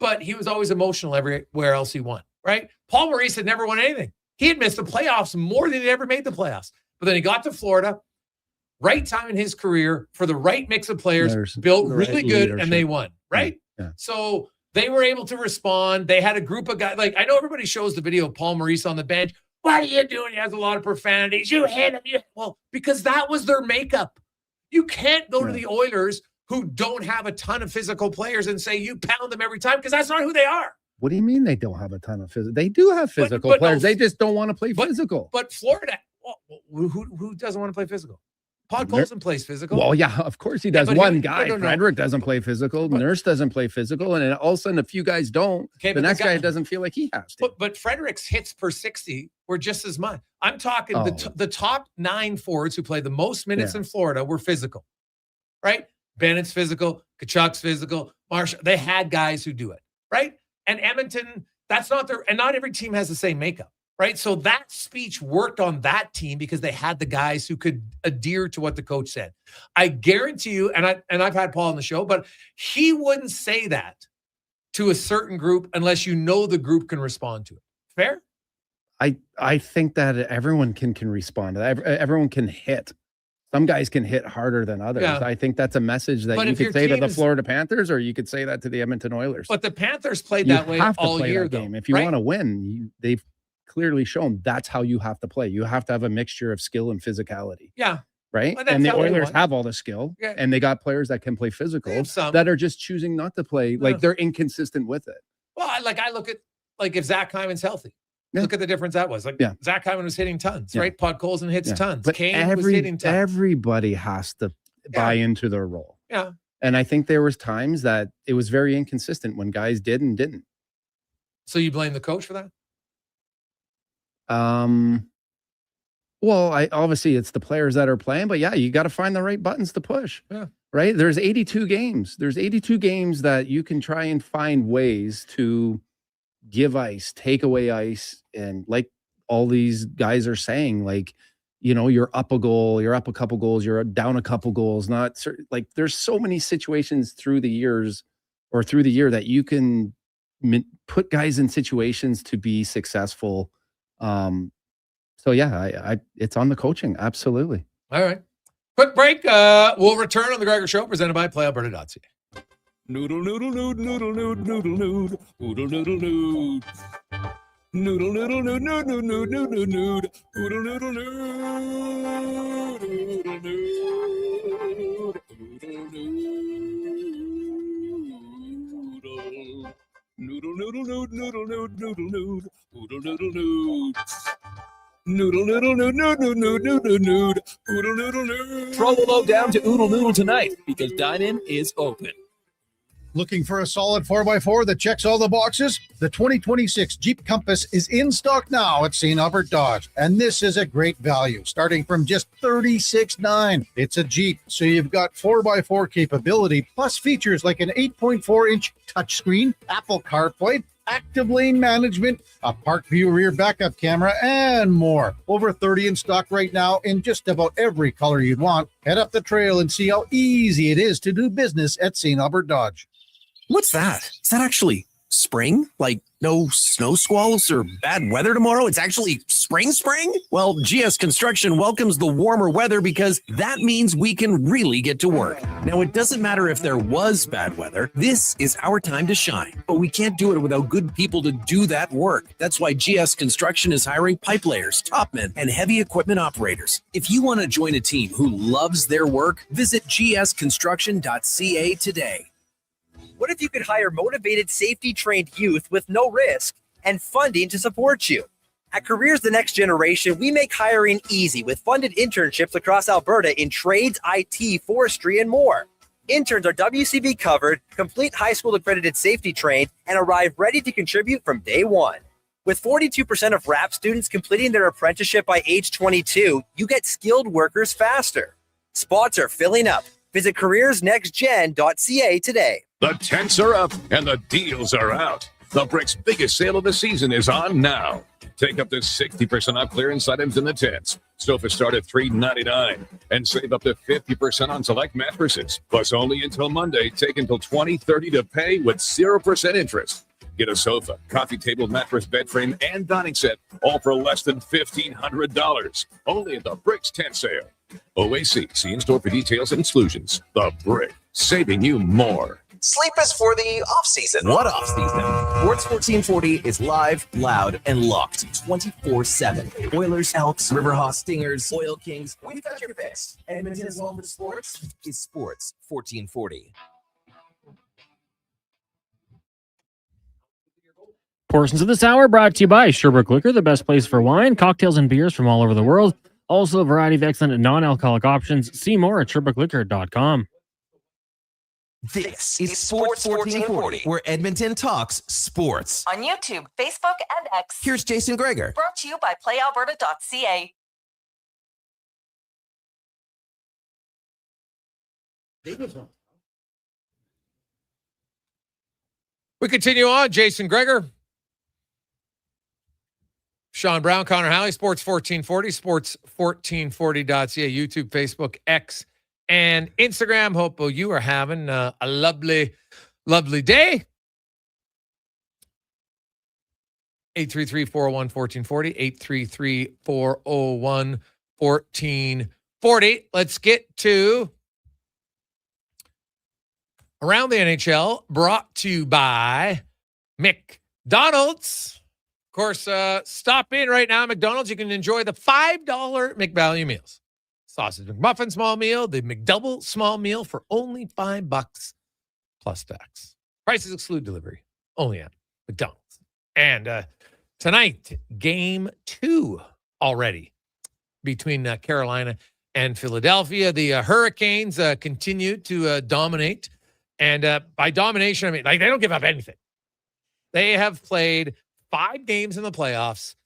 but he was always emotional everywhere else he won. Right. Paul Maurice had never won anything. He had missed the playoffs more than he ever made the playoffs. But then he got to Florida, right time in his career for the right mix of players, built really good, and they won. Right. Yeah. So they were able to respond. They had a group of guys. Like, I know everybody shows the video of Paul Maurice on the bench. What are you doing? He has a lot of profanities. You hit him. Well, because that was their makeup. You can't go to the Oilers who don't have a ton of physical players and say you pound them every time because that's not who they are. What do you mean they don't have a ton of physical? They do have physical players. They just don't want to play physical. But Florida, who doesn't want to play physical? Pod Colson plays physical. Well, yeah, of course he does. One guy, no. Frederick, doesn't play physical. Nurse doesn't play physical. And then all of a sudden, a few guys don't. Okay, the next guy doesn't feel like he has to. But Frederick's hits per 60 were just as much. I'm talking the top 9 forwards who played the most minutes in Florida were physical, right? Bennett's physical, Kachuk's physical, Marshall. They had guys who do it, right? And Edmonton, that's not their, and not every team has the same makeup. Right. So that speech worked on that team because they had the guys who could adhere to what the coach said. I guarantee you, and I've had Paul on the show, but he wouldn't say that to a certain group unless you know the group can respond to it. Fair? I think that everyone can respond to that. Everyone can hit. Some guys can hit harder than others. Yeah. I think that's a message that you could say to the Florida Panthers, or you could say that to the Edmonton Oilers. But the Panthers played that way all year, though. If you want to win, they've clearly shown that's how you have to play. You have to have a mixture of skill and physicality. Yeah. Right. Well, and the Oilers have all the skill, and they got players that can play physical that are just choosing not to play. Like they're inconsistent with it. Well, I look at if Zach Hyman's healthy. Look at the difference that was. Zach Hyman was hitting tons, right? Pod Colson hits tons. But Kane was hitting tons. Everybody has to buy into their role. Yeah. And I think there was times that it was very inconsistent when guys did and didn't. So you blame the coach for that? Well, obviously it's the players that are playing, but you got to find the right buttons to push. Yeah. Right. There's 82 games. There's 82 games that you can try and find ways to give ice, take away ice. And like all these guys are saying, like, you're up a goal, you're up a couple goals, you're down a couple goals, like there's so many situations through the years or through the year that you can put guys in situations to be successful. So it's on the coaching. Absolutely. All right. Quick break. We'll return on the Gregor Show presented by PlayAlberta.ca. Noodle, noodle, noodle, noodle, noodle, noodle, noodle, noodle, noodle, noodle. Noodle, noodle, noodle, noodle, noodle, noodle, noodle, noodle, noodle, noodle, noodle, noodle, noodle, noodle, noodle, noodle, noodle, noodle, noodle. Throw the load down to Oodle Noodle tonight because dine-in is open. Looking for a solid 4x4 that checks all the boxes? The 2026 Jeep Compass is in stock now at St. Albert Dodge, and this is a great value, starting from just $36,900. It's a Jeep, so you've got 4x4 capability, plus features like an 8.4-inch touchscreen, Apple CarPlay, active lane management, a park view rear backup camera, and more. Over 30 in stock right now in just about every color you'd want. Head up the trail and see how easy it is to do business at St. Albert Dodge. What's that? Is that actually spring? Like no snow squalls or bad weather tomorrow? It's actually spring? Well, GS Construction welcomes the warmer weather because that means we can really get to work. Now, it doesn't matter if there was bad weather. This is our time to shine, but we can't do it without good people to do that work. That's why GS Construction is hiring pipe layers, topmen, and heavy equipment operators. If you want to join a team who loves their work, visit gsconstruction.ca today. What if you could hire motivated, safety-trained youth with no risk and funding to support you? At Careers the Next Generation, we make hiring easy with funded internships across Alberta in trades, IT, forestry, and more. Interns are WCB covered, complete high school accredited safety trained, and arrive ready to contribute from day one. With 42% of RAP students completing their apprenticeship by age 22, you get skilled workers faster. Spots are filling up. Visit careersnextgen.ca today. The tents are up and the deals are out. The Brick's biggest sale of the season is on now. Take up to 60% off clearance items in the tents. Sofas start at $399 and save up to 50% on select mattresses. Plus, only until Monday, take until $20.30 to pay with 0% interest. Get a sofa, coffee table, mattress, bed frame, and dining set, all for less than $1,500. Only at the Brick's tent sale. OAC, see in-store for details and exclusions. The Brick, saving you more. Sleep is for the off-season. What off-season? Sports 1440 is live, loud, and locked 24/7. Oilers, Elks, Riverhawks, Stingers, Oil Kings. We've got your fix. Edmonton's home for sports is Sports 1440. Portions of this hour brought to you by Sherbrooke Liquor, the best place for wine, cocktails, and beers from all over the world. Also, a variety of excellent non-alcoholic options. See more at SherbrookeLiquor.com. This is Sports 1440, where Edmonton talks sports. On YouTube, Facebook, and X. Here's Jason Gregor. Brought to you by PlayAlberta.ca. We continue on. Jason Gregor, Sean Brown, Connor Halley, Sports 1440, sports1440.ca, YouTube, Facebook, X, and Instagram. Hope you are having a lovely, lovely day. 833-401-1440, 833-401-1440. Let's get to Around the NHL, brought to you by McDonald's. Of course, stop in right now at McDonald's. You can enjoy the $5 McValue meals. Sausage McMuffin small meal, the McDouble small meal for only $5 plus tax. Prices exclude delivery. Only at McDonald's. And tonight, game 2 already between Carolina and Philadelphia. The Hurricanes continue to dominate. And by domination, I mean, like, they don't give up anything. They have played 5 games in the playoffs,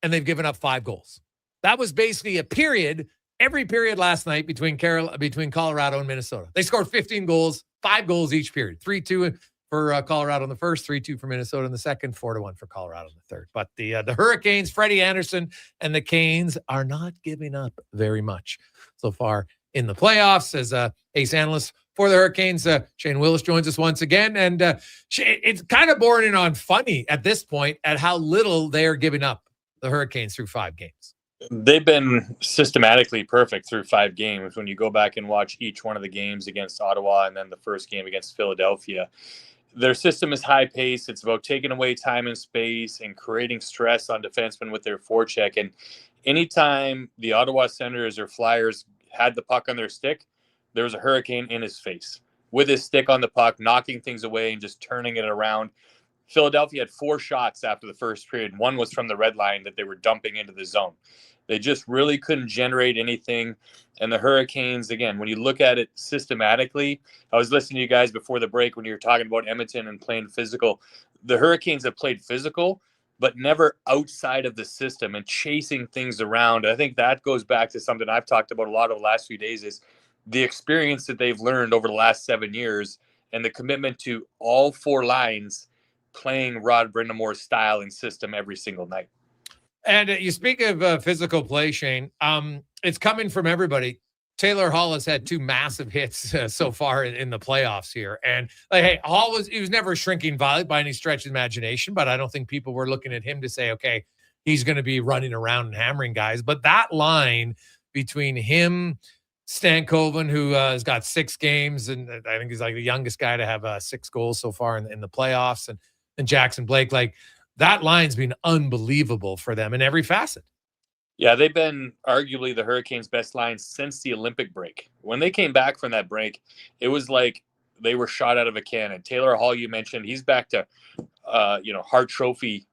and they've given up 5 goals. That was basically a period, every period last night between Colorado and Minnesota. They scored 15 goals, 5 goals each period. 3-2 for Colorado in the first, 3-2 for Minnesota in the second, 4-1 for Colorado in the third. But the Hurricanes, Freddie Anderson, and the Canes are not giving up very much so far in the playoffs. As ace analyst for the Hurricanes, Shane Willis joins us once again. And it's kind of bordering on funny at this point at how little they're giving up, the Hurricanes, through 5 games. They've been systematically perfect through 5 games. When you go back and watch each one of the games against Ottawa and then the first game against Philadelphia, their system is high pace. It's about taking away time and space and creating stress on defensemen with their forecheck. And anytime the Ottawa Senators or Flyers had the puck on their stick, there was a Hurricane in his face with his stick on the puck, knocking things away and just turning it around. Philadelphia had 4 shots after the first period. One was from the red line that they were dumping into the zone. They just really couldn't generate anything. And the Hurricanes, again, when you look at it systematically, I was listening to you guys before the break when you were talking about Edmonton and playing physical. The Hurricanes have played physical, but never outside of the system and chasing things around. I think that goes back to something I've talked about a lot over the last few days, is the experience that they've learned over the last 7 years and the commitment to all 4 lines playing Rod Brindamore's style and system every single night. And you speak of physical play, Shane. It's coming from everybody. Taylor Hall has had 2 massive hits so far in the playoffs here. And like, hey, he was never a shrinking violet by any stretch of imagination, but I don't think people were looking at him to say, okay, he's going to be running around and hammering guys. But that line between him, Stankoven, who has got 6 games, and I think he's like the youngest guy to have 6 goals so far in the playoffs, and Jackson Blake, like that line's been unbelievable for them in every facet. Yeah, they've been arguably the Hurricanes' best line since the Olympic break. When they came back from that break, it was like they were shot out of a cannon. Taylor Hall, you mentioned, he's back to, Hart Trophy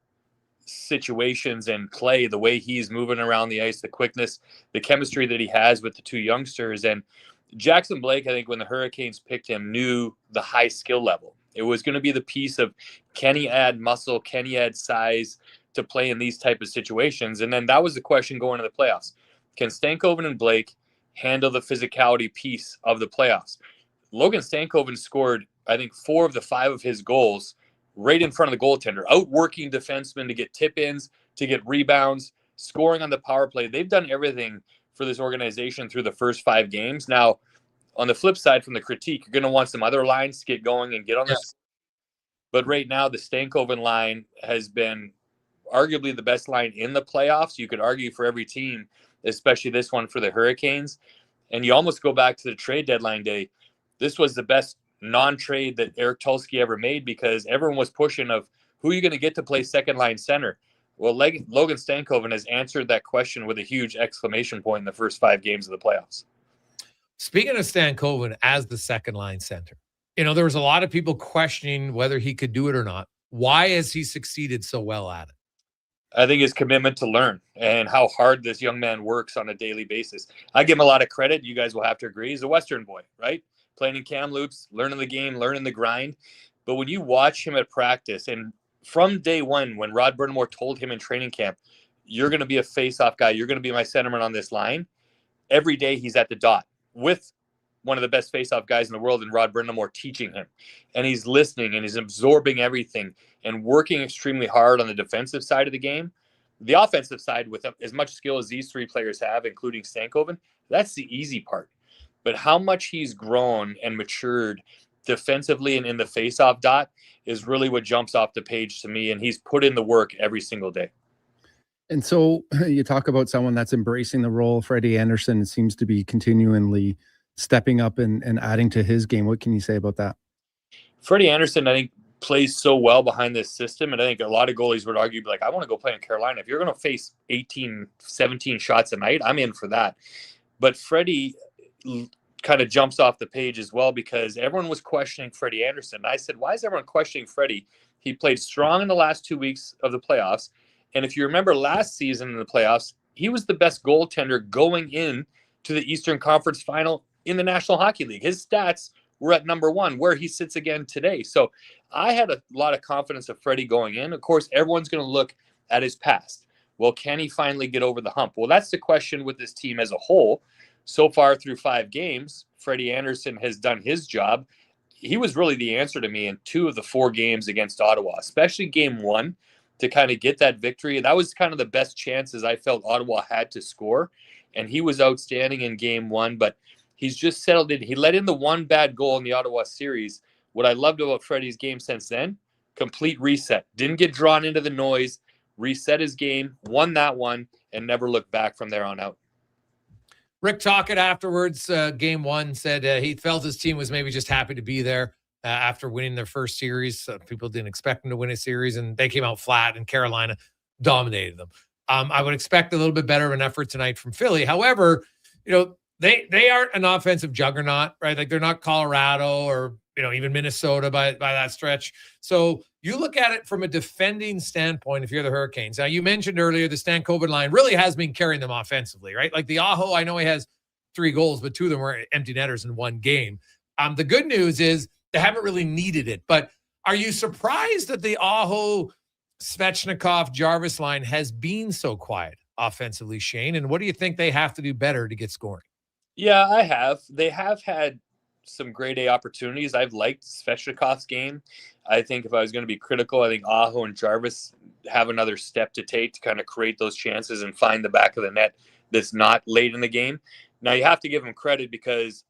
situations and play, the way he's moving around the ice, the quickness, the chemistry that he has with the 2 youngsters. And Jackson Blake, I think when the Hurricanes picked him, knew the high skill level. It was going to be the piece of, can he add muscle? Can he add size to play in these type of situations? And then that was the question going into the playoffs. Can Stankoven and Blake handle the physicality piece of the playoffs? Logan Stankoven scored, I think, 4 of the 5 of his goals right in front of the goaltender, outworking defensemen to get tip-ins, to get rebounds, scoring on the power play. They've done everything for this organization through the first 5 games. Now, on the flip side, from the critique, you're going to want some other lines to get going and get on this. But right now, the Stankoven line has been arguably the best line in the playoffs. You could argue for every team, especially this one for the Hurricanes. And you almost go back to the trade deadline day. This was the best non-trade that Eric Tulsky ever made, because everyone was pushing of who are you going to get to play second line center. Well, Logan Stankoven has answered that question with a huge exclamation point in the first 5 games of the playoffs. Speaking of Stankoven as the second line center, there was a lot of people questioning whether he could do it or not. Why has he succeeded so well at it? I think his commitment to learn and how hard this young man works on a daily basis. I give him a lot of credit. You guys will have to agree. He's a Western boy, right? Playing in Kamloops, learning the game, learning the grind. But when you watch him at practice, and from day one, when Rod Brindamore told him in training camp, you're going to be a face-off guy, you're going to be my centerman on this line, every day he's at the dot with one of the best face-off guys in the world, and Rod Brindamore teaching him. And he's listening and he's absorbing everything and working extremely hard on the defensive side of the game. The offensive side, with as much skill as these 3 players have, including Stankoven, that's the easy part. But how much he's grown and matured defensively and in the face-off dot is really what jumps off the page to me. And he's put in the work every single day. And so you talk about someone that's embracing the role. Freddie Anderson seems to be continually stepping up and adding to his game. What can you say about that? Freddie Anderson, I think, plays so well behind this system. And I think a lot of goalies would argue, like, I want to go play in Carolina. If you're going to face 18, 17 shots a night, I'm in for that. But Freddie kind of jumps off the page as well, because everyone was questioning Freddie Anderson. And I said, why is everyone questioning Freddie? He played strong in the last 2 weeks of the playoffs. And if you remember last season in the playoffs, he was the best goaltender going in to the Eastern Conference Final in the National Hockey League. His stats were at number 1, where he sits again today. So I had a lot of confidence of Freddie going in. Of course, everyone's going to look at his past. Well, can he finally get over the hump? Well, that's the question with this team as a whole. So far through 5 games, Freddie Anderson has done his job. He was really the answer to me in 2 of the 4 games against Ottawa, especially game 1, to kind of get that victory. That was kind of the best chances I felt Ottawa had to score. And he was outstanding in game 1, but he's just settled in. He let in the 1 bad goal in the Ottawa series. What I loved about Freddie's game since then, complete reset. Didn't get drawn into the noise, reset his game, won that one, and never looked back from there on out. Rick Tocchet afterwards, game 1, said he felt his team was maybe just happy to be there after winning their first series. People didn't expect them to win a series, and they came out flat, and Carolina dominated them. I would expect a little bit better of an effort tonight from Philly. However, they aren't an offensive juggernaut, right? Like, they're not Colorado or even Minnesota by that stretch. So you look at it from a defending standpoint if you're the Hurricanes. Now, you mentioned earlier the Stankoven line really has been carrying them offensively, right? Like the Aho, I know he has 3 goals, but 2 of them were empty netters in 1 game. The good news is they haven't really needed it. But are you surprised that the Aho, Svechnikov, Jarvis line has been so quiet offensively, Shane? And what do you think they have to do better to get scoring? Yeah, I have. They have had some grade A opportunities. I've liked Svechnikov's game. I think if I was going to be critical, I think Aho and Jarvis have another step to take to kind of create those chances and find the back of the net that's not late in the game. Now, you have to give them credit because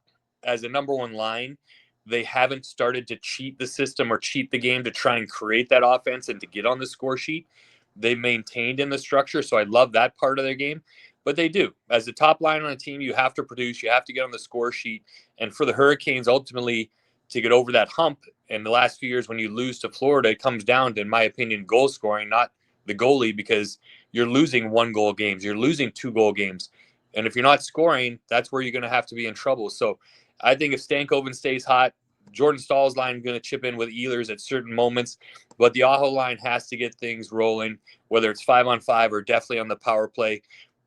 as a number one line, they haven't started to cheat the system or cheat the game to try and create that offense and to get on the score sheet. They maintained in the structure, so I love that part of their game. But they do. As the top line on a team, you have to produce, you have to get on the score sheet. And for the Hurricanes, ultimately, to get over that hump in the last few years when you lose to Florida, it comes down to, in my opinion, goal scoring, not the goalie, because you're losing 1-goal games. You're losing 2-goal games. And if you're not scoring, that's where you're going to have to be in trouble. So I think if Stankoven stays hot, Jordan Stahl's line going to chip in with Ehlers at certain moments, but the Aho line has to get things rolling, whether it's 5-on-5 or definitely on the power play.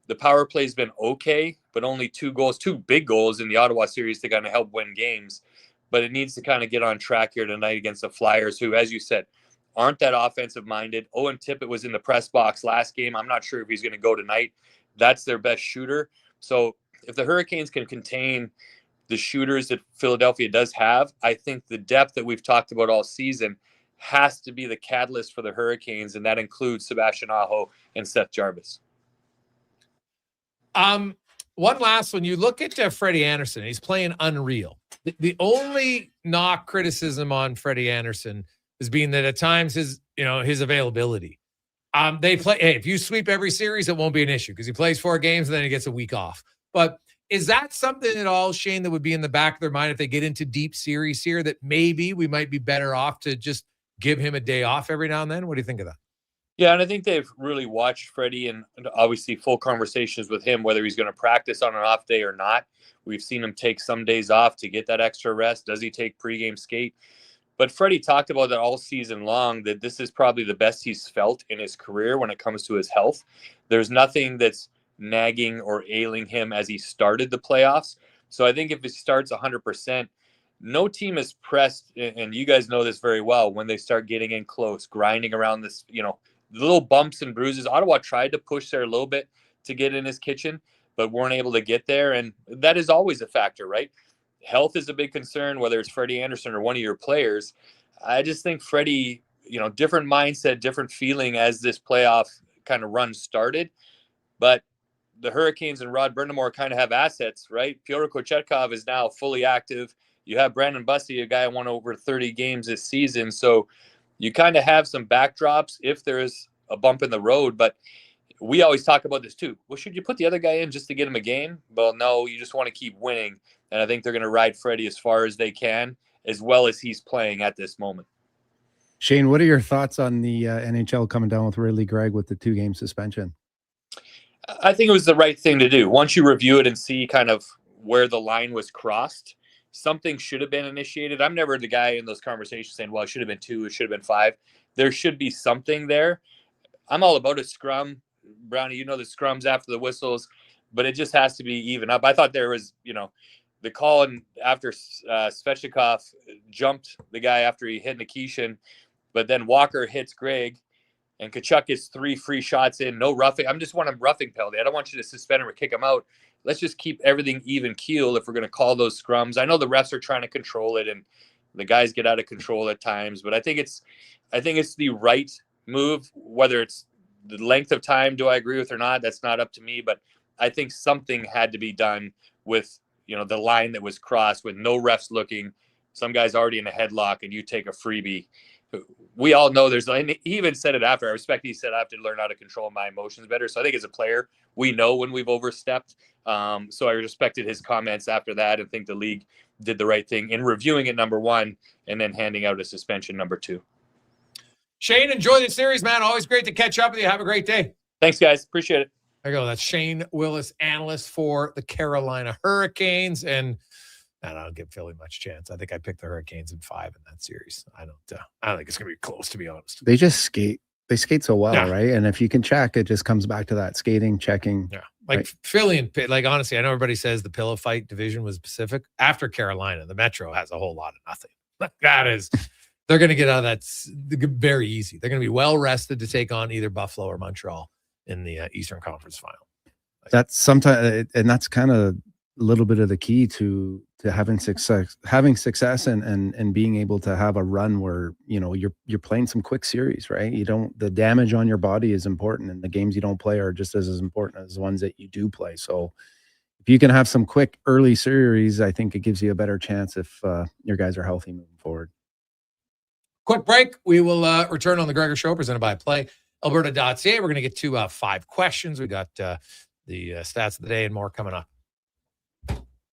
The power play's been okay, but only 2 big goals in the Ottawa series to kind of help win games. But it needs to kind of get on track here tonight against the Flyers, who, as you said, aren't that offensive minded. Owen Tippett was in the press box last game. I'm not sure if he's going to go tonight. That's their best shooter. So if the Hurricanes can contain the shooters that Philadelphia does have, I think the depth that we've talked about all season has to be the catalyst for the Hurricanes, and that includes Sebastian Aho and Seth Jarvis. One last one. You look at Freddie Anderson. He's playing unreal. The only knock criticism on Freddie Anderson is being that at times his availability. They play. Hey, if you sweep every series, it won't be an issue because he plays 4 games and then he gets a week off. But is that something at all, Shane, that would be in the back of their mind if they get into deep series here, that maybe we might be better off to just give him a day off every now and then? What do you think of that? Yeah, and I think they've really watched Freddie and obviously full conversations with him, whether he's going to practice on an off day or not. We've seen him take some days off to get that extra rest. Does he take pregame skate? But Freddie talked about that all season long, that this is probably the best he's felt in his career when it comes to his health. There's nothing that's nagging or ailing him as he started the playoffs. So I think if he starts 100%, no team is pressed, and you guys know this very well, when they start getting in close, grinding around this, little bumps and bruises. Ottawa tried to push there a little bit to get in his kitchen, but weren't able to get there. And that is always a factor, right? Health is a big concern, whether it's Freddie Anderson or one of your players. I just think Freddie, different mindset, different feeling as this playoff kind of run started. But the Hurricanes and Rod Brind'Amour kind of have assets, right? Pyotr Kochetkov is now fully active. You have Brandon Bussey, a guy who won over 30 games this season. So you kind of have some backdrops if there is a bump in the road. But we always talk about this too. Well, should you put the other guy in just to get him a game? Well, no, you just want to keep winning. And I think they're going to ride Freddie as far as they can, as well as he's playing at this moment. Shane, what are your thoughts on the NHL coming down with Ridley Gregg with the 2-game suspension? I think it was the right thing to do. Once you review it and see kind of where the line was crossed, something should have been initiated. I'm never the guy in those conversations saying, well, it should have been 2, it should have been 5. There should be something there. I'm all about a scrum. Brownie, the scrums after the whistles, but it just has to be even up. I thought there was, the call after Svechnikov jumped the guy after he hit Nikishin, but then Walker hits Gregg, and Tkachuk gets 3 free shots in, no roughing. I just want a roughing penalty. I don't want you to suspend him or kick him out. Let's just keep everything even keel if we're going to call those scrums. I know the refs are trying to control it, and the guys get out of control at times, but I think it's the right move. Whether it's the length of time, do I agree with or not? That's not up to me, but I think something had to be done with the line that was crossed with no refs looking. Some guy's already in a headlock, and you take a freebie. We all know he even said it after. I respect he said I have to learn how to control my emotions better. So I think as a player, we know when we've overstepped. So I respected his comments after that and think the league did the right thing in reviewing it, number 1, and then handing out a suspension, number 2. Shane, enjoy the series, man. Always great to catch up with you. Have a great day. Thanks, guys. Appreciate it. There you go. That's Shane Willis, analyst for the Carolina Hurricanes. And I don't give Philly much chance. I think I picked the Hurricanes in 5 in that series. I don't think it's going to be close, to be honest. They just skate. They skate so well, right? And if you can check, it just comes back to that skating, checking. Yeah. Like Philly and honestly, I know everybody says the pillow fight division was Pacific. After Carolina, the Metro has a whole lot of nothing. They're going to get out of that very easy. They're going to be well rested to take on either Buffalo or Montreal in the Eastern Conference final. That's sometimes, and that's kind of little bit of the key to having success and being able to have a run where, you know, you're playing some quick series, right? The damage on your body is important, and the games you don't play are just as important as the ones that you do play. So if you can have some quick early series, I think it gives you a better chance if your guys are healthy moving forward. Quick break. We will return on the Gregor Show presented by PlayAlberta.ca. We're going to get to 5 questions. We got the stats of the day and more coming up.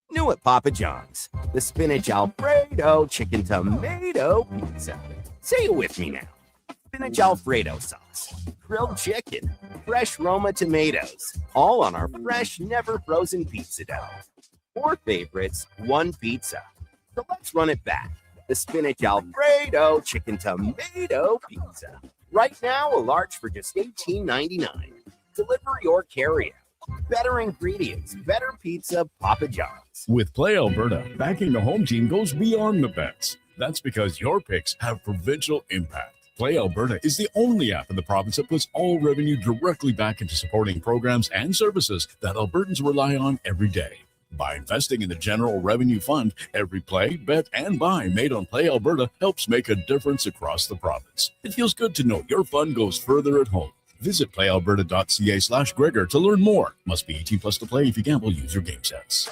New at Papa John's, the spinach Alfredo chicken tomato pizza. Say it with me now. Spinach Alfredo sauce, grilled chicken, fresh Roma tomatoes, all on our fresh, never frozen pizza dough. 4 favorites, 1 pizza. So let's run it back. The spinach Alfredo chicken tomato pizza. Right now, a large for just $18.99. Delivery or carry out. Better ingredients, better pizza, Papa John's. With Play Alberta, backing the home team goes beyond the bets. That's because your picks have provincial impact. Play Alberta is the only app in the province that puts all revenue directly back into supporting programs and services that Albertans rely on every day. By investing in the General Revenue Fund, every play, bet, and buy made on Play Alberta helps make a difference across the province. It feels good to know your fund goes further at home. Visit playalberta.ca/Gregor to learn more. Must be 18 plus to play. If you gamble, use your game sense.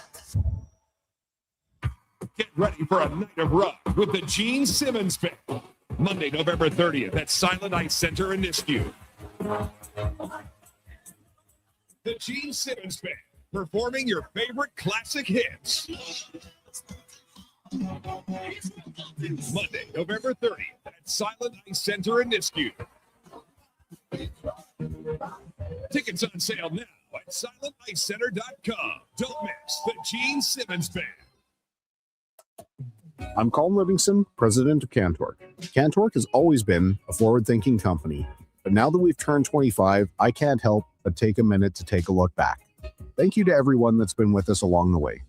Get ready for a night of rock with the Gene Simmons Band. Monday, November 30th at Silent Ice Center in Nisku. The Gene Simmons Band, performing your favorite classic hits. Monday, November 30th at Silent Ice Center in Nisku. Tickets on sale now at silenticecenter.com. Don't miss the Gene Simmons Band. I'm Colin Livingston, president of Cantork. Cantork has always been a forward-thinking company, but now that we've turned 25, I can't help but take a minute to take a look back. Thank you to everyone that's been with us along the way.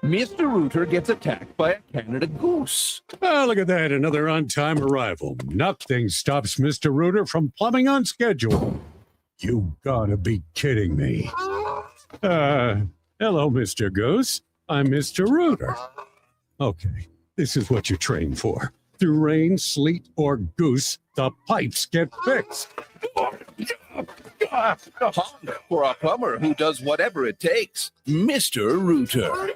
Mr. Rooter gets attacked by a Canada goose. Oh, look at that. Another on-time arrival. Nothing stops Mr. Rooter from plumbing on schedule. You gotta be kidding me. Hello, Mr. Goose. I'm Mr. Rooter. Okay, this is what you train for. Through rain, sleet, or goose, the pipes get fixed. Honda for a plumber who does whatever it takes. Mr. Rooter.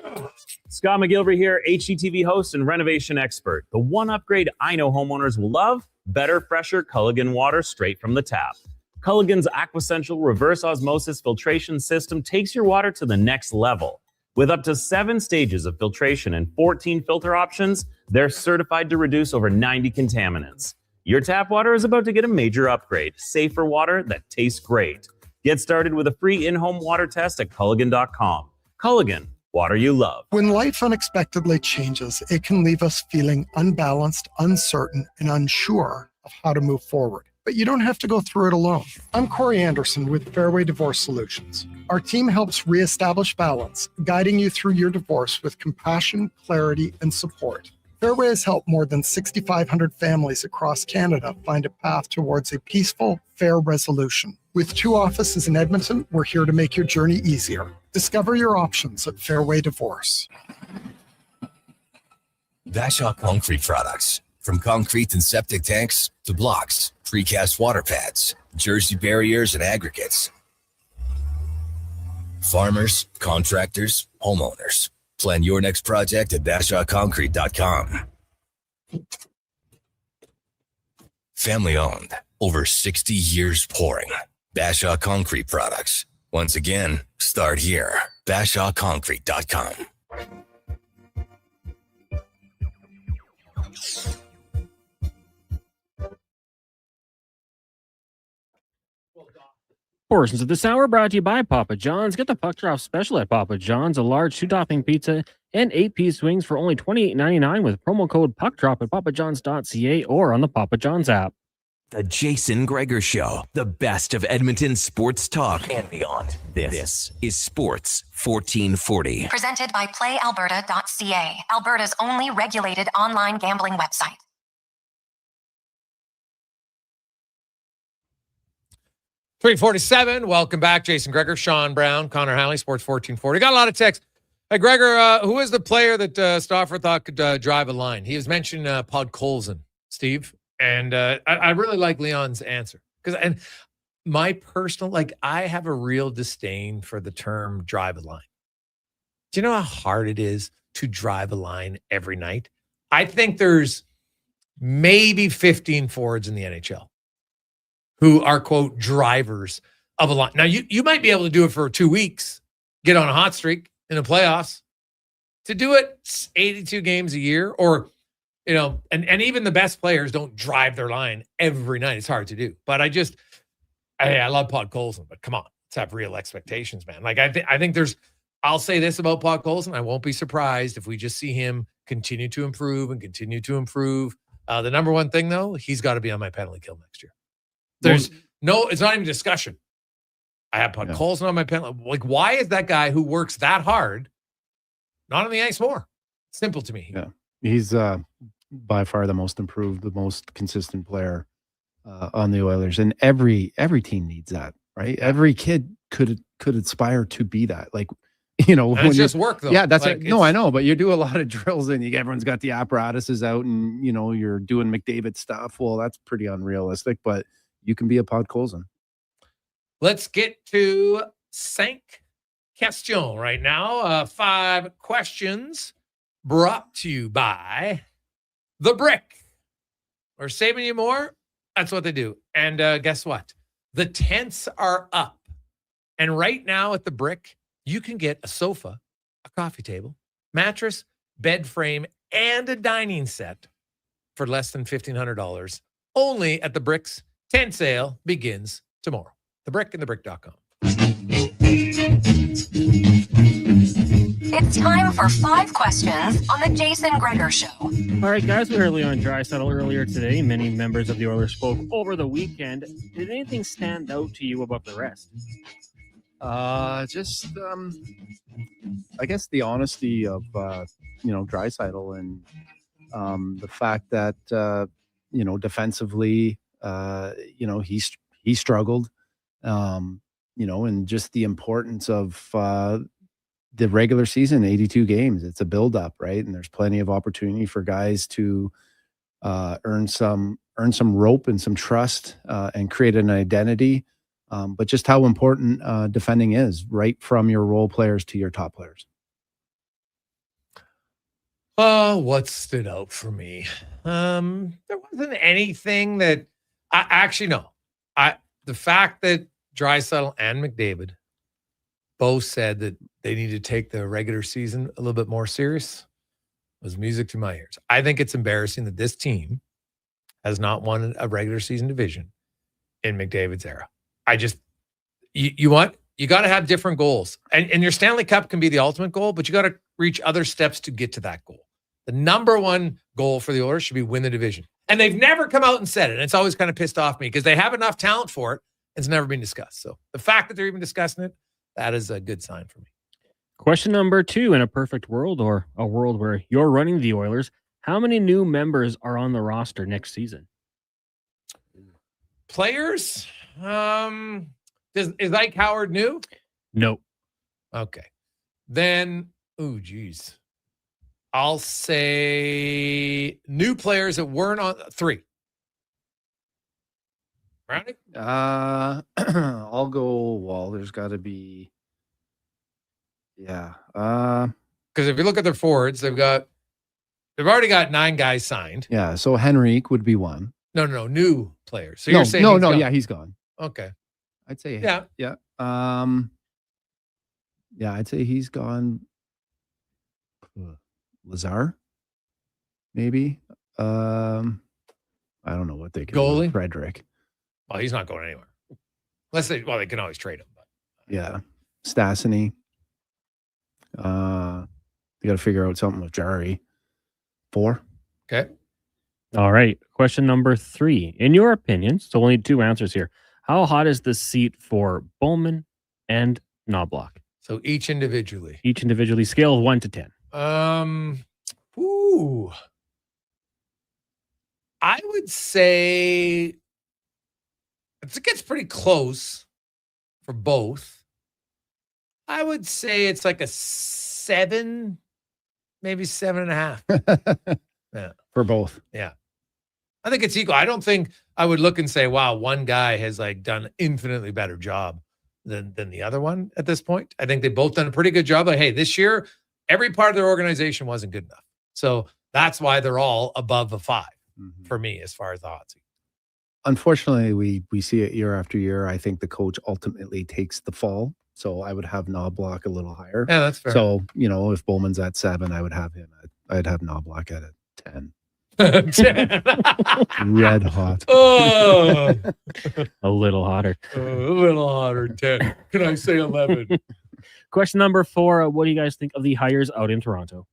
Scott McGilvery here, HGTV host and renovation expert. The one upgrade I know homeowners will love, better, fresher Culligan water straight from the tap. Culligan's Aquacentral reverse osmosis filtration system takes your water to the next level. With up to 7 stages of filtration and 14 filter options, they're certified to reduce over 90 contaminants. Your tap water is about to get a major upgrade. Safer water that tastes great. Get started with a free in-home water test at Culligan.com. Culligan, water you love. When life unexpectedly changes, it can leave us feeling unbalanced, uncertain, and unsure of how to move forward. But you don't have to go through it alone. I'm Corey Anderson with Fairway Divorce Solutions. Our team helps reestablish balance, guiding you through your divorce with compassion, clarity, and support. Fairway has helped more than 6,500 families across Canada find a path towards a peaceful, fair resolution. With 2 offices in Edmonton, we're here to make your journey easier. Discover your options at Fairway Divorce. Bashaw Concrete Products. From concrete and septic tanks to blocks, precast water pads, jersey barriers, and aggregates. Farmers, contractors, homeowners. Plan your next project at BashawConcrete.com. Family owned, over 60 years pouring. Bashaw Concrete Products. Once again, start here. BashawConcrete.com. Portions of this hour brought to you by Papa John's. Get the puck drop special at Papa John's, a large 2-topping pizza and 8-piece wings for only $28.99 with promo code PUCKDROP at papajohns.ca or on the Papa John's app. The Jason Gregor Show, the best of Edmonton sports talk and beyond. This is Sports 1440. Presented by PlayAlberta.ca, Alberta's only regulated online gambling website. 347. Welcome back. Jason Gregor, Sean Brown, Connor Halley, Sports 1440. Got a lot of texts. Hey, Gregor, who is the player that Stauffer thought could drive a line? He was mentioning Podkolzin, Steve. And I really like Leon's answer. And my personal, I have a real disdain for the term drive a line. Do you know how hard it is to drive a line every night? I think there's maybe 15 forwards in the NHL who are, quote, drivers of a line. Now, you might be able to do it for 2 weeks, get on a hot streak in the playoffs. To do it 82 games a year, or, and even the best players don't drive their line every night. It's hard to do. But I love Podkolzin, but come on, let's have real expectations, man. I think I'll say this about Podkolzin. I won't be surprised if we just see him continue to improve and continue to improve. The number one thing, though, he's got to be on my penalty kill next year. It's not even discussion. I have Podkolzin on my penalty. Why is that guy who works that hard not on the ice more? Simple to me. Yeah. He's by far the most improved, the most consistent player on the Oilers. And every team needs that, right? Yeah. Every kid could aspire to be that. It's just work, though. Yeah, that's no, I know, but you do a lot of drills and everyone's got the apparatuses out and, you're doing McDavid stuff. Well, that's pretty unrealistic, but you can be a Podkolzin. Let's get to 5 questions right now. 5 questions brought to you by The Brick. We're saving you more. That's what they do. And guess what? The tents are up. And right now at The Brick, you can get a sofa, a coffee table, mattress, bed frame, and a dining set for less than $1,500 only at The Brick's tent sale begins tomorrow. The Brick and thebrick.com. It's time for 5 questions on the Jason Gregor Show. All right, guys, we heard Leon Draisaitl earlier today. Many members of the Oilers spoke over the weekend. Did anything stand out to you above the rest? I guess the honesty of Draisaitl and the fact that defensively he struggled, and just the importance of the regular season, 82 games. It's a build-up, right? And there's plenty of opportunity for guys to earn some rope and some trust and create an identity. But just how important defending is, right from your role players to your top players. What stood out for me? There wasn't anything that the fact that Draisaitl and McDavid both said that they need to take the regular season a little bit more serious was music to my ears. I think it's embarrassing that this team has not won a regular season division in McDavid's era. You got to have different goals. And your Stanley Cup can be the ultimate goal, but you got to reach other steps to get to that goal. The number one goal for the Oilers should be win the division. And they've never come out and said it. And it's always kind of pissed off me because they have enough talent for it. It's never been discussed. So the fact that they're even discussing it, that is a good sign for me. Question number 2, in a perfect world or a world where you're running the Oilers, how many new members are on the roster next season? Players? Is Ike Howard new? No. Okay. Then, geez. I'll say new players that weren't on 3. Brownie? I'll go, well, there's got to be, because if you look at their forwards, they've already got 9 guys signed. Yeah, so Henrique would be one. No, new players. So you're saying he's gone. Okay. I'd say yeah. I'd say he's gone. Lazar, maybe. I don't know what they can goalie do. Frederick. Well, he's not going anywhere. They can always trade him. But. Yeah, Stastny. You got to figure out something with Jari. 4. Okay. All right. Question number 3. In your opinion, so we'll need 2 answers here. How hot is the seat for Bowman and Knobloch? So each individually. Scale of 1 to 10. I would say it gets pretty close. for both. I would say it's like a 7, maybe 7.5. Yeah. For both. Yeah. I think it's equal. I don't think I would look and say, wow, one guy has like done an infinitely better job than the other one at this point. I think they've both done a pretty good job. Like, hey, this year, every part of their organization wasn't good enough. So that's why they're all above a 5 for me as far as the hot seat. Unfortunately, we see it year after year. I think the coach ultimately takes the fall. So I would have Knobloch a little higher. Yeah, that's fair. So, if Bowman's at 7, I would have him I'd have Knobloch at a 10. 10. Red hot. Oh, A little hotter. a little hotter. 10. Can I say 11? Question number 4. What do you guys think of the hires out in Toronto?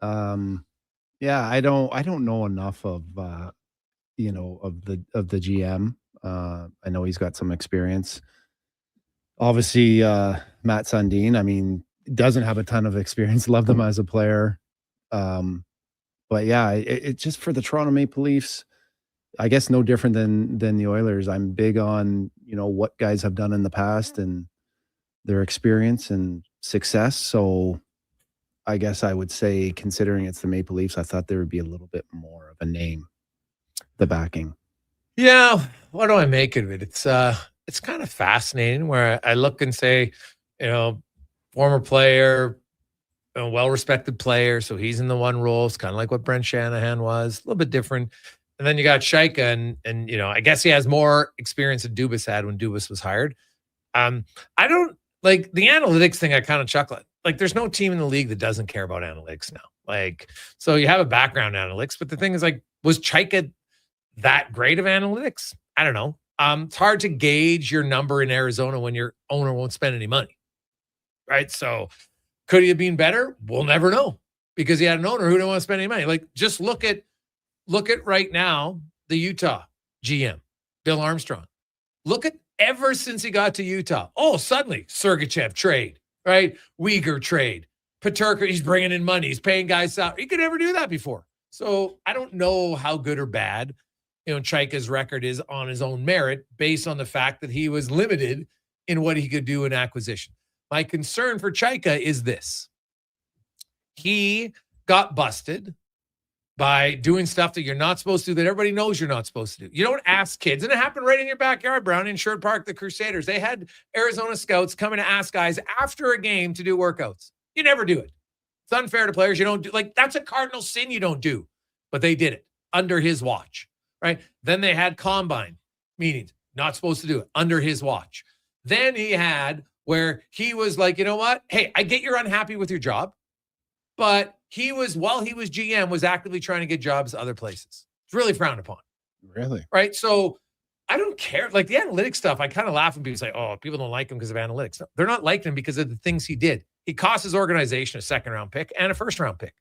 Yeah, I don't know enough of of the GM. I know he's got some experience. Obviously, Matt Sundin, I mean, doesn't have a ton of experience. Loved him as a player. But yeah, it just for the Toronto Maple Leafs, I guess no different than the Oilers. I'm big on, what guys have done in the past and their experience and success. So I guess I would say, considering it's the Maple Leafs, I thought there would be a little bit more of a name, the backing. Yeah. What do I make of it? It's kind of fascinating where I look and say, former player, a well-respected player, so he's in the one role. It's kind of like what Brent Shanahan was, a little bit different. And then you got Shaika, and I guess he has more experience than Dubas had when Dubas was hired. I don't like the analytics thing. I kind of chuckle at. Like, there's no team in the league that doesn't care about analytics now. Like, so you have a background in analytics, but the thing is, like, was Shaika that great of analytics? I don't know. It's hard to gauge your number in Arizona when your owner won't spend any money, right? So could he have been better? We'll never know because he had an owner who didn't want to spend any money. Like, just look at right now, the Utah GM, Bill Armstrong. Look at ever since he got to Utah. Oh, suddenly Sergachev trade, right? Uyghur trade. Peterka, he's bringing in money. He's paying guys out. He could never do that before. So I don't know how good or bad, Chaika's record is on his own merit based on the fact that he was limited in what he could do in acquisition. My concern for Chaika is this. He got busted by doing stuff that you're not supposed to do, that everybody knows you're not supposed to do. You don't ask kids. And it happened right in your backyard, Brown, in Sherwood Park, the Crusaders. They had Arizona scouts coming to ask guys after a game to do workouts. You never do it. It's unfair to players. You don't do, that's a cardinal sin you don't do. But they did it under his watch, right? Then they had combine meetings. Not supposed to do it under his watch. Then he had where he was like, you know what? Hey, I get you're unhappy with your job, but he was, while he was GM, was actively trying to get jobs other places. It's really frowned upon. Really? Right? So I don't care. Like the analytics stuff, I kind of laugh when people say, oh, people don't like him because of analytics. No, they're not liking him because of the things he did. He cost his organization a second-round pick and a first-round pick.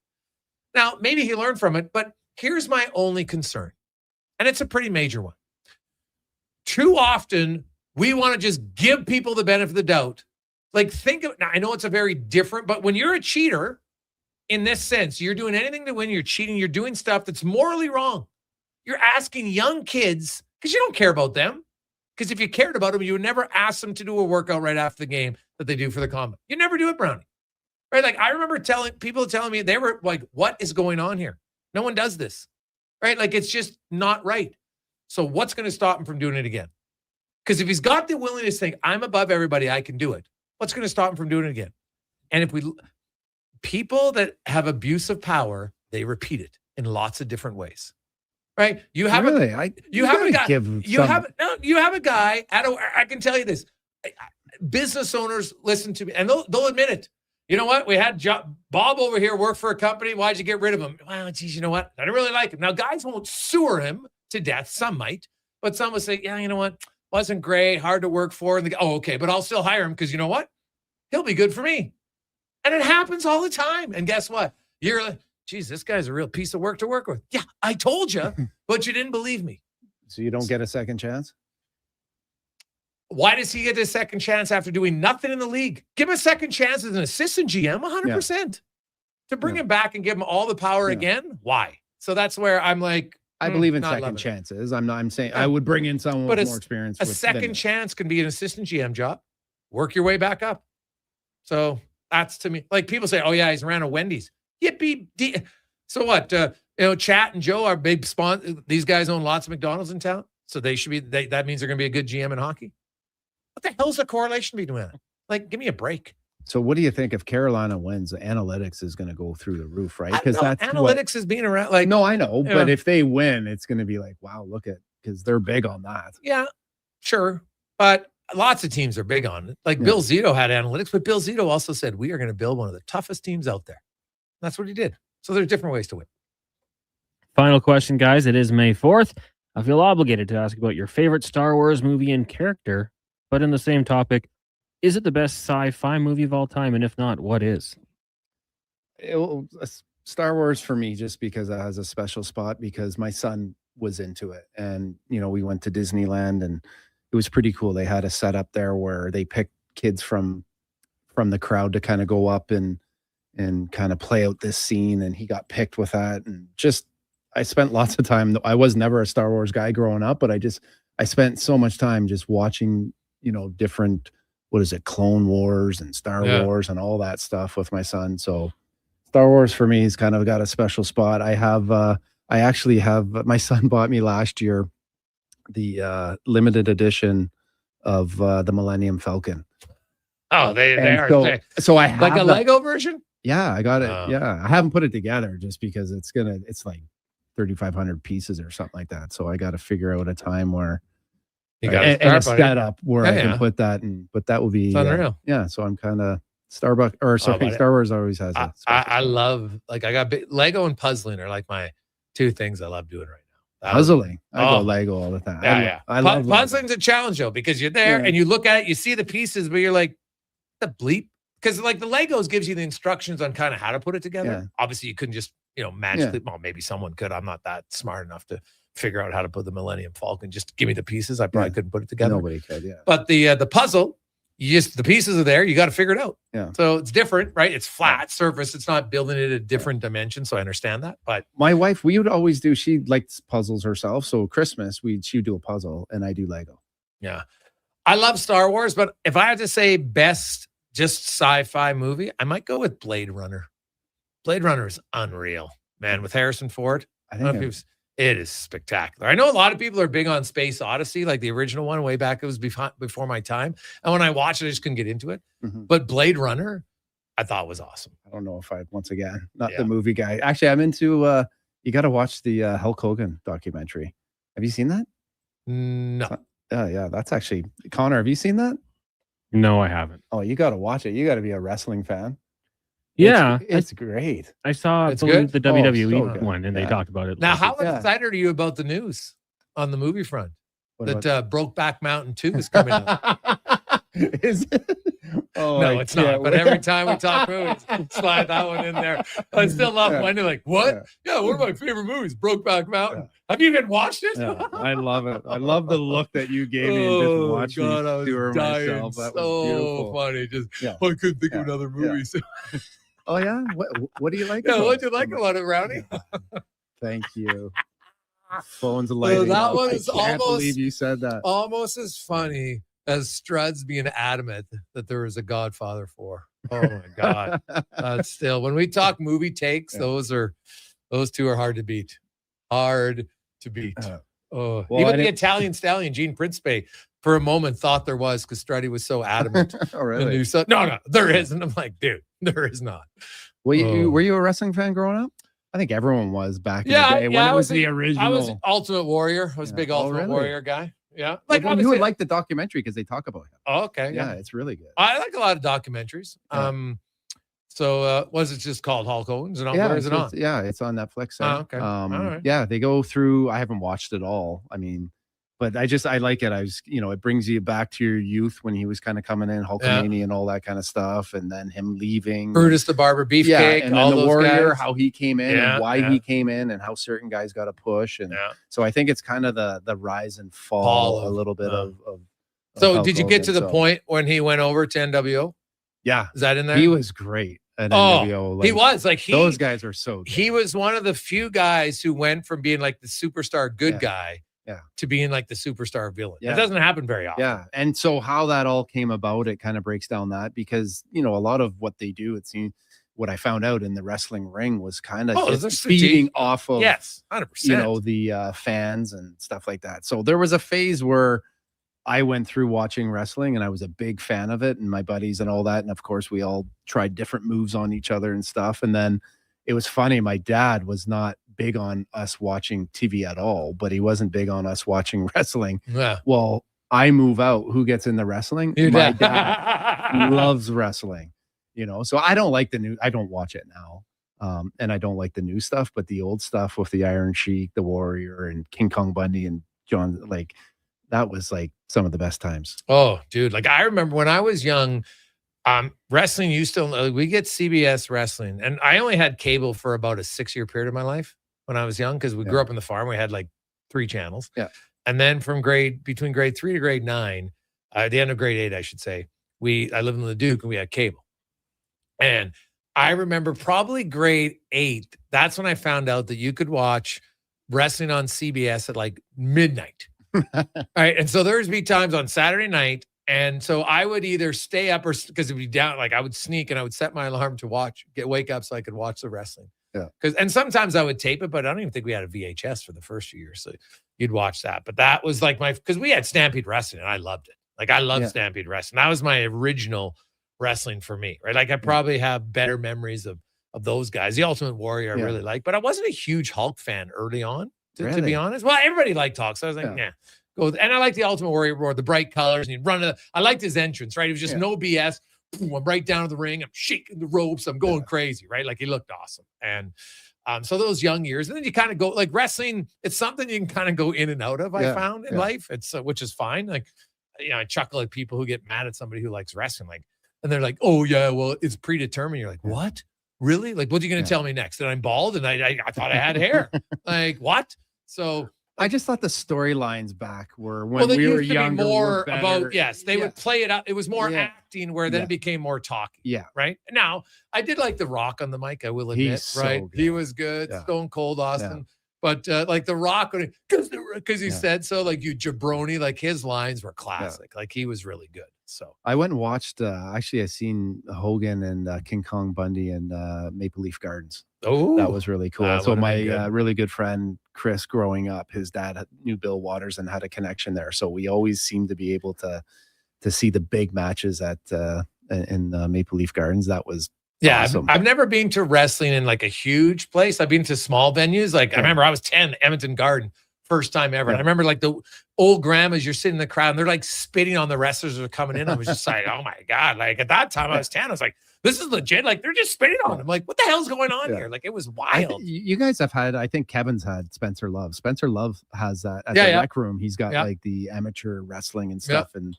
Now, maybe he learned from it, but here's my only concern, and it's a pretty major one. Too often, we want to just give people the benefit of the doubt. Like, think of, now I know it's a very different, but when you're a cheater, in this sense, you're doing anything to win, you're cheating, you're doing stuff that's morally wrong. You're asking young kids, because you don't care about them, because if you cared about them, you would never ask them to do a workout right after the game that they do for the combine. You never do it, Brownie. Right? Like, I remember people telling me, they were like, what is going on here? No one does this. Right? Like, it's just not right. So what's going to stop him from doing it again? Because if he's got the willingness to think, I'm above everybody, I can do it, what's going to stop him from doing it again? And people that have abuse of power, they repeat it in lots of different ways. Right? You have a guy. You have a guy. I can tell you this. Business owners listen to me, and they'll admit it. You know what? We had Bob over here work for a company. Why'd you get rid of him? Well, geez, you know what? I didn't really like him. Now, guys won't sewer him to death. Some might, but some will say, yeah, you know what? Wasn't great, hard to work for. And okay, but I'll still hire him because you know what? He'll be good for me. And it happens all the time. And guess what? You're like, geez, this guy's a real piece of work to work with. Yeah, I told you, but you didn't believe me. So you don't get a second chance? Why does he get a second chance after doing nothing in the league? Give him a second chance as an assistant GM, 100%. To bring him back and give him all the power again? Why? So that's where I'm like, I believe in not second loving it. chances. I'm saying I would bring in someone But with more experience. A than second me. chance can be an assistant GM job. Work your way back up. So that's to me. Like people say, oh yeah, he's ran a Wendy's. Yippee. So what? Chat and Joe are big sponsors. These guys own lots of McDonald's in town. So they should be, that means they're going to be a good GM in hockey. What the hell's the correlation between that? Like, give me a break. So what do you think if Carolina wins? The analytics is going to go through the roof, right? Because that's analytics is being around. Like, no, I know, but if they win, it's going to be like, wow, look at, because they're big on that. Yeah, sure. But lots of teams are big on it. Like Bill Zito had analytics, but Bill Zito also said, we are going to build one of the toughest teams out there. That's what he did. So there's different ways to win. Final question, guys. It is May 4th. I feel obligated to ask about your favorite Star Wars movie and character, but in the same topic, is it the best sci-fi movie of all time? And if not, what is? Star Wars for me, just because it has a special spot, because my son was into it. And, we went to Disneyland and it was pretty cool. They had a setup there where they picked kids from the crowd to kind of go up and kind of play out this scene. And he got picked with that. And just, I spent lots of time. I was never a Star Wars guy growing up, but I spent so much time just watching, different, Clone Wars and Star Wars and all that stuff with my son. So Star Wars for me has kind of got a special spot. I actually have, my son bought me last year the limited edition of the Millennium Falcon. Oh, they are. So I have like a Lego version? Yeah, I got it. Yeah. I haven't put it together just because it's like 3,500 pieces or something like that. So I got to figure out a time where and a setup where I can put that in, but that will be unreal. So I'm kind of Star Wars always has it. I love, like, I got Lego and puzzling are like my two things I love doing right now. Puzzling. I go Lego all the time. I love puzzling's a challenge though, because you're there and you look at it, you see the pieces, but you're like, the bleep. Because like the Legos gives you the instructions on kind of how to put it together. Yeah. Obviously you couldn't just, magically, well, maybe someone could. I'm not that smart enough to figure out how to put the Millennium Falcon. Just give me the pieces. I probably couldn't put it together. Nobody could, yeah. But the puzzle, the pieces are there. You got to figure it out. Yeah. So it's different, right? It's flat surface. It's not building it at a different dimension. So I understand that. But my wife, we would always do, she likes puzzles herself. So Christmas, she would do a puzzle and I do Lego. Yeah. I love Star Wars, but if I had to say best just sci-fi movie, I might go with Blade Runner. Blade Runner is unreal, man, with Harrison Ford. It is spectacular. I know a lot of people are big on Space Odyssey, like the original one way back. It was before my time. And when I watched it, I just couldn't get into it. Mm-hmm. But Blade Runner, I thought was awesome. I don't know if once again, not the movie guy. Actually, I'm into, you got to watch the Hulk Hogan documentary. Have you seen that? No. Yeah, that's actually, Connor, have you seen that? No, I haven't. Oh, you got to watch it. You got to be a wrestling fan. Yeah, it's great. I saw the WWE one, and they talked about it. Now, how excited are you about the news on the movie front that Brokeback Mountain 2 is coming out? Is it? Oh, no, it's not. But every time we talk movies, slide that one in there. I still love wondering, like, what? Yeah, one of my favorite movies, Brokeback Mountain. Have you even watched it? Yeah, I love it. I love the look that you gave me and just watching me do her myself. That was beautiful. Funny. I couldn't think of another movie. So. Oh yeah, what do you like? Yeah, what do you like about it, Rowdy? Thank you. Phone's lighting. So that one is I can't believe you said that. Almost as funny as Struds being adamant that there is a Godfather 4. Oh my God, that's still when we talk movie takes. Those two are hard to beat. Hard to beat. Even the Italian stallion Gene Principe for a moment thought there was because Struddy was so adamant. Oh, really? No, there isn't. I'm like, dude, there is not. Were you a wrestling fan growing up? I think everyone was back in the day when it was the original. I was Ultimate Warrior. I was a big Ultimate Warrior guy. Yeah. Like you would like the documentary because they talk about him. Oh, okay. Yeah, it's really good. I like a lot of documentaries. Yeah. So was it just called Hulk Hogan? Where is it on? Yeah, it's on Netflix. Oh, okay. All right. Yeah, they go through. I haven't watched it all. I mean, but I like it. It brings you back to your youth when he was kind of coming in, Hulkamania and all that kind of stuff, and then him leaving. Brutus the Barber Beefcake, and all then the those Warrior, guys. how he came in and why he came in, and how certain guys got a push, and so I think it's kind of the rise and fall a little bit of. So did you get to the point when he went over to NWO? Yeah, is that in there? He was great. at NWO. He was like those guys are so good. He was one of the few guys who went from being like the superstar good guy to being like the superstar villain. It doesn't happen very often. Yeah. And so how that all came about, it kind of breaks down that because, a lot of what they do, it seems what I found out in the wrestling ring was kind of feeding off of, 100%. The fans and stuff like that. So there was a phase where I went through watching wrestling and I was a big fan of it and my buddies and all that. And of course we all tried different moves on each other and stuff. And then it was funny. My dad was not big on us watching TV at all, but he wasn't big on us watching wrestling. Yeah. Well, I move out. Who gets in the wrestling? My dad loves wrestling, so I don't like I don't watch it now. And I don't like the new stuff, but the old stuff with the Iron Sheik, the Warrior, and King Kong Bundy and John, like that was like some of the best times. Oh, dude. Like I remember when I was young, wrestling used to, we get CBS wrestling, and I only had cable for about a 6-year period of my life when I was young because we grew up on the farm. We had like 3 channels. Yeah. And then between grade 3 to grade 9, at the end of grade 8, I should say, I lived in Leduc and we had cable. And I remember probably grade 8, that's when I found out that you could watch wrestling on CBS at like midnight. All right. And so there's be times on Saturday night. And so I would either stay up or because it'd be down, like I would sneak and I would set my alarm to wake up so I could watch the wrestling. Yeah. And sometimes I would tape it, but I don't even think we had a VHS for the first few years. So you'd watch that. But that was like because we had Stampede Wrestling and I loved it. Like I loved Stampede Wrestling. That was my original wrestling for me, right? Like I probably have better memories of those guys. The Ultimate Warrior I really liked, but I wasn't a huge Hulk fan early on, to be honest. Well, everybody liked Hulk, so I was like, go. And I liked the Ultimate Warrior more, the bright colors, and he'd run. I liked his entrance, right? He was just no BS. Boom, I'm right down to the ring. I'm shaking the ropes. I'm going crazy, right? Like he looked awesome. And so those young years, and then you kind of go like wrestling. It's something you can kind of go in and out of. I found in life, it's which is fine. Like I chuckle at people who get mad at somebody who likes wrestling, like, and they're like, "Oh yeah, well it's predetermined." You're like, "What? Really? Like, what are you going to tell me next? That I'm bald and I thought I had hair? Like what?" So. I just thought the storylines back were when we were younger. More about they would play it out. It was more acting, where then it became more talking. Yeah, right. Now I did like The Rock on the mic. I will admit, He's right? So he was good. Yeah. Stone Cold Austin, but like The Rock, because he said so. Like you jabroni, like his lines were classic. Like he was really good. So I went and watched. Actually, I seen Hogan and King Kong Bundy and Maple Leaf Gardens. Oh, that was really cool. So my really good friend Chris, growing up, his dad knew Bill Waters and had a connection there. So we always seemed to be able to see the big matches at in Maple Leaf Gardens. That was awesome. I've never been to wrestling in like a huge place. I've been to small venues. Like I remember I was 10, Edmonton Garden. First time ever. And I remember like the old grandmas, you're sitting in the crowd and they're like spitting on the wrestlers that are coming in. I was just like, oh my God. Like at that time I was 10. I was like, this is legit. Like they're just spitting on them. Like, what the hell's going on here? Like it was wild. You guys have had, I think Kevin's had Spencer Love. Spencer Love has that at the rec room. He's got like the amateur wrestling and stuff. And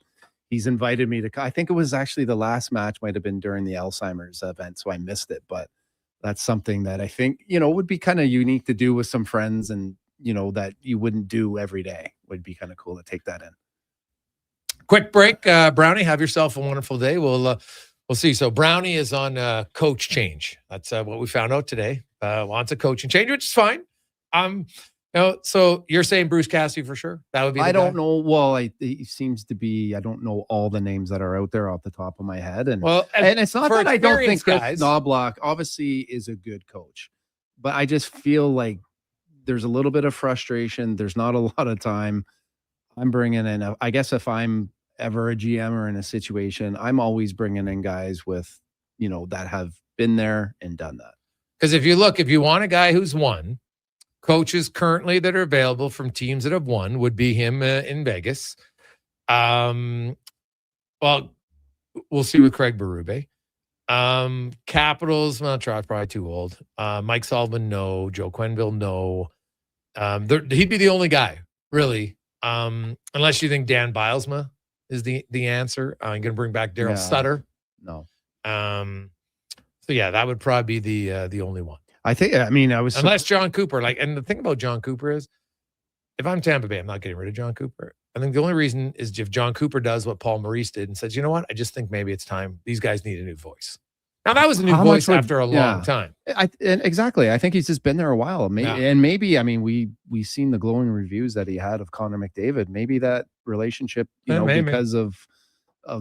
he's invited me to, I think it was actually the last match might've been during the Alzheimer's event. So I missed it, but that's something that I think, would be kind of unique to do with some friends and, that you wouldn't do every day. Would be kind of cool to take that in. Quick break. Brownie, have yourself a wonderful day. We'll see. So Brownie is on coach change. That's what we found out today. Wants a coaching change, which is fine. So you're saying Bruce Cassidy for sure? That would be the I don't guy? know. Well, he seems to be, I don't know all the names that are out there off the top of my head. And it's not that I don't think Chris Knobloch obviously is a good coach, but I just feel like there's a little bit of frustration. There's not a lot of time. I'm bringing in, I guess if I'm ever a GM or in a situation, I'm always bringing in guys with, that have been there and done that. Because if you want a guy who's won, coaches currently that are available from teams that have won would be him in Vegas. Well, we'll see with Craig Berube. Capitals, well, Trout's probably too old. Mike Sullivan, no. Joe Quenneville, no. He'd be the only guy, really. Unless you think Dan Bilesma is the answer. I'm going to bring back Daryl Sutter. No. So yeah, that would probably be the only one. Unless John Cooper, and the thing about John Cooper is, if I'm Tampa Bay, I'm not getting rid of John Cooper. I think the only reason is if John Cooper does what Paul Maurice did and says, you know what, I just think maybe it's time. These guys need a new voice. Now, that was a new voice after a long time. Exactly. I think he's just been there a while. And maybe, I mean, we've seen the glowing reviews that he had of Connor McDvaid. Maybe that relationship, because of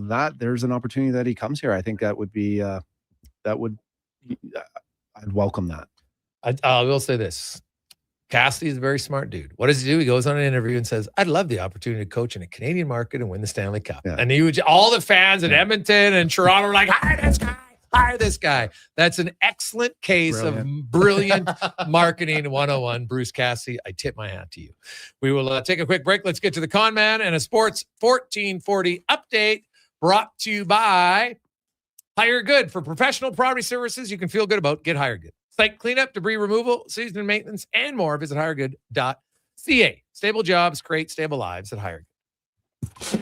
that, there's an opportunity that he comes here. I think that would be, I'd welcome that. I will say this. Cassidy is a very smart dude. What does he do? He goes on an interview and says, I'd love the opportunity to coach in a Canadian market and win the Stanley Cup. Yeah. And all the fans in Edmonton and Toronto were like, hire this guy. That's an excellent case of brilliant marketing 101. Bruce Cassidy, I tip my hat to you. We will take a quick break. Let's get to the Con Man and a Sports 1440 update brought to you by Hire Good. For professional property services you can feel good about, get Hire Good. Site cleanup, debris removal, seasonal maintenance, and more. Visit hiregood.ca. Stable jobs create stable lives at Hire Good.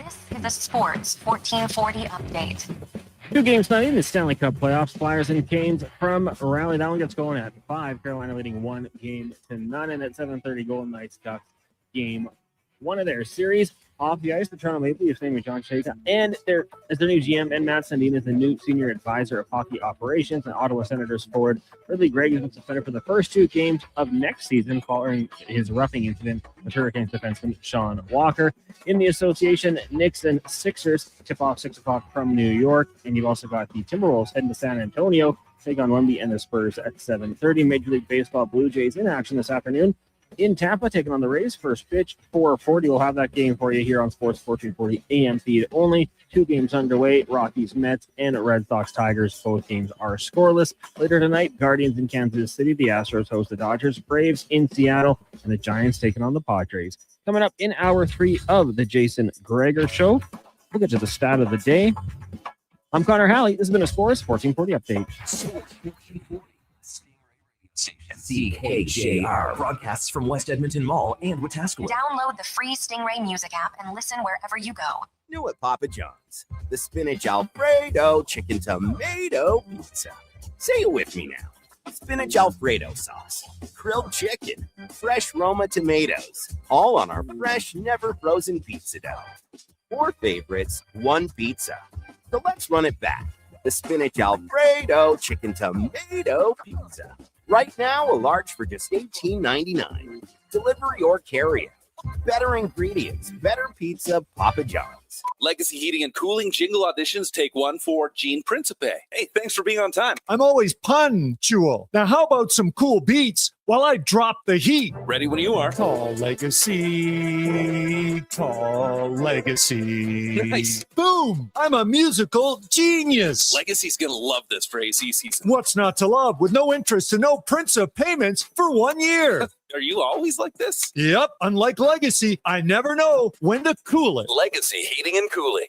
This is a Sports 1440 update. 2 games tonight in the Stanley Cup playoffs. Flyers and Canes from Raleigh. That one gets going at 5. Carolina leading 1-0. And at 7:30, Golden Knights Ducks game 1 of their series. Off the ice, the Toronto Maple Leafs naming John Chayka and their new GM, and Matt Sundin is the new senior advisor of hockey operations. And Ottawa Senators forward Ridley Gregg has been suspended for the first 2 games of next season following his roughing incident with Hurricanes defenseman Sean Walker. In the association, Knicks and Sixers tip off 6 o'clock from New York. And you've also got the Timberwolves heading to San Antonio, take on Wemby and the Spurs at 7:30. Major League Baseball Blue Jays in action this afternoon in Tampa, taking on the Rays. First pitch, 4:40. We'll have that game for you here on Sports 1440 AM feed only. 2 games underway, Rockies, Mets, and Red Sox, Tigers. Both games are scoreless. Later tonight, Guardians in Kansas City. The Astros host the Dodgers. Braves in Seattle, and the Giants taking on the Padres. Coming up in hour 3 of the Jason Gregor Show, we'll get to the stat of the day. I'm Connor Halley. This has been a Sports 1440 update. CKJR broadcasts from West Edmonton Mall and Wetaskiwin. Download the free Stingray music app and listen wherever you go. New at Papa John's, the spinach Alfredo chicken tomato pizza. Say it with me now. Spinach Alfredo sauce, grilled chicken, fresh Roma tomatoes, all on our fresh, never frozen pizza dough. 4 favorites, 1 pizza. So let's run it back. The spinach Alfredo chicken tomato pizza. Right now, a large for just $18.99. Delivery or carry-in. Better ingredients, better pizza, Papa John's. Legacy Heating and Cooling jingle auditions take 1 for Gene Principe. Hey, thanks for being on time. I'm always punctual. Now, how about some cool beats while I drop the heat? Ready when you are. Tall legacy, tall legacy. Nice. Boom! I'm a musical genius. Legacy's gonna love this for AC season. What's not to love with no interest and no Principe payments for 1 year? Are you always like this? Yep. Unlike Legacy, I never know when to cool it. Legacy Heating and Cooling.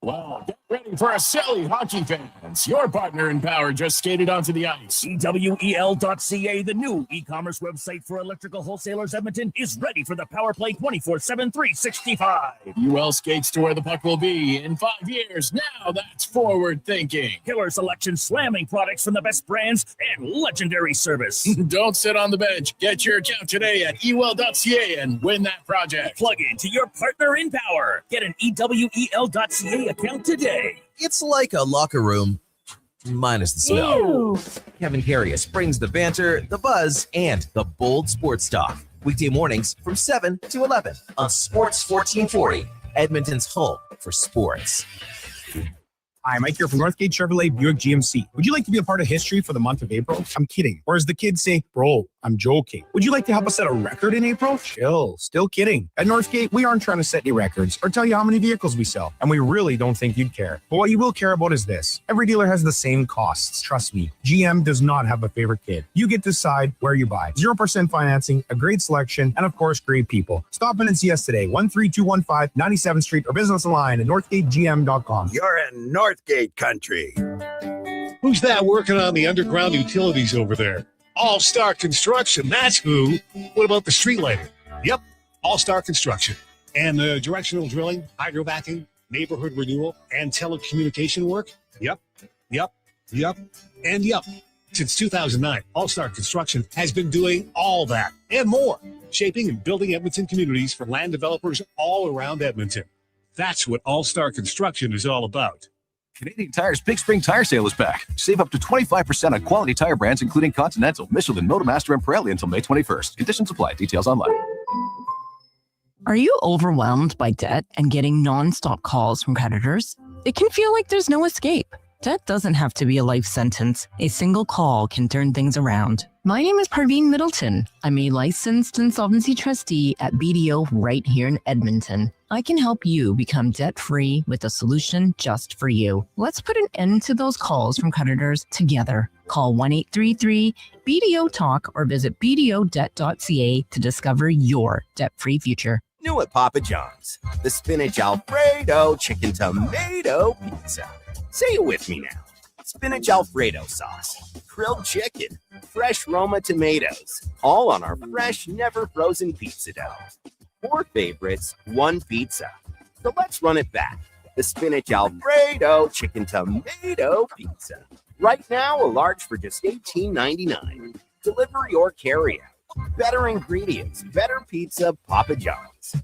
Wow, get ready for a silly hockey fans. Your partner in power just skated onto the ice. EWEL.ca, the new e-commerce website for electrical wholesalers Edmonton, is ready for the power play 24/7, 365. UL skates to where the puck will be in 5 years. Now that's forward thinking. Killer selection, slamming products from the best brands, and legendary service. Don't sit on the bench. Get your account today at EWEL.ca and win that project. Plug into your partner in power. Get an EWEL.ca account today. It's like a locker room, minus the smell. Ew. Kevin Carius brings the banter, the buzz, and the bold sports talk. Weekday mornings from 7 to 11 on Sports 1440, Edmonton's home for sports. Hi, Mike here from Northgate Chevrolet Buick GMC. Would you like to be a part of history for the month of April? I'm kidding. Or as the kids say, bro, I'm joking. Would you like to help us set a record in April? Chill. Still kidding. At Northgate, we aren't trying to set any records or tell you how many vehicles we sell. And we really don't think you'd care. But what you will care about is this. Every dealer has the same costs. Trust me. GM does not have a favorite kid. You get to decide where you buy. 0% financing, a great selection, and of course, great people. Stop in and see us today. 13215 97th Street or business online at northgategm.com. You're in Northgate country. Who's that working on the underground utilities over there? All-Star Construction, that's who. What about the street lighting? Yep, All-Star Construction. And the directional drilling, hydrovacing, neighborhood renewal, and telecommunication work? Yep. Since 2009, All-Star Construction has been doing all that and more, shaping and building Edmonton communities for land developers all around Edmonton. That's what All-Star Construction is all about. Canadian Tire's Big Spring Tire Sale is back. Save up to 25% on quality tire brands including Continental, Michelin, Motomaster, and Pirelli until May 21st. Conditions apply. Details online. Are you overwhelmed by debt and getting non-stop calls from creditors? It can feel like there's no escape. Debt doesn't have to be a life sentence. A single call can turn things around. My name is Parveen Middleton. I'm a licensed insolvency trustee at BDO right here in Edmonton. I can help you become debt-free with a solution just for you. Let's put an end to those calls from creditors together. Call 1-833-BDO-TALK or visit bdodebt.ca to discover your debt-free future. New at Papa John's, the spinach Alfredo chicken tomato pizza. Say it with me now. Spinach Alfredo sauce, grilled chicken, fresh Roma tomatoes, all on our fresh, never frozen pizza dough. 4 favorites, 1 pizza. So let's run it back. The spinach Alfredo chicken tomato pizza. Right now, a large for just $18.99. Delivery or carry out. Better ingredients, better pizza, Papa John's.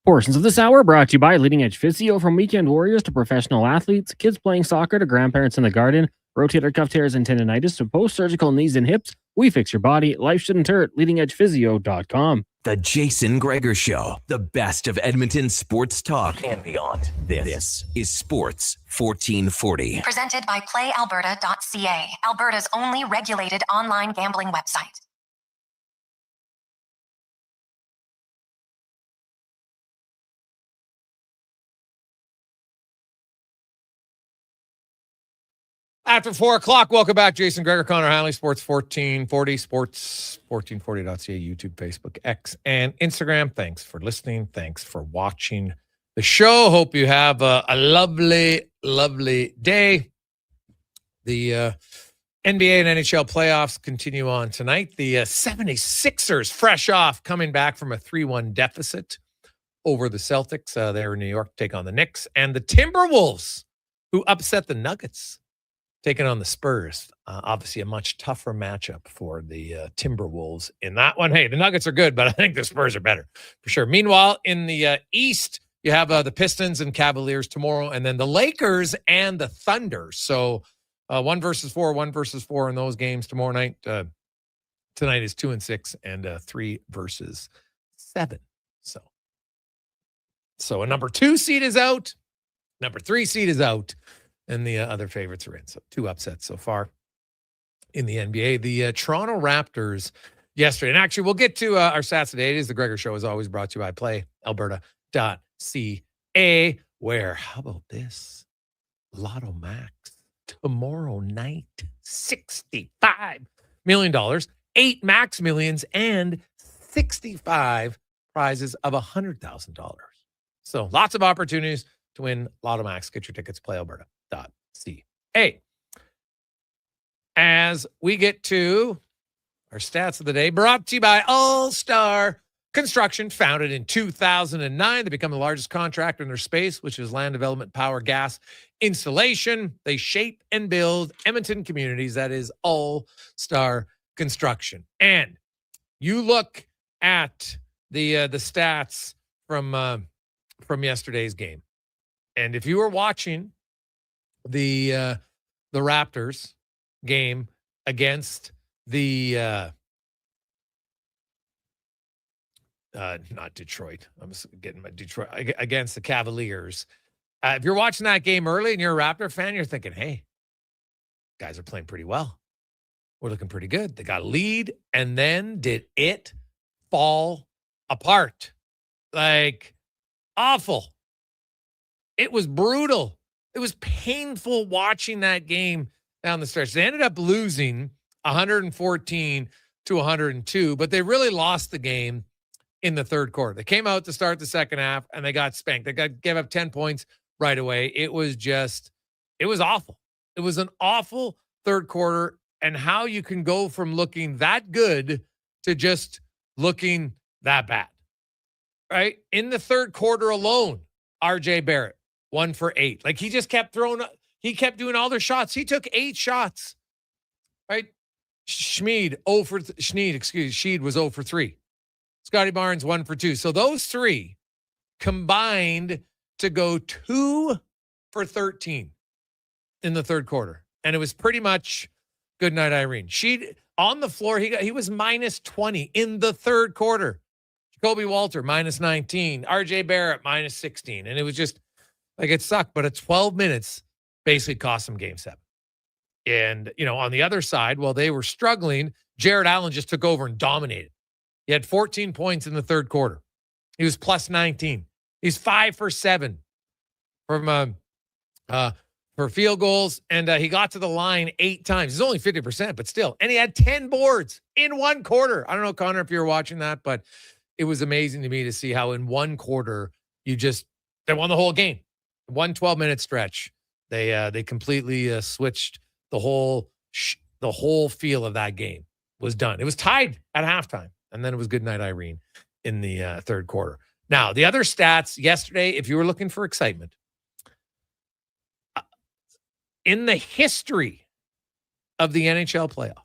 Portions of this hour brought to you by Leading Edge Physio. From weekend warriors to professional athletes, kids playing soccer to grandparents in the garden, rotator cuff tears and tendonitis to post-surgical knees and hips, we fix your body. Life shouldn't hurt. LeadingEdgePhysio.com. The Jason Gregor Show, the best of Edmonton sports talk and beyond. This is Sports 1440. Presented by PlayAlberta.ca, Alberta's only regulated online gambling website. After 4 o'clock, welcome back. Jason Gregor, Connor Halley, Sports 1440, sports1440.ca, YouTube, Facebook, X, and Instagram. Thanks for listening. Thanks for watching the show. Hope you have a lovely, lovely day. The NBA and NHL playoffs continue on tonight. The 76ers, fresh off, coming back from a 3-1 deficit over the Celtics. They're in New York to take on the Knicks. And the Timberwolves, who upset the Nuggets, taking on the Spurs. Obviously a much tougher matchup for the Timberwolves in that one. Hey, the Nuggets are good, but I think the Spurs are better for sure. Meanwhile, in the East, you have the Pistons and Cavaliers tomorrow, and then the Lakers and the Thunder. So 1 versus 4 in those games tomorrow night. Tonight is 2 and 6 and 3 versus 7. So a number 2 seed is out. Number 3 seed is out. And the other favorites are in. So 2 upsets so far in the NBA. The Toronto Raptors yesterday. And actually, we'll get to our stats today. It is the Gregor Show, as always, brought to you by PlayAlberta.ca. Where, how about this? Lotto Max. Tomorrow night, $65 million. 8 Max Millions and 65 prizes of $100,000. So lots of opportunities to win Lotto Max. Get your tickets, PlayAlberta.ca. As we get to our stats of the day, brought to you by All Star Construction, founded in 2009. They become the largest contractor in their space, which is land development, power, gas installation. They shape and build Edmonton communities. That is All Star Construction. And you look at the stats from yesterday's game, and if you were watching the Raptors game against the not Detroit. I'm just getting my Detroit against the Cavaliers. If you're watching that game early and you're a Raptor fan, you're thinking, hey, guys are playing pretty well. We're looking pretty good. They got a lead, and then did it fall apart? Like, awful. It was brutal. It was painful watching that game down the stretch. They ended up losing 114-102, but they really lost the game in the third quarter. They came out to start the second half, and they got spanked. They gave up 10 points right away. It was awful. It was an awful third quarter, and how you can go from looking that good to just looking that bad, right? In the third quarter alone, RJ Barrett, 1 for 8. Like, he just kept throwing, he kept doing all their shots. He took 8 shots, right? Sheed was 0 for 3. Scotty Barnes, 1 for 2. So those 3 combined to go 2 for 13 in the third quarter. And it was pretty much good night, Irene. On the floor, he was minus 20 in the third quarter. Jacoby Walter, minus 19. RJ Barrett, minus 16. And it was just like, it sucked. But at 12 minutes, basically cost them game 7. And, on the other side, while they were struggling, Jared Allen just took over and dominated. He had 14 points in the third quarter. He was plus 19. He's 5 for 7 from for field goals, and he got to the line 8 times. He's only 50%, but still. And he had 10 boards in one quarter. I don't know, Connor, if you were watching that, but it was amazing to me to see how in one quarter they won the whole game. 12-minute stretch. They completely switched the whole feel of that game. Was done. It was tied at halftime, and then it was good night, Irene, in the third quarter. Now, the other stats yesterday, if you were looking for excitement, in the history of the NHL playoff,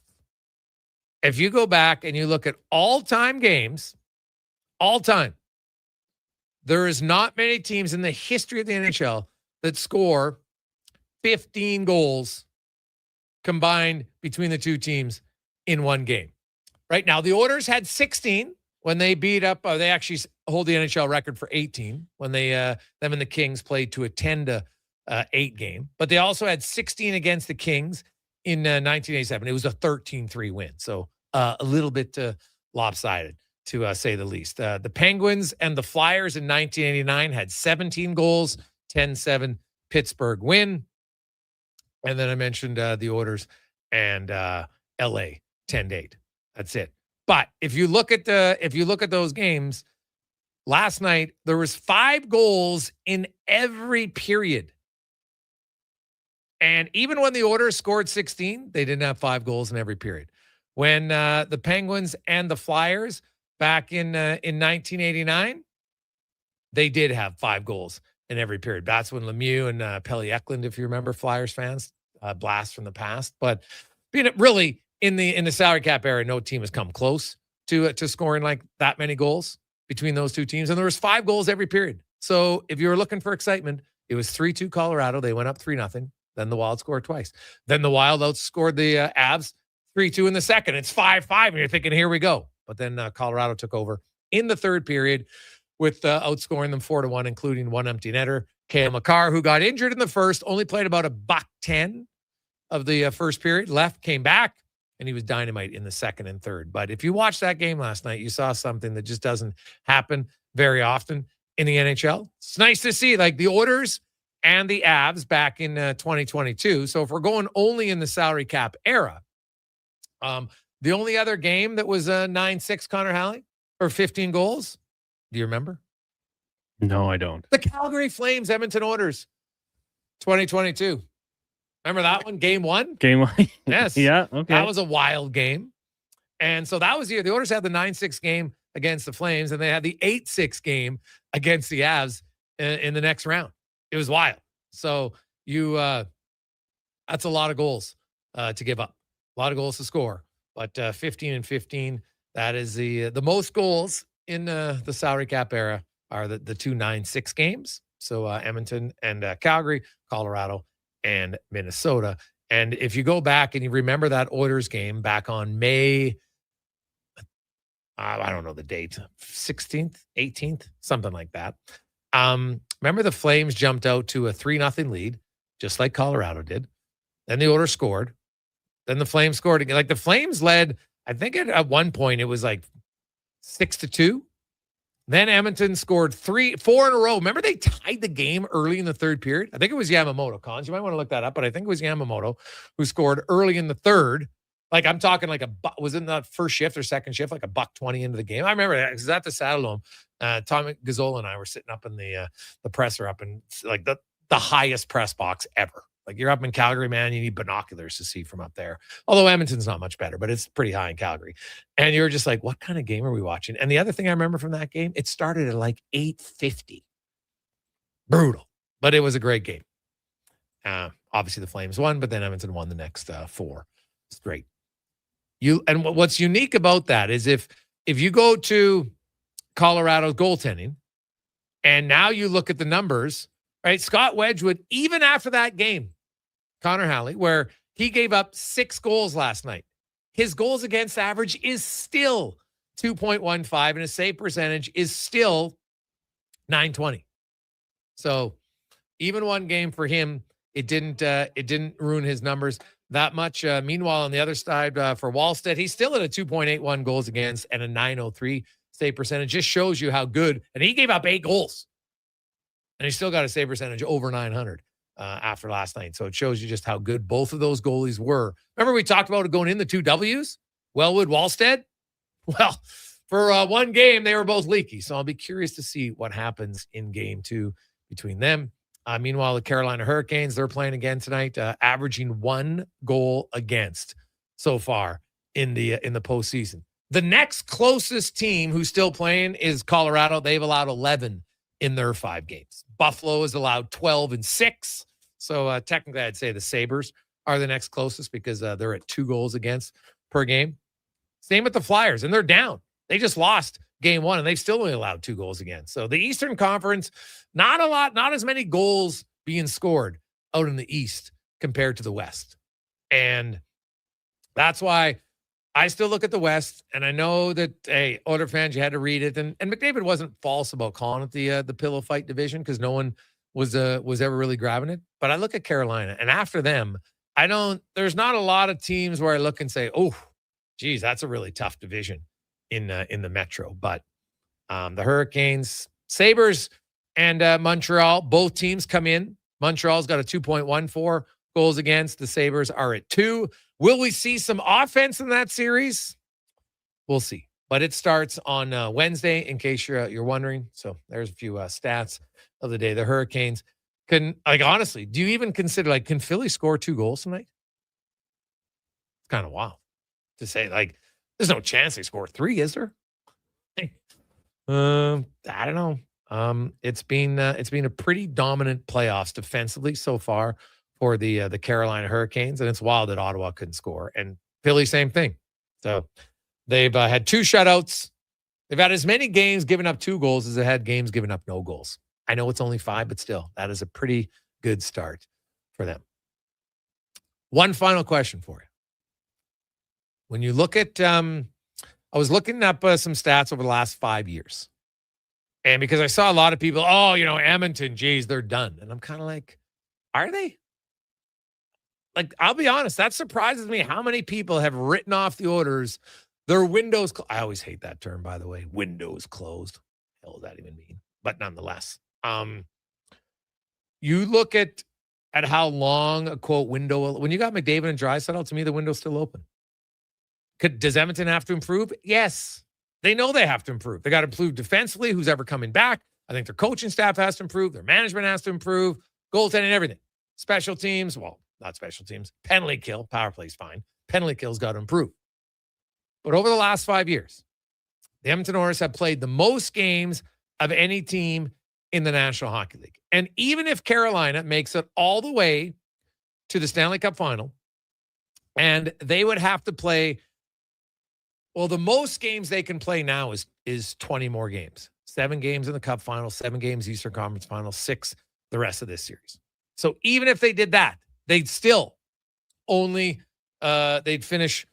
if you go back and you look at all-time games, there is not many teams in the history of the NHL that score 15 goals combined between the two teams in one game. Right now, the Oilers had 16 when they beat up. They actually hold the NHL record for 18 when them and the Kings played to a 10-8 game. But they also had 16 against the Kings in 1987. It was a 13-3 win. So a little bit lopsided, to say the least. The Penguins and the Flyers in 1989 had 17 goals, 10-7 Pittsburgh win. And then I mentioned the Oilers and LA 10-8. That's it. But if you look at those games, last night there was 5 goals in every period. And even when the Oilers scored 16, they didn't have 5 goals in every period. When the Penguins and the Flyers back in 1989, they did have 5 goals in every period. That's when Lemieux and Pelle Eklund, if you remember, Flyers fans, blast from the past. But really, in the salary cap era, no team has come close to scoring like that many goals between those two teams. And there was 5 goals every period. So if you were looking for excitement, it was 3-2 Colorado. They went up 3-0. Then the Wild scored twice. Then the Wild outscored the Avs 3-2 in the second. It's 5-5, and you're thinking, here we go. But then Colorado took over in the third period with outscoring them 4-1, including one empty netter. Cale Makar, who got injured in the first, only played about $110 of the first period, left, came back, and he was dynamite in the second and third. But if you watched that game last night, you saw something that just doesn't happen very often in the NHL. It's nice to see, like the Oilers and the Avs back in 2022. So if we're going only in the salary cap era, the only other game that was 9-6, Connor Halley, or 15 goals, do you remember? No, I don't. The Calgary Flames, Edmonton Oilers, 2022. Remember that one? Game 1? Game 1? Yes. Yeah, okay. That was a wild game. And so that was the year. The Oilers had the 9-6 game against the Flames, and they had the 8-6 game against the Avs in the next round. It was wild. So that's a lot of goals to give up. A lot of goals to score. But 15-15, that is the most goals in the salary cap era are the 2 9-6 games. So Edmonton and Calgary, Colorado, and Minnesota. And if you go back and you remember that Oilers game back on May, I don't know the date, 16th, 18th, something like that. Remember the Flames jumped out to a 3-0 lead, just like Colorado did. Then the Oilers scored. Then the Flames scored again. Like the Flames led, I think at one point it was like 6-2. Then Edmonton scored 4 in a row. Remember they tied the game early in the third period? I think it was Yamamoto, Cons. You might want to look that up, but I think it was Yamamoto who scored early in the third. Like I'm talking like was in that first shift or second shift, like $1:20 into the game. I remember that because at the Saddledome, Tom Gazzola and I were sitting up in the presser up in like the highest press box ever. Like you're up in Calgary, man, you need binoculars to see from up there. Although Edmonton's not much better, but it's pretty high in Calgary. And you're just like, what kind of game are we watching? And the other thing I remember from that game, it started at like 8:50. Brutal, but it was a great game. Obviously the Flames won, but then Edmonton won the next 4 straight. And what's unique about that is if you go to Colorado's goaltending and now you look at the numbers right? Scott Wedgwood, even after that game, Connor Halley, where he gave up 6 goals last night, his goals against average is still 2.15, and his save percentage is still 920. So even one game for him, it didn't ruin his numbers that much. Meanwhile, on the other side, for Wallstead, he's still at a 2.81 goals against and a 903 save percentage. Just shows you how good. And he gave up 8 goals, and he still got a save percentage over 900 after last night. So it shows you just how good both of those goalies were. Remember we talked about it going in the 2 Ws, Wellwood, Wallstead. Well, for one game, they were both leaky. So I'll be curious to see what happens in game 2 between them. Meanwhile, the Carolina Hurricanes, they're playing again tonight, averaging 1 goal against so far in the postseason. The next closest team who's still playing is Colorado. They've allowed 11 in their 5 games. Buffalo has allowed 12 and 6. So technically, I'd say the Sabres are the next closest because they're at 2 goals against per game. Same with the Flyers, and they're down. They just lost game 1, and they've still only allowed 2 goals again. So the Eastern Conference, not a lot, not as many goals being scored out in the East compared to the West. And that's why I still look at the West, and I know that, hey, Oilers fans, you had to read it. And McDavid wasn't false about calling it the pillow fight division because no one was ever really grabbing it. But I look at Carolina, and after them, there's not a lot of teams where I look and say, oh, geez, that's a really tough division in the Metro. But the Hurricanes, Sabres, and Montreal, both teams come in. Montreal's got a 2.14 goals against. The Sabres are at 2. Will we see some offense in that series? We'll see. But it starts on Wednesday, in case you're wondering. So there's a few stats of the day. The Hurricanes honestly, do you even consider, can Philly score 2 goals tonight? It's kind of wild to say, there's no chance they score 3, is there? I don't know. It's been a pretty dominant playoffs defensively so far for the Carolina Hurricanes, and it's wild that Ottawa couldn't score. And Philly, same thing. So they've had 2 shutouts. They've had as many games giving up 2 goals as they had games giving up no goals. I know it's only 5, but still, that is a pretty good start for them. One final question for you. When you look at, I was looking up some stats over the last 5 years. And because I saw a lot of people, Edmonton, geez, they're done. And I'm kind of like, are they? I'll be honest, that surprises me how many people have written off the Oilers. Their windows, I always hate that term, by the way, windows closed. What the hell does that even mean? But nonetheless, you look at how long a quote window, when you got McDavid and Draisaitl, to me, the window's still open. Does Edmonton have to improve? Yes. They know they have to improve. They got to improve defensively, who's ever coming back. I think their coaching staff has to improve. Their management has to improve. Goaltending, everything. Special teams, well, not special teams. Penalty kill, power play's fine. Penalty kill's got to improve. But over the last 5 years, the Edmonton Oilers have played the most games of any team in the National Hockey League. And even if Carolina makes it all the way to the Stanley Cup final, and they would have to play, well, the most games they can play now is 20 more games. 7 games in the Cup final, 7 games Eastern Conference final, 6 the rest of this series. So even if they did that, they'd still only they'd finish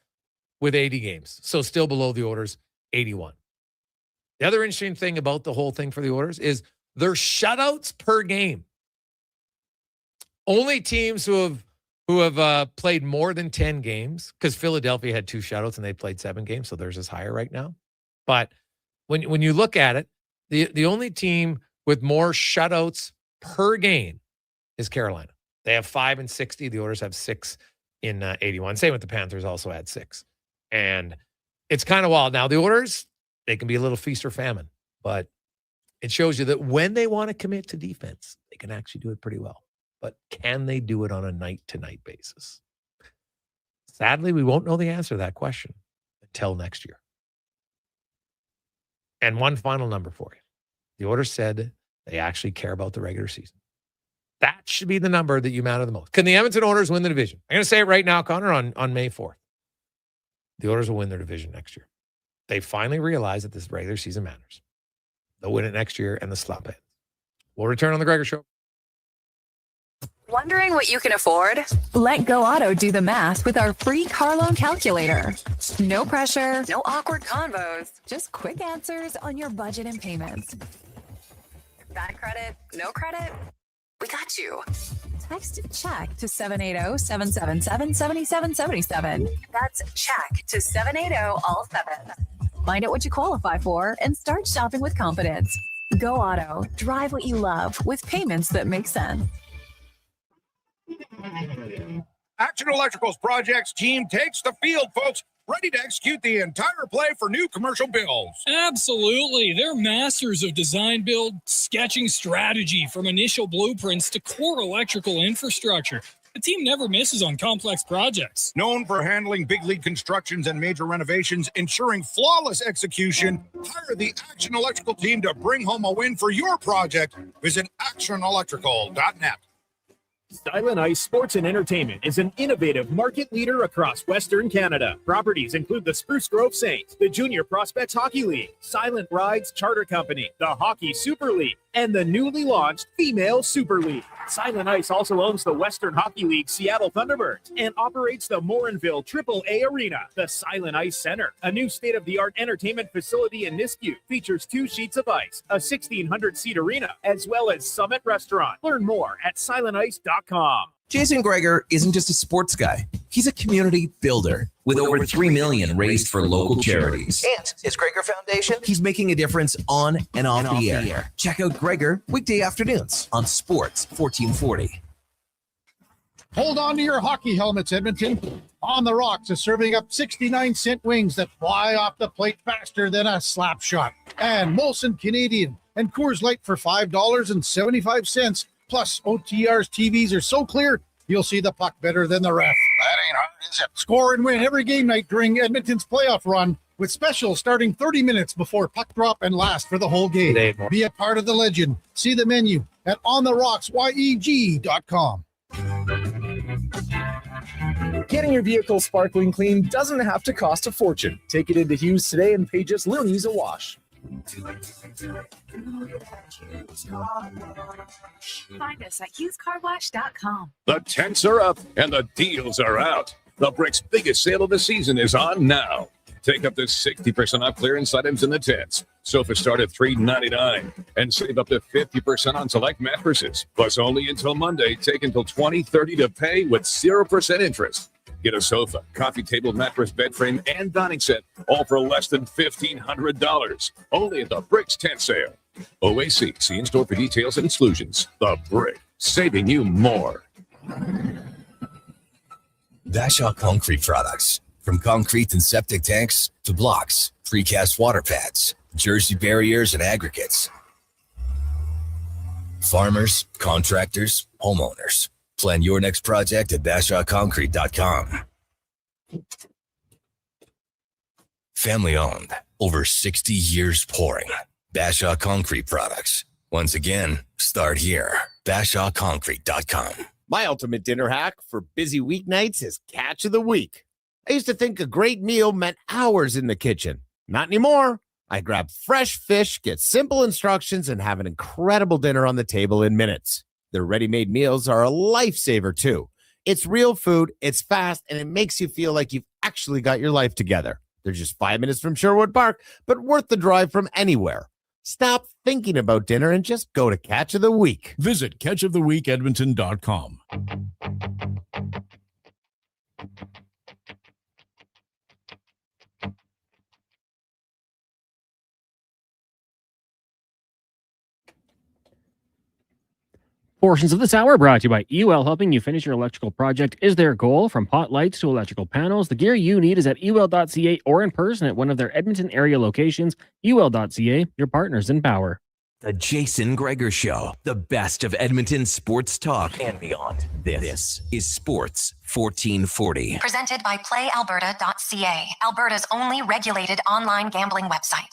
with 80 games. So still below the Oilers, 81. The other interesting thing about the whole thing for the Oilers is their shutouts per game. Only teams who have played more than 10 games, because Philadelphia had 2 shutouts and they played 7 games, so theirs is higher right now. But when you look at it, the only team with more shutouts per game is Carolina. They have 5 and 60. The Oilers have 6 in 81. Same with the Panthers, also had 6. And it's kind of wild. Now, the Oilers, they can be a little feast or famine, but it shows you that when they want to commit to defense, they can actually do it pretty well. But can they do it on a night-to-night basis? Sadly, we won't know the answer to that question until next year. And one final number for you. The Oilers said they actually care about the regular season. That should be the number that you matter the most. Can the Edmonton Oilers win the division? I'm going to say it right now, Connor, on May 4th. The Oilers will win their division next year. They finally realize that this regular season matters. They'll win it next year and the slump ends. We'll return on the Gregor Show. Wondering what you can afford? Let Go Auto do the math with our free car loan calculator. No pressure, no awkward convos, just quick answers on your budget and payments. Bad credit? No credit? We got you. Text check to 780-777-7777. That's check to 780 all 7. Find out what you qualify for and start shopping with confidence. Go Auto. Drive what you love with payments that make sense. Action Electrical's projects team takes the field, folks, ready to execute the entire play for new commercial builds. Absolutely. They're masters of design build, sketching strategy from initial blueprints to core electrical infrastructure. The team never misses on complex projects. Known for handling big league constructions and major renovations, ensuring flawless execution, hire the Action Electrical team to bring home a win for your project. Visit actionelectrical.net. Silent Ice Sports and Entertainment is an innovative market leader across Western Canada. Properties include the Spruce Grove Saints, the Junior Prospects Hockey League, Silent Rides Charter Company, the Hockey Super League, and the newly launched Female Super League. Silent Ice also owns the Western Hockey League Seattle Thunderbirds and operates the Morinville AAA Arena. The Silent Ice Center, a new state-of-the-art entertainment facility in Nisku, features 2 sheets of ice, a 1,600-seat arena, as well as Summit Restaurant. Learn more at silentice.com. Jason Gregor isn't just a sports guy. He's a community builder with over $3 million raised for local charities. And his Gregor Foundation, he's making a difference on and off the air. Check out Gregor weekday afternoons on Sports 1440. Hold on to your hockey helmets, Edmonton. On the Rocks is serving up 69-cent wings that fly off the plate faster than a slap shot. And Molson Canadian and Coors Light for $5.75. Plus, OTR's TVs are so clear, you'll see the puck better than the ref. That ain't hard, is it? Score and win every game night during Edmonton's playoff run with specials starting 30 minutes before puck drop and last for the whole game. Be a part of the legend. See the menu at ontherocksyeg.com. Getting your vehicle sparkling clean doesn't have to cost a fortune. Take it into Hughes today and pay just loonies a wash. Find us at hughescarwash.com. The tents are up and the deals are out. The Brick's biggest sale of the season is on now. Take up to 60% off clearance items in the tents. Sofas start at $399 and save up to 50% on select mattresses. Plus, only until Monday, take until 2030 to pay with 0% interest. Get a sofa, coffee table, mattress, bed frame, and dining set, all for less than $1,500. Only at the Brick's tent sale. OAC, see in-store for details and exclusions. The Brick, saving you more. Bashaw Concrete Products. From concrete and septic tanks to blocks, precast water pads, Jersey barriers and aggregates. Farmers, contractors, homeowners. Plan your next project at BashawConcrete.com. Family owned, over 60 years pouring. Bashaw Concrete Products. Once again, start here. BashawConcrete.com. My ultimate dinner hack for busy weeknights is Catch of the Week. I used to think a great meal meant hours in the kitchen. Not anymore. I grab fresh fish, get simple instructions, and have an incredible dinner on the table in minutes. Their ready-made meals are a lifesaver, too. It's real food, it's fast, and it makes you feel like you've actually got your life together. They're just 5 minutes from Sherwood Park, but worth the drive from anywhere. Stop thinking about dinner and just go to Catch of the Week. Visit catchoftheweekedmonton.com. Portions of this hour brought to you by UL, helping you finish your electrical project is their goal. From pot lights to electrical panels, the gear you need is at ul.ca or in person at one of their Edmonton area locations. ul.ca, your partners in power. The Jason Gregor Show, the best of Edmonton sports talk and beyond. This is Sports 1440. Presented by PlayAlberta.ca, Alberta's only regulated online gambling website.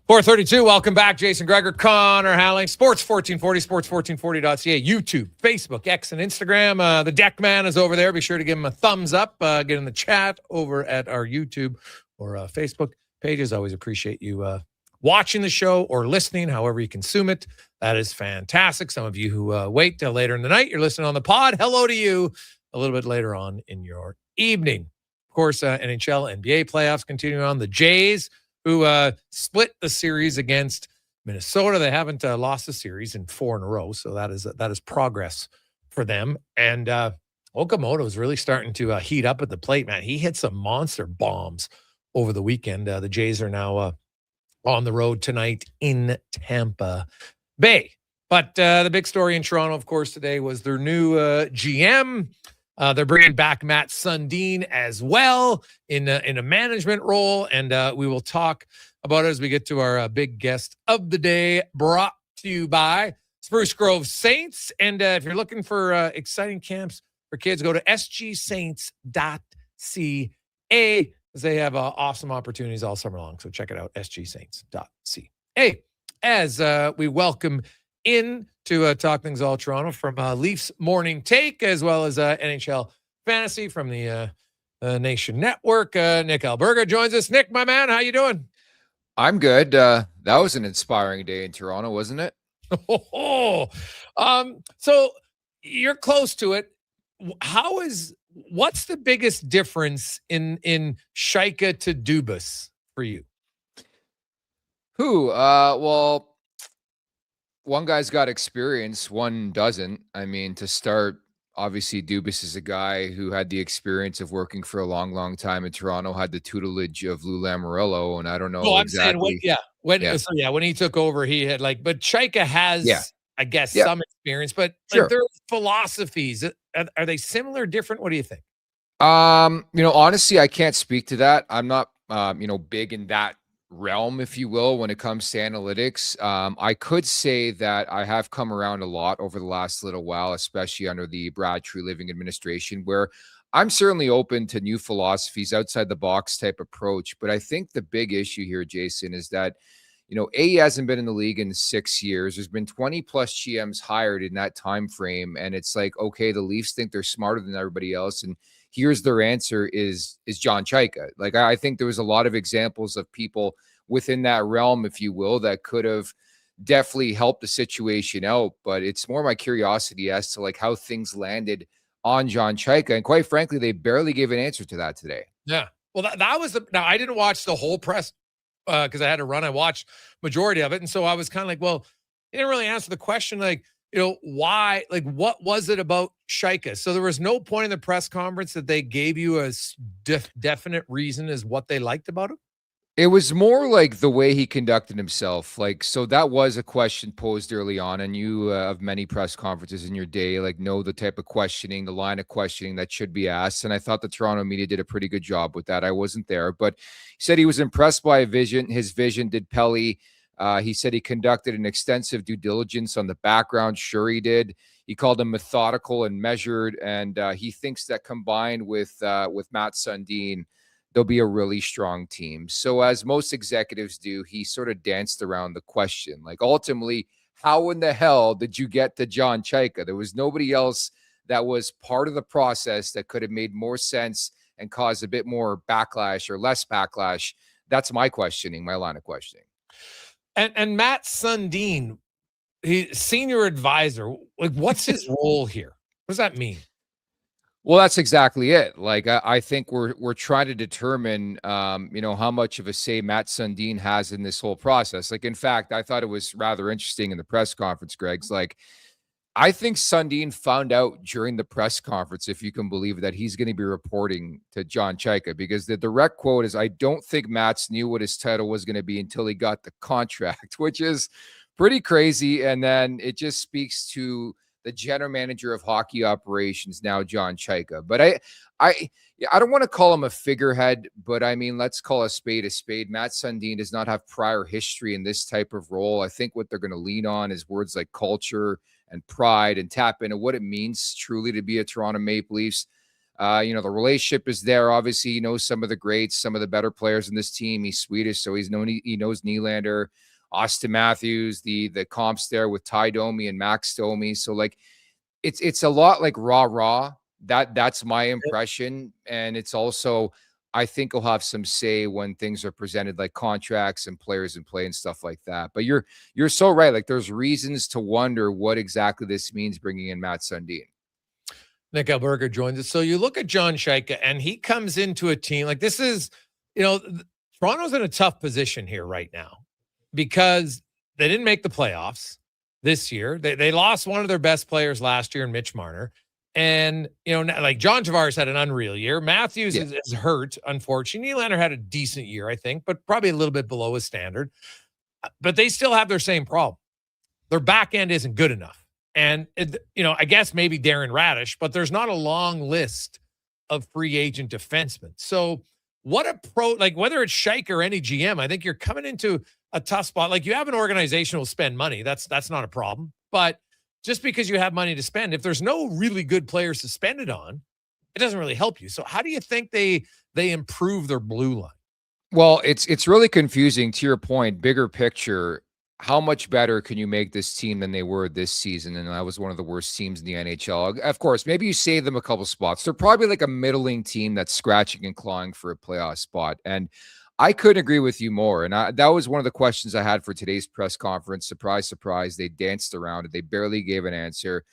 432, welcome back. Jason Gregor, Connor Halley, Sports 1440, sports1440.ca, YouTube, Facebook, X, and Instagram. The deck man is over there. Be sure to give him a thumbs up. Get in the chat over at our YouTube or Facebook pages. Always appreciate you watching the show or listening, however you consume it. That is fantastic. Some of you who wait till later in the night, you're listening on the pod. Hello to you a little bit later on in your evening. Of course, NHL, NBA playoffs continuing on. The Jays, who split the series against Minnesota. They haven't lost a series in 4 in a row, so that is progress for them. And Okamoto is really starting to heat up at the plate, man. He hit some monster bombs over the weekend. The Jays are now on the road tonight in Tampa Bay. But the big story in Toronto, of course, today was their new GM. They're bringing back Matt Sundin as well in a management role, and we will talk about it as we get to our big guest of the day, brought to you by Spruce Grove Saints. And if you're looking for exciting camps for kids, go to sgsaints.ca, as they have awesome opportunities all summer long. So check it out, sgsaints.ca. As we welcome in to talk things all Toronto from Leafs Morning Take, as well as NHL Fantasy from the Nation Network. Nick Alberga joins us. Nick, my man, how you doing? I'm good. That was an inspiring day in Toronto, wasn't it? So you're close to it. What's the biggest difference in Shaika to Dubas for you? Well, one guy's got experience, one doesn't. I mean, to start, obviously, Dubas is a guy who had the experience of working for a long, long time in Toronto, had the tutelage of Lou Lamoriello, and I don't know exactly. When he took over, he had but Shaika has, I guess, some experience, but Sure. their philosophies, are they similar, different? What do you think? Honestly, I can't speak to that. I'm not, big in that realm, if you will, when it comes to analytics. I could say that I have come around a lot over the last little while, especially under the Brad Treliving administration, where I'm certainly open to new philosophies, outside the box type approach. But I think the big issue here, Jason, is that, he hasn't been in the league in 6 years. There's been 20 plus GMs hired in that time frame. And it's like, okay, the Leafs think they're smarter than everybody else. And here's their answer is John Chaika. I think there was a lot of examples of people within that realm, if you will, that could have definitely helped the situation out. But it's more my curiosity as to how things landed on John Chaika. And quite frankly, they barely gave an answer to that today. Yeah. Well, that was now I didn't watch the whole press because I had to run. I watched majority of it. And so I was kind of they didn't really answer the question, why, what was it about Shaika? So there was no point in the press conference that they gave you a definite reason as what they liked about him? It was more the way he conducted himself. So that was a question posed early on, and you have many press conferences in your day, know the type of questioning, the line of questioning that should be asked. And I thought the Toronto media did a pretty good job with that. I wasn't there, but he said he was impressed by his vision. Did Pelly? He said he conducted an extensive due diligence on the background. Sure, he did. He called him methodical and measured, and he thinks that combined with Matt Sundin, they'll be a really strong team. So as most executives do, he sort of danced around the question. Ultimately, how in the hell did you get to John Chaika? There was nobody else that was part of the process that could have made more sense and caused a bit more backlash or less backlash. That's my line of questioning. And Matt Sundin, he's senior advisor. What's his role here? What does that mean? Well, that's exactly it. I think we're trying to determine, how much of a say Matt Sundin has in this whole process. In fact, I thought it was rather interesting in the press conference, Greg's I think Sundin found out during the press conference, if you can believe it, that he's going to be reporting to John Chaika, because the direct quote is, I don't think Matts knew what his title was going to be until he got the contract, which is pretty crazy. And then it just speaks to the general manager of hockey operations now, John Chaika. But I don't want to call him a figurehead, but I mean, let's call a spade a spade. Matt Sundin does not have prior history in this type of role. I think what they're going to lean on is words like culture and pride and tap into what it means truly to be a Toronto Maple Leafs The relationship is there. Obviously, he knows some of the greats, some of the better players in this team. He's Swedish, so he knows Nylander, Austin Matthews, the comps there with Ty Domi and Max Domi. So like it's a lot like raw. That's my impression. And it's also, I think he'll have some say when things are presented, like contracts and players in play and stuff like that. But you're so right. Like there's reasons to wonder what exactly this means bringing in Matt Sundin. Nick Alberga joins us. So you look at John Shaika, and he comes into a team like this is, Toronto's in a tough position here right now because they didn't make the playoffs this year. They lost one of their best players last year in Mitch Marner. And, like John Tavares had an unreal year. Matthews is hurt, unfortunately. Nylander had a decent year, I think, but probably a little bit below his standard. But they still have their same problem. Their back end isn't good enough. And, I guess maybe Darren Radish, but there's not a long list of free agent defensemen. So what whether it's Scheik or any GM, I think you're coming into a tough spot. Like you have an organization who will spend money. That's not a problem. But just because you have money to spend, if there's no really good players to spend it on, it doesn't really help you. So how do you think they improve their blue line? Well, it's really confusing. To your point, bigger picture, how much better can you make this team than they were this season? And that was one of the worst teams in the NHL. Of course, maybe you save them a couple spots. They're probably like a middling team that's scratching and clawing for a playoff spot. And I couldn't agree with you more. And that was one of the questions I had for today's press conference. Surprise, surprise. They danced around it. They barely gave an answer.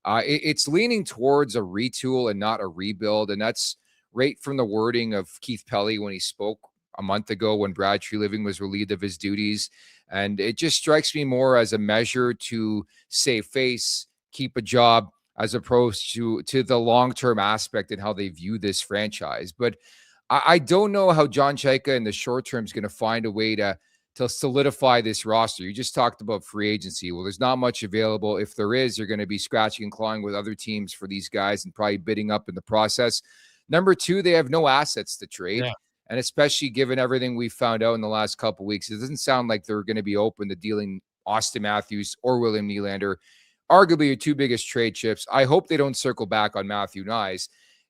It's leaning towards a retool and not a rebuild. And that's right from the wording of Keith Pelly when he spoke a month ago when Brad Treliving was relieved of his duties. And it just strikes me more as a measure to save face, keep a job, as opposed to the long-term aspect and how they view this franchise. But I don't know how John Chaika in the short term is going to find a way to solidify this roster. You just talked about free agency. Well, there's not much available. If there is, you're going to be scratching and clawing with other teams for these guys and probably bidding up in the process. Number two, they have no assets to trade. Yeah. And especially given everything we found out in the last couple of weeks, it doesn't sound like they're going to be open to dealing Austin Matthews or William Nylander, arguably your two biggest trade chips. I hope they don't circle back on Matthew Nyes.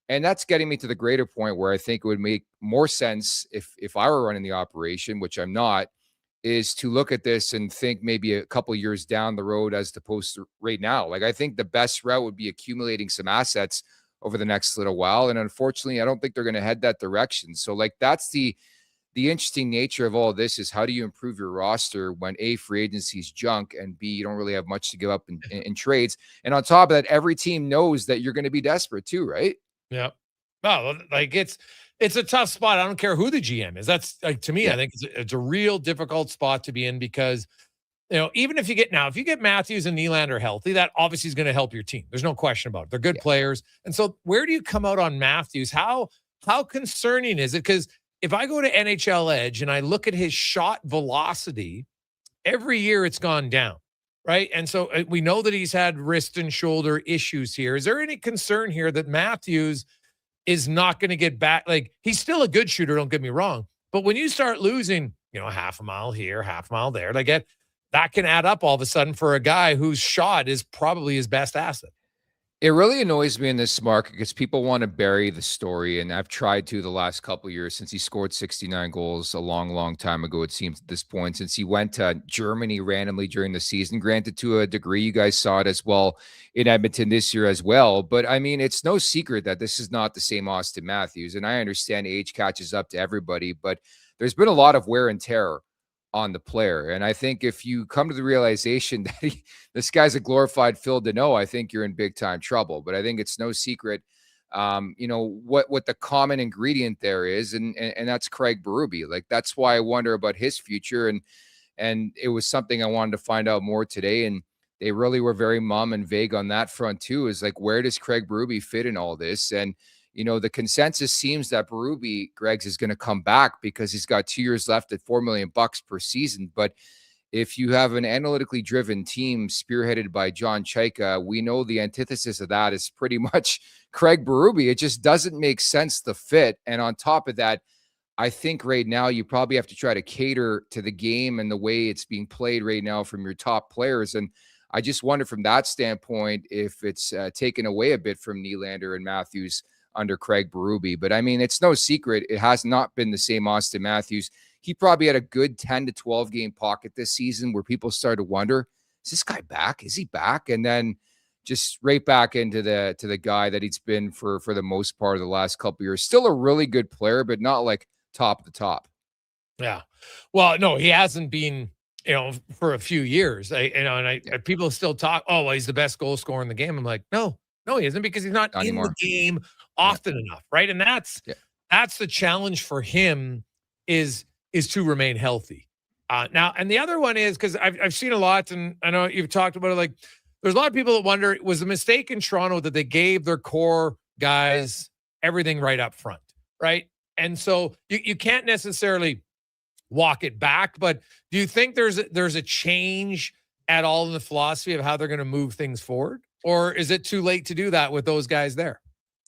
And that's getting me to the greater point where I think it would make more sense if I were running the operation, which I'm not, is to look at this and think maybe a couple years down the road as opposed to right now. Like I think the best route would be accumulating some assets over the next little while. And unfortunately, I don't think they're going to head that direction. So like that's the interesting nature of all this is how do you improve your roster when A, free agency is junk, and B, you don't really have much to give up in trades. And on top of that, every team knows that you're going to be desperate too, right? Yeah. Well, like it's a tough spot. I don't care who the GM is. That's like, to me, I think it's a real difficult spot to be in because, even if you get Matthews and Nylander healthy, that obviously is going to help your team. There's no question about it. They're good players. And so where do you come out on Matthews? How concerning is it? Because if I go to NHL Edge and I look at his shot velocity, every year it's gone down, right? And so we know that he's had wrist and shoulder issues here. Is there any concern here that Matthews is not going to get back? Like, he's still a good shooter, don't get me wrong. But when you start losing, half a mile here, half a mile there, that can add up all of a sudden for a guy whose shot is probably his best asset. It really annoys me in this market because people want to bury the story, and I've tried to the last couple of years since he scored 69 goals a long, long time ago, it seems at this point, since he went to Germany randomly during the season. Granted, to a degree, you guys saw it as well in Edmonton this year as well. But, I mean, it's no secret that this is not the same Austin Matthews, and I understand age catches up to everybody, but there's been a lot of wear and tear on the player. And I think if you come to the realization that this guy's a glorified Phil Deneau, I think you're in big time trouble. But I think it's no secret, what the common ingredient there is. And that's Craig Berube. Like, that's why I wonder about his future. And it was something I wanted to find out more today. And they really were very mum and vague on that front too, is like, where does Craig Berube fit in all this? And, the consensus seems that Berube, Greg's, is going to come back because he's got 2 years left at $4 million per season. But if you have an analytically driven team spearheaded by John Chaika, we know the antithesis of that is pretty much Craig Berube. It just doesn't make sense to fit. And on top of that, I think right now you probably have to try to cater to the game and the way it's being played right now from your top players. And I just wonder from that standpoint if it's taken away a bit from Nylander and Matthews' under Craig Berube. But I mean, it's no secret. It has not been the same Austin Matthews. He probably had a good 10 to 12 game pocket this season where people started to wonder, is this guy back? Is he back? And then just right back into the guy that he's been for the most part of the last couple of years. Still a really good player, but not like top of the top. Yeah. Well, no, he hasn't been, for a few years. People still talk, oh, well, he's the best goal scorer in the game. I'm like, no, he isn't, because he's not in the game often enough, right? And that's the challenge for him is to remain healthy. Now, and the other one is, because I've seen a lot, and I know you've talked about it, like, there's a lot of people that wonder, was the mistake in Toronto that they gave their core guys everything right up front, right? And so you can't necessarily walk it back, but do you think there's a change at all in the philosophy of how they're going to move things forward? Or is it too late to do that with those guys there?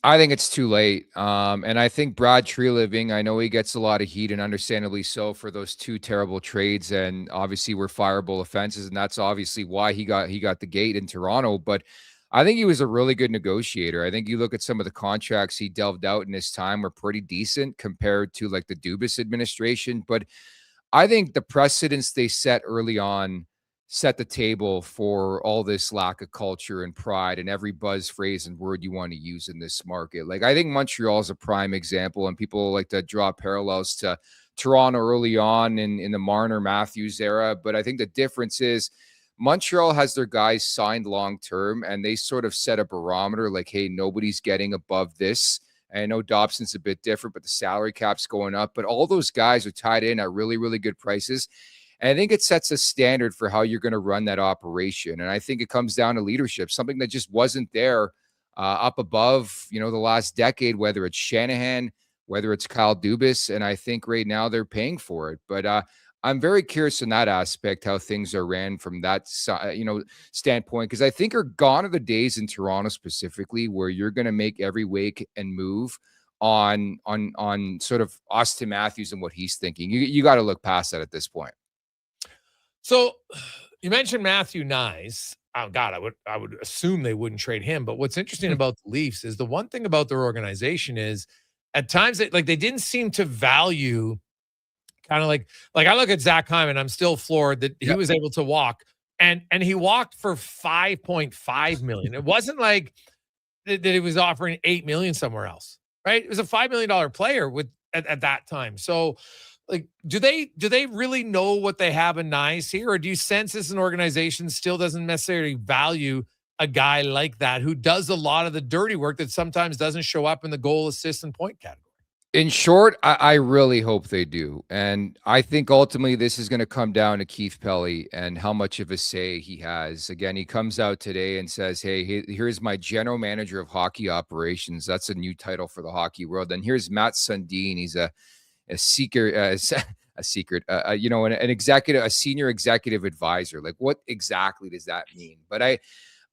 I think it's too late. And I think Brad Treliving, I know he gets a lot of heat, and understandably so, for those 2 terrible trades, and obviously were fireable offenses. And that's obviously why he got the gate in Toronto. But I think he was a really good negotiator. I think you look at some of the contracts he delved out in his time were pretty decent compared to like the Dubas administration. But I think the precedents they set early on set the table for all this lack of culture and pride and every buzz phrase and word you want to use in this market. Like, I think Montreal is a prime example, and people like to draw parallels to Toronto early on in the Marner Matthews era. But I think the difference is Montreal has their guys signed long-term, and they sort of set a barometer like, hey, nobody's getting above this. And I know Dobson's a bit different, but the salary cap's going up, but all those guys are tied in at really, really good prices. And I think it sets a standard for how you're going to run that operation. And I think it comes down to leadership, something that just wasn't there up above, the last decade, whether it's Shanahan, whether it's Kyle Dubas. And I think right now they're paying for it. But I'm very curious in that aspect, how things are ran from that standpoint, because I think are gone are the days in Toronto specifically where you're going to make every wake and move on sort of Austin Matthews and what he's thinking. You got to look past that at this point. So you mentioned Matthew Nyes. Oh God, I would assume they wouldn't trade him. But what's interesting about the Leafs is the one thing about their organization is at times they didn't seem to value kind of like I look at Zach Hyman, I'm still floored that he was able to walk and he walked for $5.5 million. It wasn't like that he was offering $8 million somewhere else, right? It was a $5 million player at that time. So, like, do they really know what they have in Nyes here, or do you sense this an organization still doesn't necessarily value a guy like that who does a lot of the dirty work that sometimes doesn't show up in the goal, assist, and point category? In short, I really hope they do. And I think ultimately this is going to come down to Keith Pelly and how much of a say he has. Again, he comes out today and says, hey, here's my general manager of hockey operations. That's a new title for the hockey world. And here's Matt Sundin. He's an executive, a senior executive advisor. Like, what exactly does that mean? But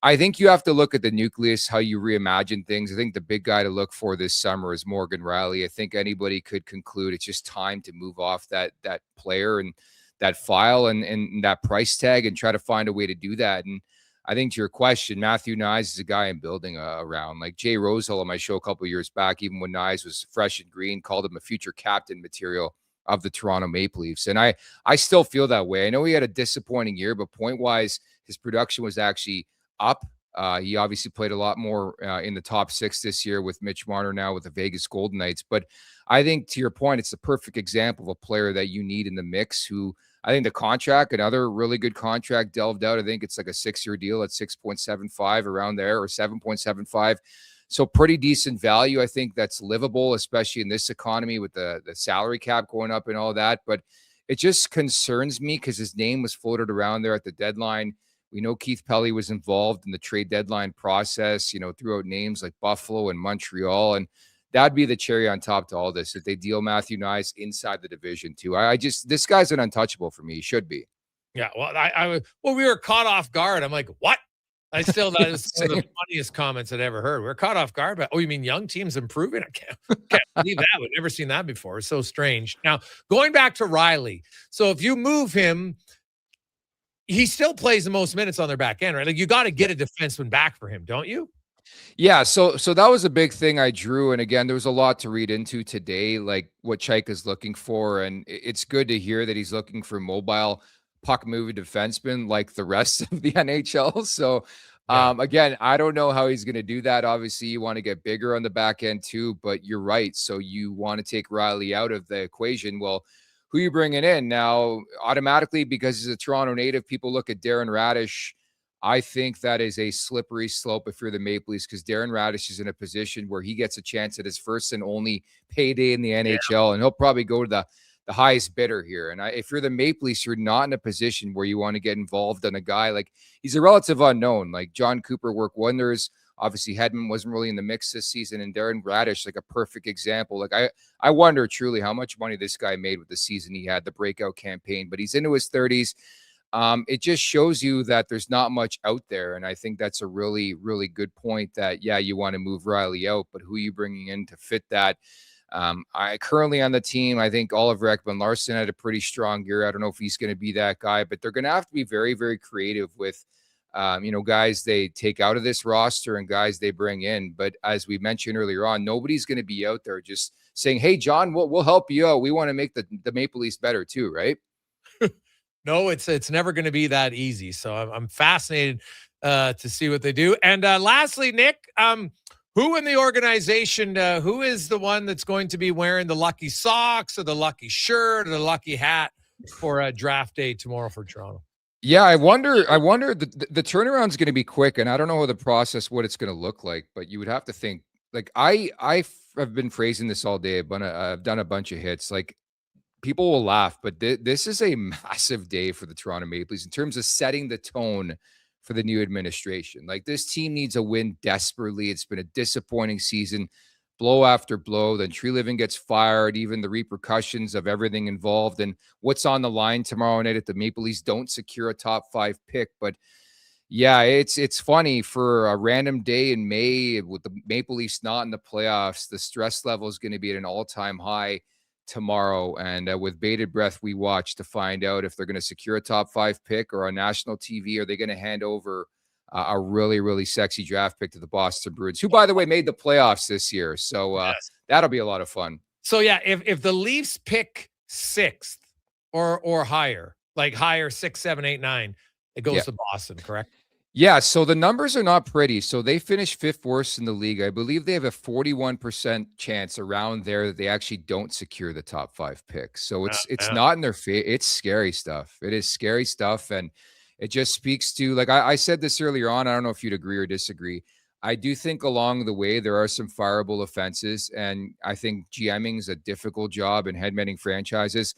I think you have to look at the nucleus, how you reimagine things. I think the big guy to look for this summer is Morgan Rielly. I think anybody could conclude it's just time to move off that player and that file and that price tag and try to find a way to do that. And I think to your question, Matthew Nyes is a guy I'm building around. Like Jay Rosehill on my show a couple of years back, even when Nyes was fresh and green, called him a future captain material of the Toronto Maple Leafs. And I still feel that way. I know he had a disappointing year, but point-wise, his production was actually up. He obviously played a lot more in the top 6 this year with Mitch Marner now with the Vegas Golden Knights. But I think to your point, it's the perfect example of a player that you need in the mix who I think the contract, another really good contract delved out. I think it's like a 6-year deal at 6.75 around there or 7.75. So pretty decent value. I think that's livable, especially in this economy with the salary cap going up and all that. But it just concerns me because his name was floated around there at the deadline. We know Keith Pelly was involved in the trade deadline process, threw out names like Buffalo and Montreal. And that'd be the cherry on top to all this, if they deal Matthew Nyes inside the division too. This guy's an untouchable for me. He should be. Yeah. Well, we were caught off guard. I'm like, what? That is one of the funniest comments I'd ever heard. We're caught off guard, but you mean young teams improving? I can't believe that. We've never seen that before. It's so strange. Now, going back to Rielly. So if you move him, he still plays the most minutes on their back end, right? Like, you got to get a defenseman back for him, don't you? Yeah, so that was a big thing I drew, and again, there was a lot to read into today, like what Chaika's looking for, and it's good to hear that he's looking for mobile puck-moving defensemen like the rest of the NHL. So, again, I don't know how he's going to do that. Obviously, you want to get bigger on the back end too, but you're right. So you want to take Riley out of the equation. Well, who are you bringing in now? Automatically, because he's a Toronto native, people look at Darren Radish. I think that is a slippery slope if you're the Maple Leafs, because Darren Radish is in a position where he gets a chance at his first and only payday in the NHL, and he'll probably go to the highest bidder here. And if you're the Maple Leafs, you're not in a position where you want to get involved in a guy like, he's a relative unknown. Like John Cooper worked wonders. Obviously, Hedman wasn't really in the mix this season, and Darren Radish, like a perfect example. Like I wonder truly how much money this guy made with the season he had, the breakout campaign. But he's into his 30s. It just shows you that there's not much out there. And I think that's a really, really good point that, yeah, you want to move Riley out, but who are you bringing in to fit that? I currently on the team, I think Oliver Ekman-Larsson had a pretty strong year. I don't know if he's going to be that guy, but they're going to have to be very, very creative with, guys they take out of this roster and guys they bring in. But as we mentioned earlier on, nobody's going to be out there just saying, hey, John, we'll help you out. We want to make the Maple Leafs better too, right? No, it's never going to be that easy. So I'm fascinated to see what they do. And lastly, Nick, who in the organization, who is the one that's going to be wearing the lucky socks or the lucky shirt or the lucky hat for a draft day tomorrow for Toronto? Yeah, I wonder the turnaround's going to be quick, and I don't know what it's going to look like, but you would have to think, like, I've been phrasing this all day, but I've done a bunch of hits. Like, people will laugh, but this is a massive day for the Toronto Maple Leafs in terms of setting the tone for the new administration. Like, this team needs a win desperately. It's been a disappointing season, blow after blow. Then Treliving gets fired, even the repercussions of everything involved and what's on the line tomorrow night if the Maple Leafs don't secure a top 5 pick. But yeah, it's funny for a random day in May with the Maple Leafs not in the playoffs. The stress level is going to be at an all-time high tomorrow, and with bated breath we watch to find out if they're going to secure a top 5 pick or on national TV. Are they going to hand over a really, really sexy draft pick to the Boston Bruins, who, by the way, made the playoffs this year? So that'll be a lot of fun. So yeah, if the Leafs pick 6th or higher, like higher 6, 7, 8, 9, it goes to Boston, correct? Yeah, so the numbers are not pretty. So they finished 5th worst in the league. I believe they have a 41% chance around there that they actually don't secure the top 5 picks. So it's not in their favor. It's scary stuff. It is scary stuff. And it just speaks to, like I said this earlier on, I don't know if you'd agree or disagree. I do think along the way there are some fireable offenses. And I think GMing is a difficult job in headmenting franchises.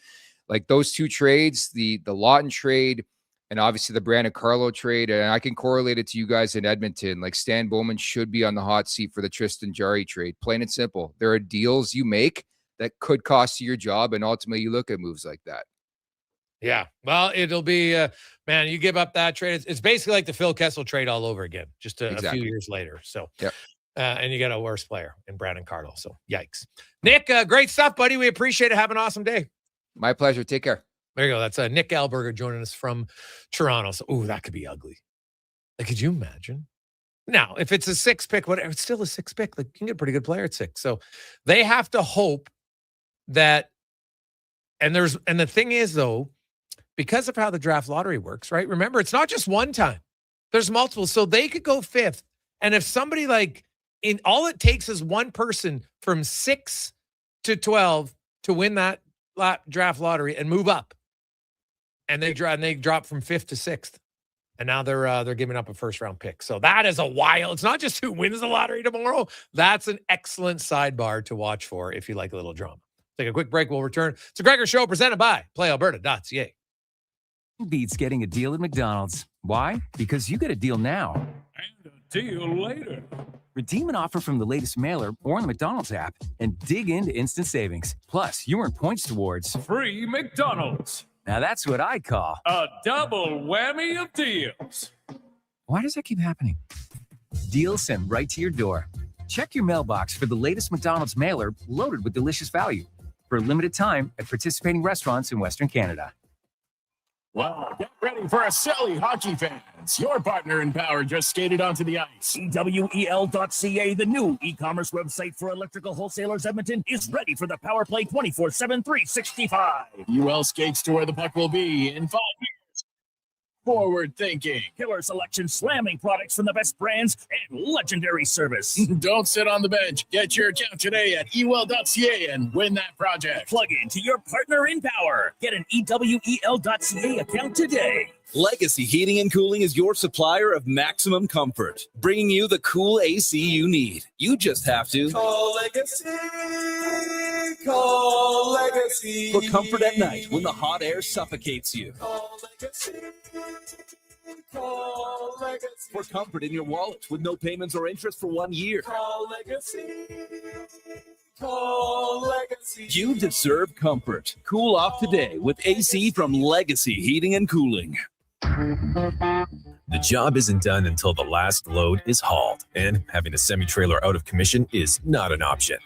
Like those 2 trades, the Lawton trade, and obviously the Brandon Carlo trade, and I can correlate it to you guys in Edmonton. Like Stan Bowman should be on the hot seat for the Tristan Jarry trade. Plain and simple. There are deals you make that could cost you your job, and ultimately you look at moves like that. Yeah. Well, it'll be, man, you give up that trade. It's basically like the Phil Kessel trade all over again, just a few years later. So, and you got a worse player in Brandon Carlo. So, yikes. Nick, great stuff, buddy. We appreciate it. Have an awesome day. My pleasure. Take care. There you go. That's Nick Alberger joining us from Toronto. So, that could be ugly. Like, could you imagine? Now, if it's a 6 pick, whatever, it's still a 6 pick. Like, you can get a pretty good player at 6. So they have to hope that, and the thing is, though, because of how the draft lottery works, right? Remember, it's not just one time. There's multiple. So they could go 5th. And if somebody all it takes is one person from 6 to 12 to win that draft lottery and move up. And they drop from 5th to 6th. And now they're giving up a 1st-round pick. So that is a wild. It's not just who wins the lottery tomorrow. That's an excellent sidebar to watch for if you like a little drama. Take a quick break. We'll return. It's a Gregor Show presented by PlayAlberta.ca. Beats getting a deal at McDonald's. Why? Because you get a deal now. And a deal later. Redeem an offer from the latest mailer or on the McDonald's app and dig into instant savings. Plus, you earn points towards free McDonald's. Now that's what I call a double whammy of deals. Why does that keep happening? Deals sent right to your door. Check your mailbox for the latest McDonald's mailer loaded with delicious value for a limited time at participating restaurants in Western Canada. Well, get ready for a silly hockey fan It's your partner in power just skated onto the ice. EWEL.ca, the new e-commerce website for electrical wholesalers Edmonton, is ready for the power play 24/7, 365. UL skates to where the puck will be in 5 years. Forward thinking. Killer selection, slamming products from the best brands, and legendary service. Don't sit on the bench. Get your account today at EWL.ca and win that project. Plug into your partner in power. Get an EWEL.ca account today. Legacy Heating and Cooling is your supplier of maximum comfort, bringing you the cool AC you need. You just have to call Legacy. Call Legacy. For comfort at night when the hot air suffocates you. Call Legacy. Call Legacy. For comfort in your wallet with no payments or interest for 1 year. Call Legacy. Call Legacy. You deserve comfort. Cool off today with AC from Legacy Heating and Cooling. The job isn't done until the last load is hauled, and having a semi-trailer out of commission is not an option.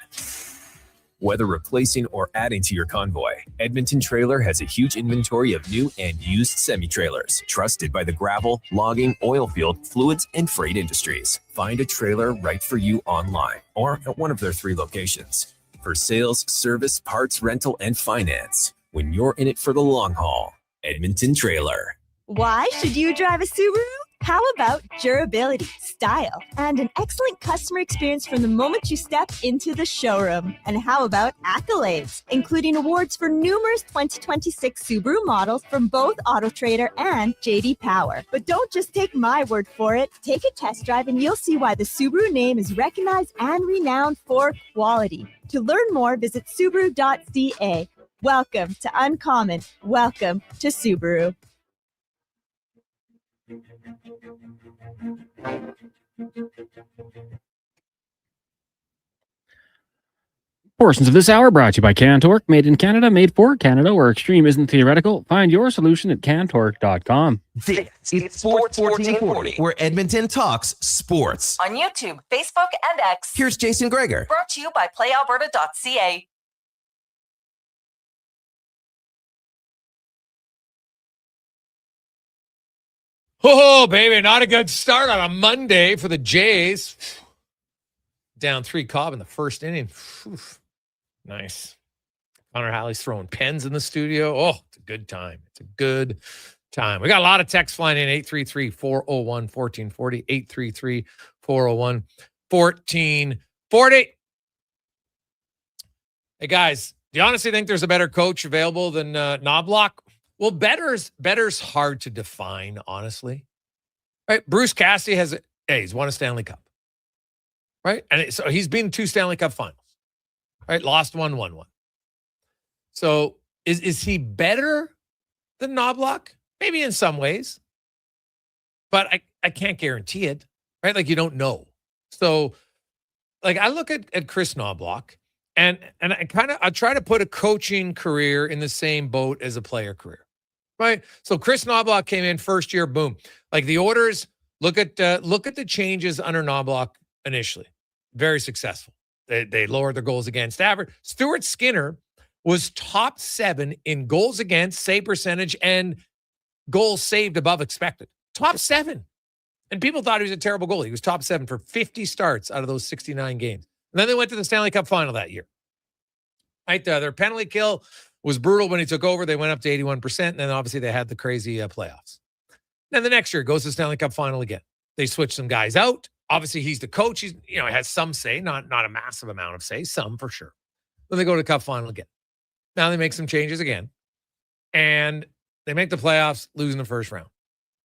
Whether replacing or adding to your convoy, Edmonton Trailer has a huge inventory of new and used semi-trailers, trusted by the gravel, logging, oil field, fluids, and freight industries. Find a trailer right for you online or at one of their 3 locations. For sales, service, parts, rental, and finance, when you're in it for the long haul, Edmonton Trailer. Why should you drive a Subaru? How about durability, style, and an excellent customer experience from the moment you step into the showroom? And how about accolades, including awards for numerous 2026 Subaru models from both AutoTrader and JD Power? But don't just take my word for it. Take a test drive and you'll see why the Subaru name is recognized and renowned for quality. To learn more, visit Subaru.ca. Welcome to Uncommon. Welcome to Subaru. Portions of this hour brought to you by Cantork, made in Canada, made for Canada, where extreme isn't theoretical. Find your solution at cantork.com. This is Sports 1440, where Edmonton talks sports. On YouTube, Facebook, and X. Here's Jason Gregor. Brought to you by PlayAlberta.ca. Oh, baby, not a good start on a Monday for the Jays. Down 3 Cobb in the first inning. Whew. Nice. Connor Halley's throwing pens in the studio. Oh, it's a good time. It's a good time. We got a lot of texts flying in. 833-401-1440. 833-401-1440. Hey, guys, do you honestly think there's a better coach available than Knobloch? Well, better's hard to define, honestly. Right? Bruce Cassidy he's won a Stanley Cup. Right? And so he's been 2 Stanley Cup finals. Right? Lost one, won one. So is he better than Knobloch? Maybe in some ways. But I can't guarantee it. Right? Like, you don't know. So, like, I look at Chris Knobloch, and I try to put a coaching career in the same boat as a player career. Right. So Chris Knobloch came in first year, boom. Like the orders, look at the changes under Knobloch initially. Very successful. They lowered their goals against average. Stuart Skinner was top 7 in goals against, save percentage, and goals saved above expected. Top 7. And people thought he was a terrible goalie. He was top 7 for 50 starts out of those 69 games. And then they went to the Stanley Cup final that year. Right. Their penalty kill was brutal when he took over. They went up to 81%, and then obviously they had the crazy playoffs. Then the next year goes to the Stanley Cup final again. They switch some guys out. Obviously, he's the coach. He's has some say, not a massive amount of say, some for sure. Then they go to the Cup final again. Now they make some changes again, and they make the playoffs, losing the first round.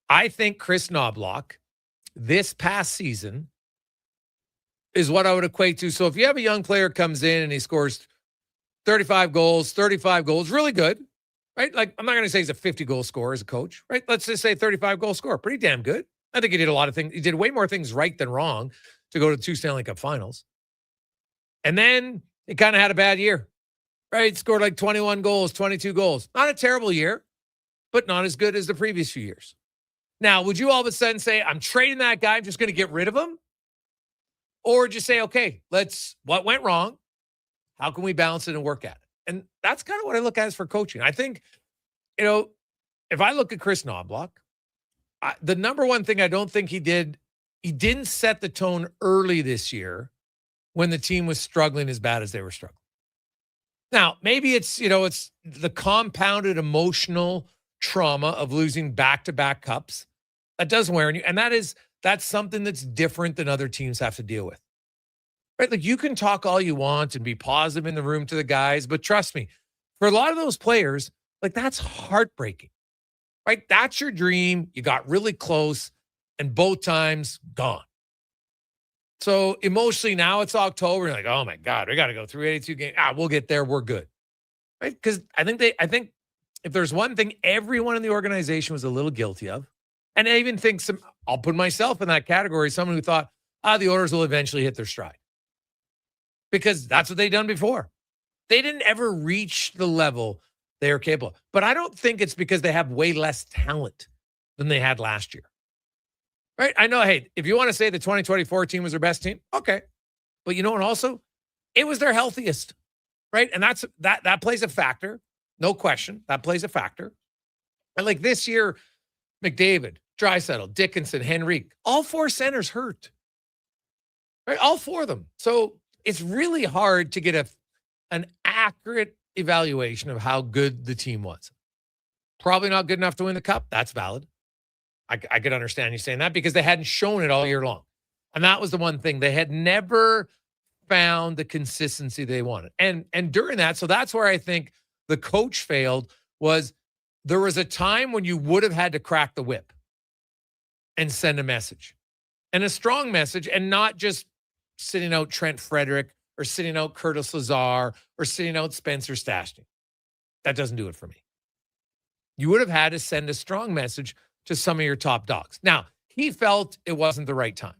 I think Chris Knobloch this past season is what I would equate to. So if you have a young player comes in and he scores 35 goals, really good, right? Like, I'm not going to say he's a 50-goal scorer as a coach, right? Let's just say 35-goal scorer. Pretty damn good. I think he did a lot of things. He did way more things right than wrong to go to 2 Stanley Cup finals. And then he kind of had a bad year, right? Scored like 21 goals, 22 goals. Not a terrible year, but not as good as the previous few years. Now, would you all of a sudden say, I'm trading that guy, I'm just going to get rid of him? Or just say, okay, what went wrong? How can we balance it and work at it? And that's kind of what I look at as for coaching. I think, if I look at Chris Knobloch, the number one thing I don't think he didn't set the tone early this year when the team was struggling as bad as they were struggling. Now, maybe it's the compounded emotional trauma of losing back-to-back cups that does wear on you. And that's something that's different than other teams have to deal with. Right? Like, you can talk all you want and be positive in the room to the guys, but trust me, for a lot of those players, like, that's heartbreaking. Right? That's your dream. You got really close, and both times gone. So emotionally, now it's October. You're like, oh my God, we got to go through 82 games. We'll get there. We're good. Right? Because I think if there's one thing everyone in the organization was a little guilty of, and I even think I'll put myself in that category, someone who thought, the Oilers will eventually hit their stride. Because that's what they've done before. They didn't ever reach the level they are capable. But I don't think it's because they have way less talent than they had last year. Right? I know, hey, if you want to say the 2024 team was their best team, okay. But you know what also? It was their healthiest. Right? And that plays a factor. No question. That plays a factor. And like this year, McDavid, Draisaitl, Dickinson, Henrique, all four centers hurt. Right? All four of them. So it's really hard to get an accurate evaluation of how good the team was. Probably not good enough to win the cup. That's valid. I could understand you saying that because they hadn't shown it all year long. And that was the one thing. They had never found the consistency they wanted. And during that, so that's where I think the coach failed, was there was a time when you would have had to crack the whip and send a message. And a strong message, and not just sitting out Trent Frederick or sitting out Curtis Lazar or sitting out Spencer Stastny. That doesn't do it for me. You would have had to send a strong message to some of your top dogs. Now, he felt it wasn't the right time,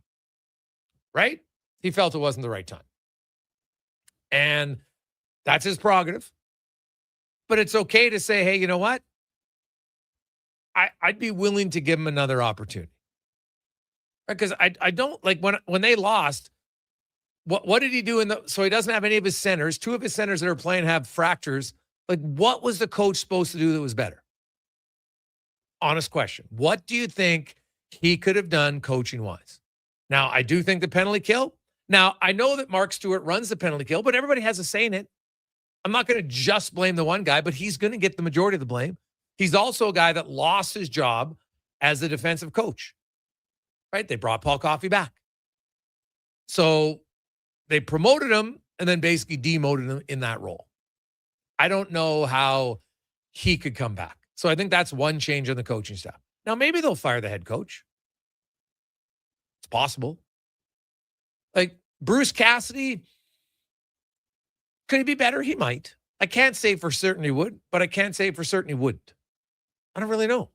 right? He felt it wasn't the right time. And that's his prerogative. But it's okay to say, hey, you know what? I'd be willing to give him another opportunity. Because I don't, like, when they lost, what did he do so he doesn't have any of his centers. Two of his centers that are playing have fractures. Like, what was the coach supposed to do that was better? Honest question. What do you think he could have done coaching-wise? Now, I do think the penalty kill. Now, I know that Mark Stewart runs the penalty kill, but everybody has a say in it. I'm not going to just blame the one guy, but he's going to get the majority of the blame. He's also a guy that lost his job as the defensive coach. Right? They brought Paul Coffey back. So they promoted him and then basically demoted him in that role. I don't know how he could come back. So I think that's one change on the coaching staff. Now, maybe they'll fire the head coach. It's possible. Like, Bruce Cassidy, could he be better? He might. I can't say for certain he would, but I can't say for certain he wouldn't. I don't really know.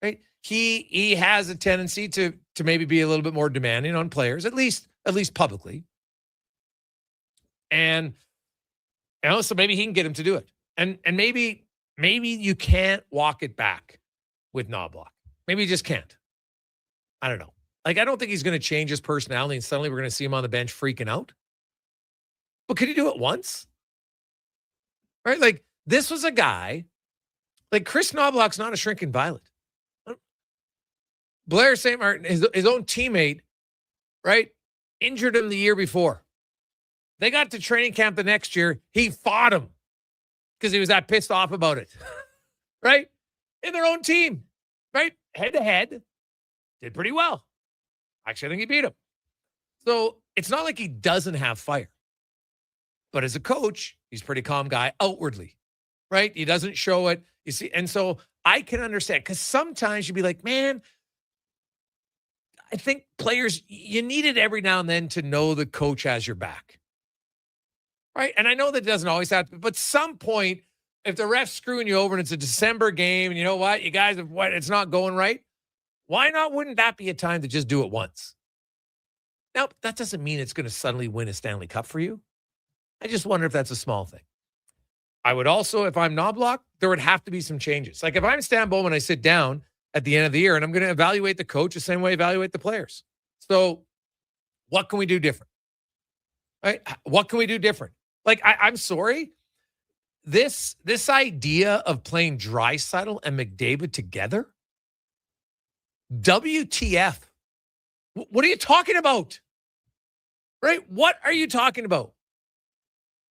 Right? He has a tendency to maybe be a little bit more demanding on players, at least publicly. And so maybe he can get him to do it. And maybe you can't walk it back with Knoblauch. Maybe you just can't. I don't know. Like, I don't think he's going to change his personality and suddenly we're going to see him on the bench freaking out. But could he do it once? Right? Like, this was a guy, like, Chris Knoblauch's not a shrinking violet. Blair St. Martin, his own teammate, right, injured him the year before. They got to training camp the next year. He fought him because he was that pissed off about it, right? In their own team, right? Head to head, did pretty well. Actually, I think he beat him. So it's not like he doesn't have fire. But as a coach, he's a pretty calm guy outwardly, right? He doesn't show it. You see, and so I can understand, because sometimes you'd be like, man, I think players, you need it every now and then to know the coach has your back. Right? And I know that doesn't always happen, but some point, if the ref's screwing you over and it's a December game, and you know what, you guys have it's not going right, why not? Wouldn't that be a time to just do it once? Now, that doesn't mean it's going to suddenly win a Stanley Cup for you. I just wonder if that's a small thing. I would also, if I'm Knoblauch, there would have to be some changes. Like, if I'm Stan Bowman, I sit down at the end of the year and I'm going to evaluate the coach the same way I evaluate the players. So what can we do different? Right? What can we do different? Like, I'm sorry. This idea of playing Draisaitl and McDavid together, WTF? What are you talking about? Right? What are you talking about?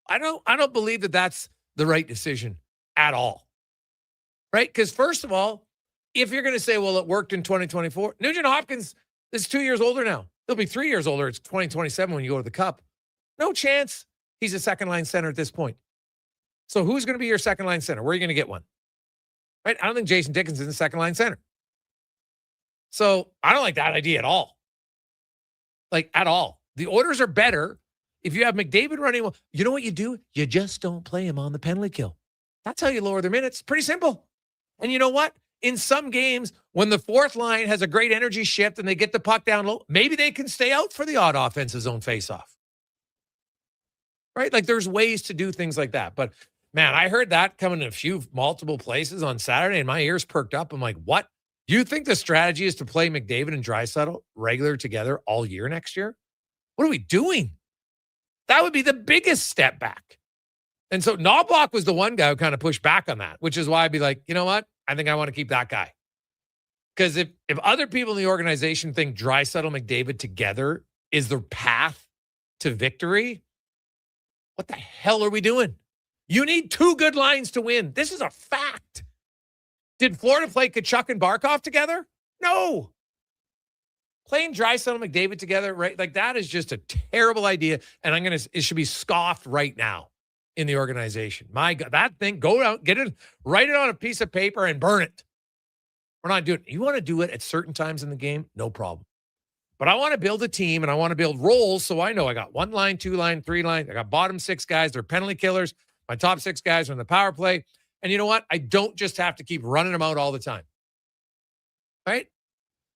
I don't believe that that's the right decision at all. Right? Because first of all, if you're going to say, well, it worked in 2024, Nugent Hopkins is 2 years older now. He'll be 3 years older. It's 2027 when you go to the Cup. No chance he's a second-line center at this point. So who's going to be your second-line center? Where are you going to get one? Right? I don't think Jason Dickinson's a second-line center. So I don't like that idea at all. Like, at all. The Oilers are better if you have McDavid running. Well, you know what you do? You just don't play him on the penalty kill. That's how you lower their minutes. Pretty simple. And you know what? In some games, when the fourth line has a great energy shift and they get the puck down low, maybe they can stay out for the odd offensive zone faceoff. Right? Like, there's ways to do things like that. But, man, I heard that coming in multiple places on Saturday, and my ears perked up. I'm like, what? You think the strategy is to play McDavid and Draisaitl regular together all year next year? What are we doing? That would be the biggest step back. And so Knobloch was the one guy who kind of pushed back on that, which is why I'd be like, you know what? I think I want to keep that guy. Because if other people in the organization think Draisaitl and McDavid together is the path to victory, what the hell are we doing? You need two good lines to win. This is a fact. Did Florida play Tkachuk and Barkov together? No. Playing Draisaitl and McDavid together, right? Like, that is just a terrible idea. And it should be scoffed right now in the organization. My God, that thing, go out, get it, write it on a piece of paper and burn it. We're not doing it. You want to do it at certain times in the game? No problem. But I want to build a team and I want to build roles. So I know I got 1 line, 2 line, 3 line. I got bottom 6 guys. They're penalty killers. My top 6 guys are in the power play. And you know what? I don't just have to keep running them out all the time. Right?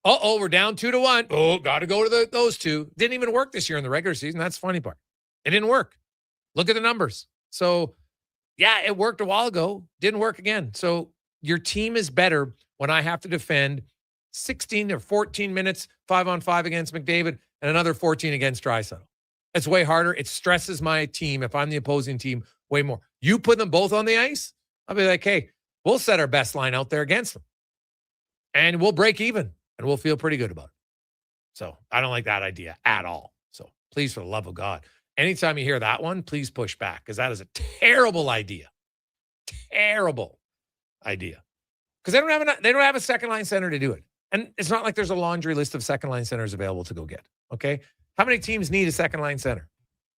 We're down 2-1. Oh, got to go to those two. Didn't even work this year in the regular season. That's the funny part. It didn't work. Look at the numbers. So, yeah, it worked a while ago. Didn't work again. So your team is better when I have to defend 16 or 14 minutes, 5-on-5 against McDavid, and another 14 against Draisaitl. It's way harder. It stresses my team if I'm the opposing team way more. You put them both on the ice, I'll be like, hey, we'll set our best line out there against them. And we'll break even, and we'll feel pretty good about it. So I don't like that idea at all. So please, for the love of God, anytime you hear that one, please push back, because that is a terrible idea. Terrible idea. Because they don't have a second line center to do it. And it's not like there's a laundry list of second line centers available to go get. Okay? How many teams need a second line center?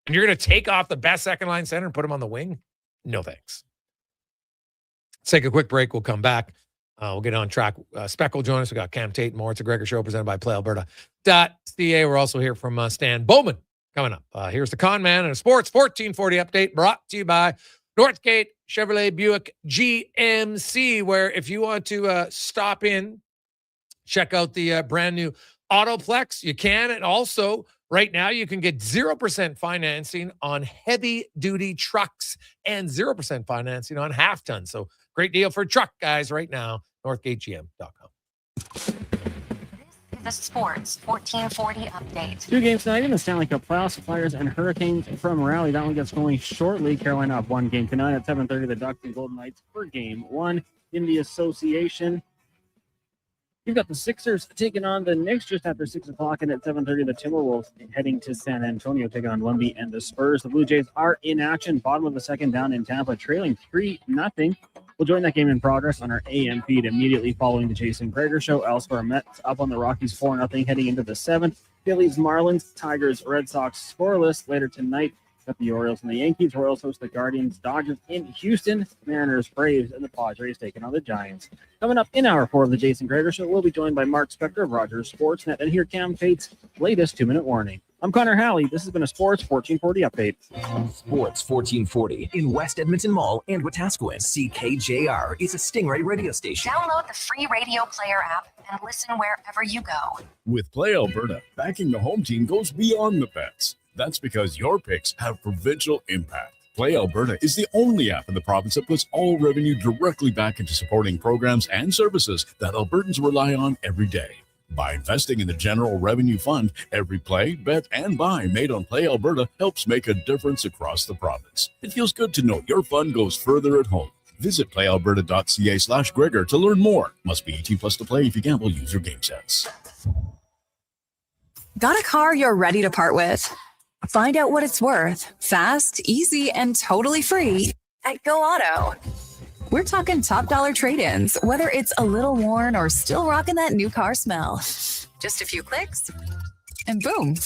And you're going to take off the best second line center and put him on the wing? No thanks. Let's take a quick break. We'll come back. We'll get on track. Speck will join us. We got Cam Tate and more. It's a Gregor Show presented by PlayAlberta.ca. We're also here from Stan Bowman coming up. Here's the Con Man and a Sports 1440 update brought to you by Northgate Chevrolet Buick GMC, where if you want to stop in, check out the brand new Autoplex, you can. And also, right now, you can get 0% financing on heavy-duty trucks and 0% financing on half-ton. So, great deal for truck guys right now. NorthgateGM.com. The Sports 1440 update. 2 games tonight in the Stanley Cup playoffs. Flyers and Hurricanes from Raleigh. That one gets going shortly. Carolina up 1 game tonight at 7:30. The Ducks and Golden Knights for game 1 in the association. You've got the Sixers taking on the Knicks just after 6 o'clock, and at 7:30, the Timberwolves heading to San Antonio, taking on Lumby and the Spurs. The Blue Jays are in action, bottom of the second, down in Tampa, trailing 3-0. We'll join that game in progress on our AM feed immediately following the Jason Gregor Show. Elsewhere, Mets up on the Rockies 4-0 heading into the 7th. Phillies, Marlins, Tigers, Red Sox scoreless later tonight. Got the Orioles and the Yankees. Royals host the Guardians, Dodgers in Houston. Mariners, Braves, and the Padres taking on the Giants. Coming up in hour 4 of the Jason Gregor Show, we'll be joined by Mark Spector of Rogers Sportsnet. And here Cam Tate's latest 2-minute warning. I'm Connor Halley. This has been a Sports 1440 update. Sports 1440 in West Edmonton Mall and Wetaskiwin. CKJR is a Stingray radio station. Download the free radio player app and listen wherever you go. With Play Alberta, backing the home team goes beyond the bets. That's because your picks have provincial impact. Play Alberta is the only app in the province that puts all revenue directly back into supporting programs and services that Albertans rely on every day. By investing in the General Revenue Fund, every play, bet, and buy made on Play Alberta helps make a difference across the province. It feels good to know your fund goes further at home. Visit playalberta.ca/Gregor to learn more. Must be 18 plus to play. If you gamble, use your game sense. Got a car you're ready to part with? Find out what it's worth, fast, easy, and totally free at Go Auto. We're talking top dollar trade-ins, whether it's a little worn or still rocking that new car smell. Just a few clicks, and boom,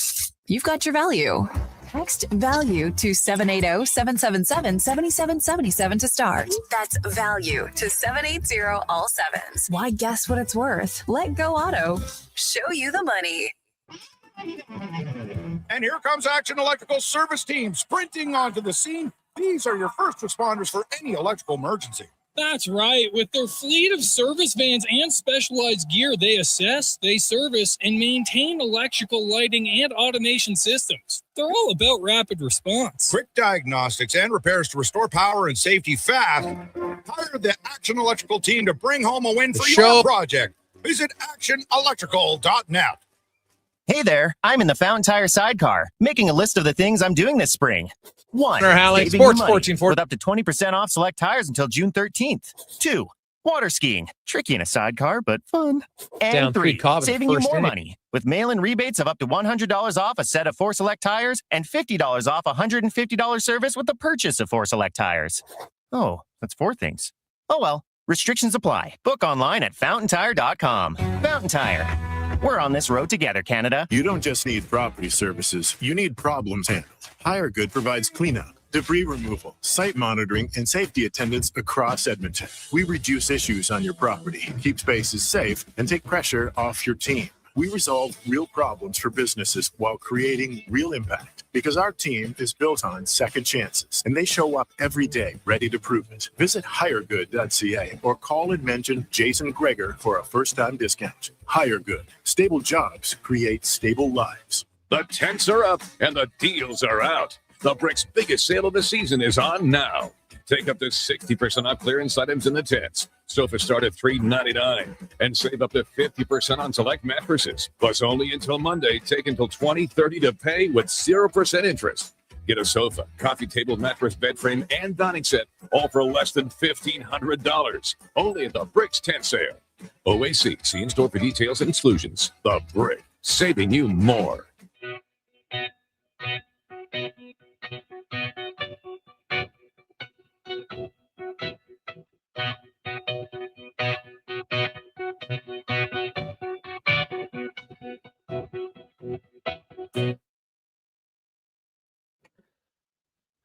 you've got your value. Text value to 780-777-7777 to start. That's value to 780 all sevens. Why guess what it's worth? Let Go Auto show you the money. And here comes Action Electrical Service Team sprinting onto the scene. These are your first responders for any electrical emergency. That's right. With their fleet of service vans and specialized gear, they assess, they service, and maintain electrical lighting and automation systems. They're all about rapid response. Quick diagnostics and repairs to restore power and safety fast. Hire the Action Electrical team to bring home a win for your project. Visit actionelectrical.net. Hey there, I'm in the Fountain Tire sidecar, making a list of the things I'm doing this spring. 1. Connor Halley, saving Sports money 1440. with up to 20% off select tires until June 13th. 2. Water skiing, tricky in a sidecar, but fun. And Down 3. Cobb in the Saving you first more inning. money with mail-in rebates of up to $100 off a set of 4 Select tires and $50 off a $150 service with the purchase of 4 Select tires. Oh, that's 4 things. Oh well, restrictions apply. Book online at fountaintire.com. Fountain Tire. We're on this road together, Canada. You don't just need property services, you need problems handled. HireGood provides cleanup, debris removal, site monitoring, and safety attendance across Edmonton. We reduce issues on your property, keep spaces safe, and take pressure off your team. We resolve real problems for businesses while creating real impact because our team is built on second chances and they show up every day ready to prove it. Visit hiregood.ca or call and mention Jason Gregor for a first-time discount. HireGood. Stable jobs create stable lives. The tents are up and the deals are out. The Brick's biggest sale of the season is on now. Take up to 60% off clearance items in the tents. Sofas start at $399 and save up to 50% on select mattresses. Plus, only until Monday, take until $20.30 to pay with 0% interest. Get a sofa, coffee table, mattress, bed frame, and dining set, all for less than $1,500. Only at the Brick's tent sale. OAC, see in store for details and exclusions. The Brick, saving you more.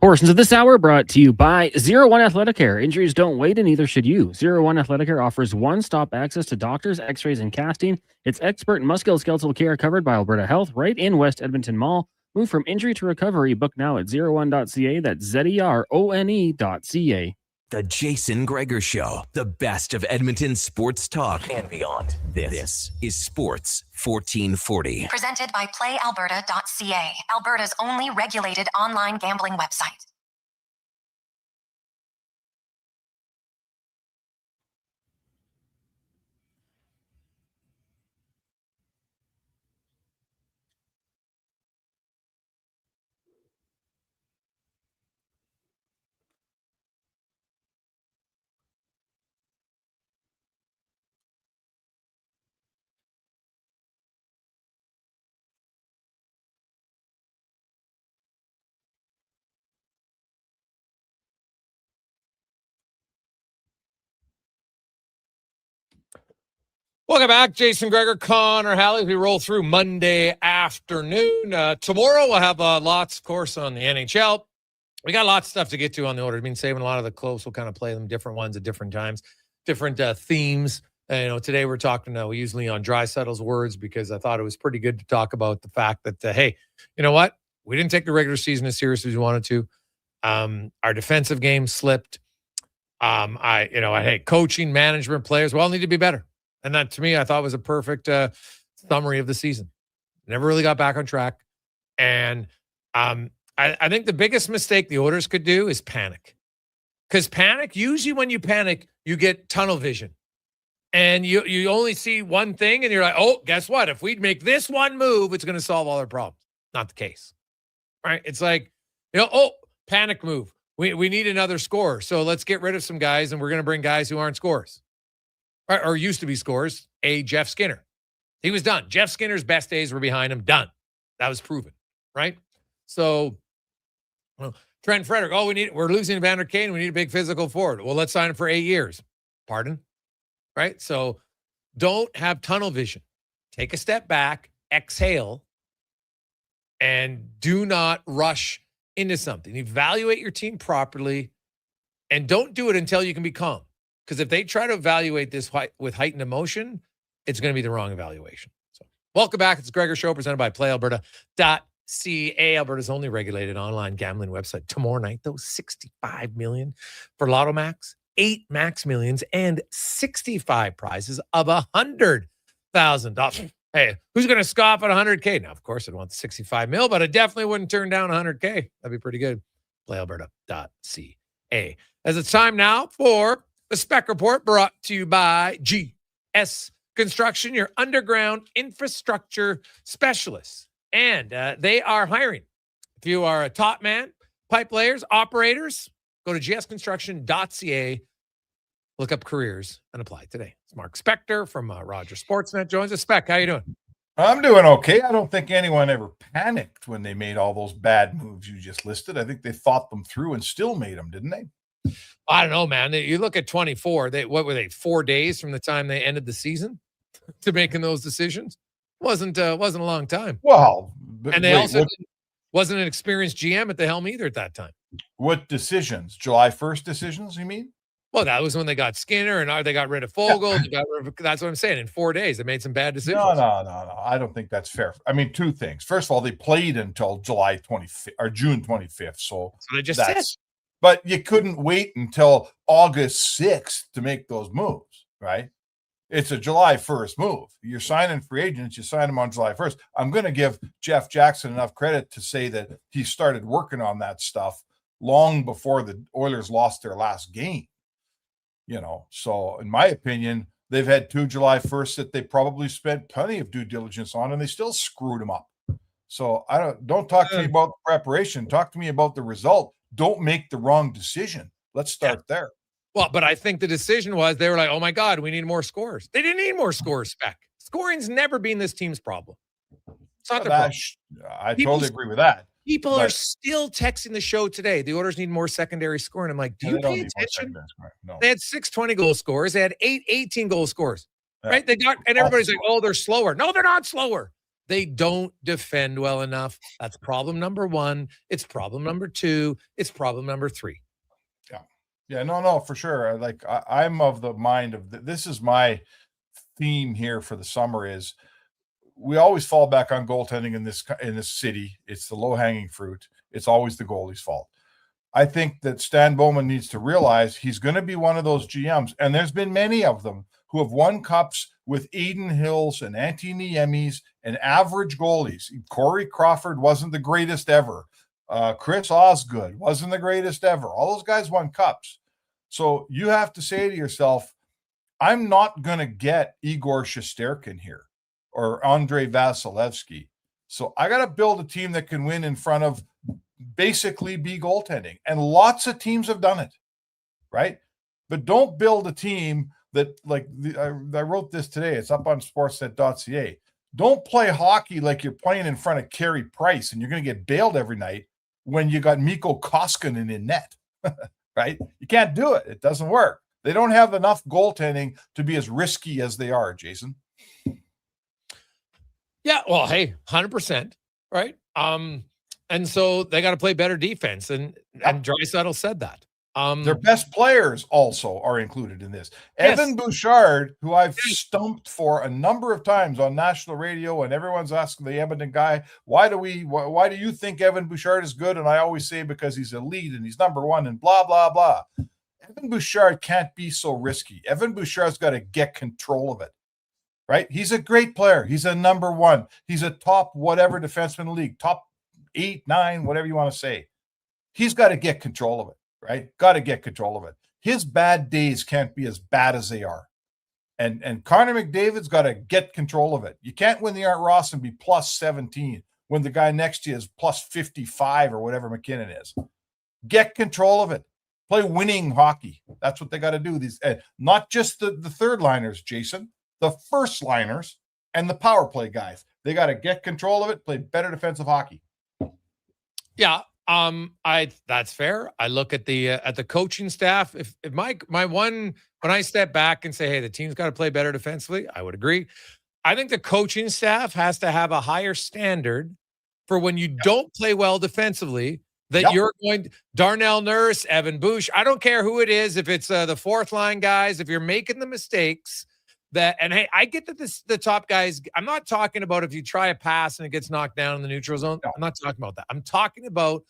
Portions of this hour brought to you by 01 Athletic Care. Injuries don't wait, and neither should you. 01 Athletic Care offers one-stop access to doctors, x-rays, and casting. It's expert musculoskeletal care covered by Alberta Health right in West Edmonton Mall. Move from injury to recovery. Book now at 01.ca. That's ZERONE.ca. The Jason Gregor Show, the best of Edmonton sports talk and beyond. This is Sports 1440. Presented by playalberta.ca, Alberta's only regulated online gambling website. Welcome back, Jason Gregor, Connor Halley. We roll through Monday afternoon. Tomorrow we'll have lots, of course, on the NHL. We got lots of stuff to get to on the order. I've been saving a lot of the close. We'll kind of play them different ones at different times, different themes. Today we're talking, we usually on Draisaitl's words because I thought it was pretty good to talk about the fact that, hey, you know what? We didn't take the regular season as seriously as we wanted to. Our defensive game slipped. Coaching, management, players, we all need to be better. And that, to me, I thought was a perfect summary of the season. Never really got back on track. And I think the biggest mistake the Oilers could do is panic. Because usually when you panic, you get tunnel vision. And you only see one thing, and you're like, oh, guess what? If we make this one move, it's going to solve all our problems. Not the case. Right? It's like, panic move. We need another scorer. So let's get rid of some guys, and we're going to bring guys who aren't scorers or used to be scorers. Jeff Skinner. He was done. Jeff Skinner's best days were behind him. Done. That was proven, right? So Trent Frederick. We're losing Evander Kane. We need a big physical forward. Well, let's sign him for 8 years. Pardon? Right? So don't have tunnel vision. Take a step back, exhale, and do not rush into something. Evaluate your team properly, and don't do it until you can be calm. Because if they try to evaluate this with heightened emotion, it's going to be the wrong evaluation. So, welcome back. It's Gregor Show presented by PlayAlberta.ca, Alberta's only regulated online gambling website. Tomorrow night, though, $65 million for Lotto Max, 8 Max Millions, and 65 prizes of $100,000. Hey, who's going to scoff at $100K? Now, of course, I'd want the 65 mil, but I definitely wouldn't turn down $100K. That'd be pretty good. PlayAlberta.ca. As it's time now for the Spec Report, brought to you by GS Construction, your underground infrastructure specialists. And they are hiring. If you are a top man, pipe layers, operators, go to gsconstruction.ca, look up careers, and apply today. It's Mark Spector from Rogers Sportsnet joins us. Spec, how you doing? I'm doing okay. I don't think anyone ever panicked when they made all those bad moves you just listed. I think they thought them through and still made them, didn't they? I don't know, man. You look at 24. What were they? 4 days from the time they ended the season to making those decisions? Wasn't a long time. Well, and they wasn't an experienced GM at the helm either at that time. What decisions? July 1st decisions, you mean? Well, that was when they got Skinner and they got rid of Fogle. That's what I'm saying. In 4 days, they made some bad decisions. No. I don't think that's fair. I mean, two things. First of all, they played until July 25th or June 25th. So I just said. But you couldn't wait until August 6th to make those moves, right? It's a July 1st move. You're signing free agents. You sign them on July 1st. I'm going to give Jeff Jackson enough credit to say that he started working on that stuff long before the Oilers lost their last game. So in my opinion, they've had 2 July 1st that they probably spent plenty of due diligence on, and they still screwed them up. So don't talk to me about the preparation. Talk to me about the result. Don't make the wrong decision. Let's start there. Well, but I think the decision was they were like, oh my God, we need more scores. They didn't need more scores, Spec. Scoring's never been this team's problem. It's not their problem. I totally agree with that. People are still texting the show today. The Oilers need more secondary scoring. I'm like, do you pay attention? No. They had 6 20-goal scores. They had 8 18-goal scores. Right? And everybody's like, oh, they're slower. No, they're not slower. They don't defend well enough. That's problem number 1. It's problem number 2. It's problem number 3. Yeah, no, for sure. I'm of the mind of this is my theme here for the summer is we always fall back on goaltending in this city. It's the low-hanging fruit. It's always the goalie's fault. I think that Stan Bowman needs to realize he's going to be one of those GMs, and there's been many of them who have won cups with Aiden Hills and Antti Niemis and average goalies. Corey Crawford wasn't the greatest ever. Chris Osgood wasn't the greatest ever. All those guys won cups. So you have to say to yourself, I'm not going to get Igor Shesterkin here or Andrei Vasilevsky. So I got to build a team that can win in front of basically B goaltending. And lots of teams have done it, right? But don't build a team that I wrote this today. It's up on sportsnet.ca. Don't play hockey like you're playing in front of Carey Price and you're going to get bailed every night when you got Mikko Koskinen in net, right? You can't do it. It doesn't work. They don't have enough goaltending to be as risky as they are, Jason. Yeah, well, hey, 100%, right? And so they got to play better defense, and Draisaitl said that. Their best players also are included in this. Yes. Evan Bouchard, who I've stumped for a number of times on national radio, and everyone's asking the Edmonton guy, why do you think Evan Bouchard is good? And I always say because he's elite and he's number 1 and blah, blah, blah. Evan Bouchard can't be so risky. Evan Bouchard's got to get control of it, right? He's a great player. He's a number 1. He's a top whatever defenseman in the league, top 8, 9, whatever you want to say. He's got to get control of it. Right? Got to get control of it. His bad days can't be as bad as they are. And Connor McDavid's got to get control of it. You can't win the Art Ross and be plus 17 when the guy next to you is plus 55 or whatever McKinnon is. Get control of it. Play winning hockey. That's what they got to do. These not just the third liners, Jason, the first liners and the power play guys. They got to get control of it, play better defensive hockey. Yeah. That's fair. I look at the coaching staff. If my one, when I step back and say, hey, the team's got to play better defensively, I would agree. I think the coaching staff has to have a higher standard for when you don't play well defensively, that you're going Darnell Nurse, Evan Bush. I don't care who it is. If it's the fourth line guys, if you're making the mistakes and hey, I get that the top guys, I'm not talking about if you try a pass and it gets knocked down in the neutral zone. I'm not talking about that. I'm talking about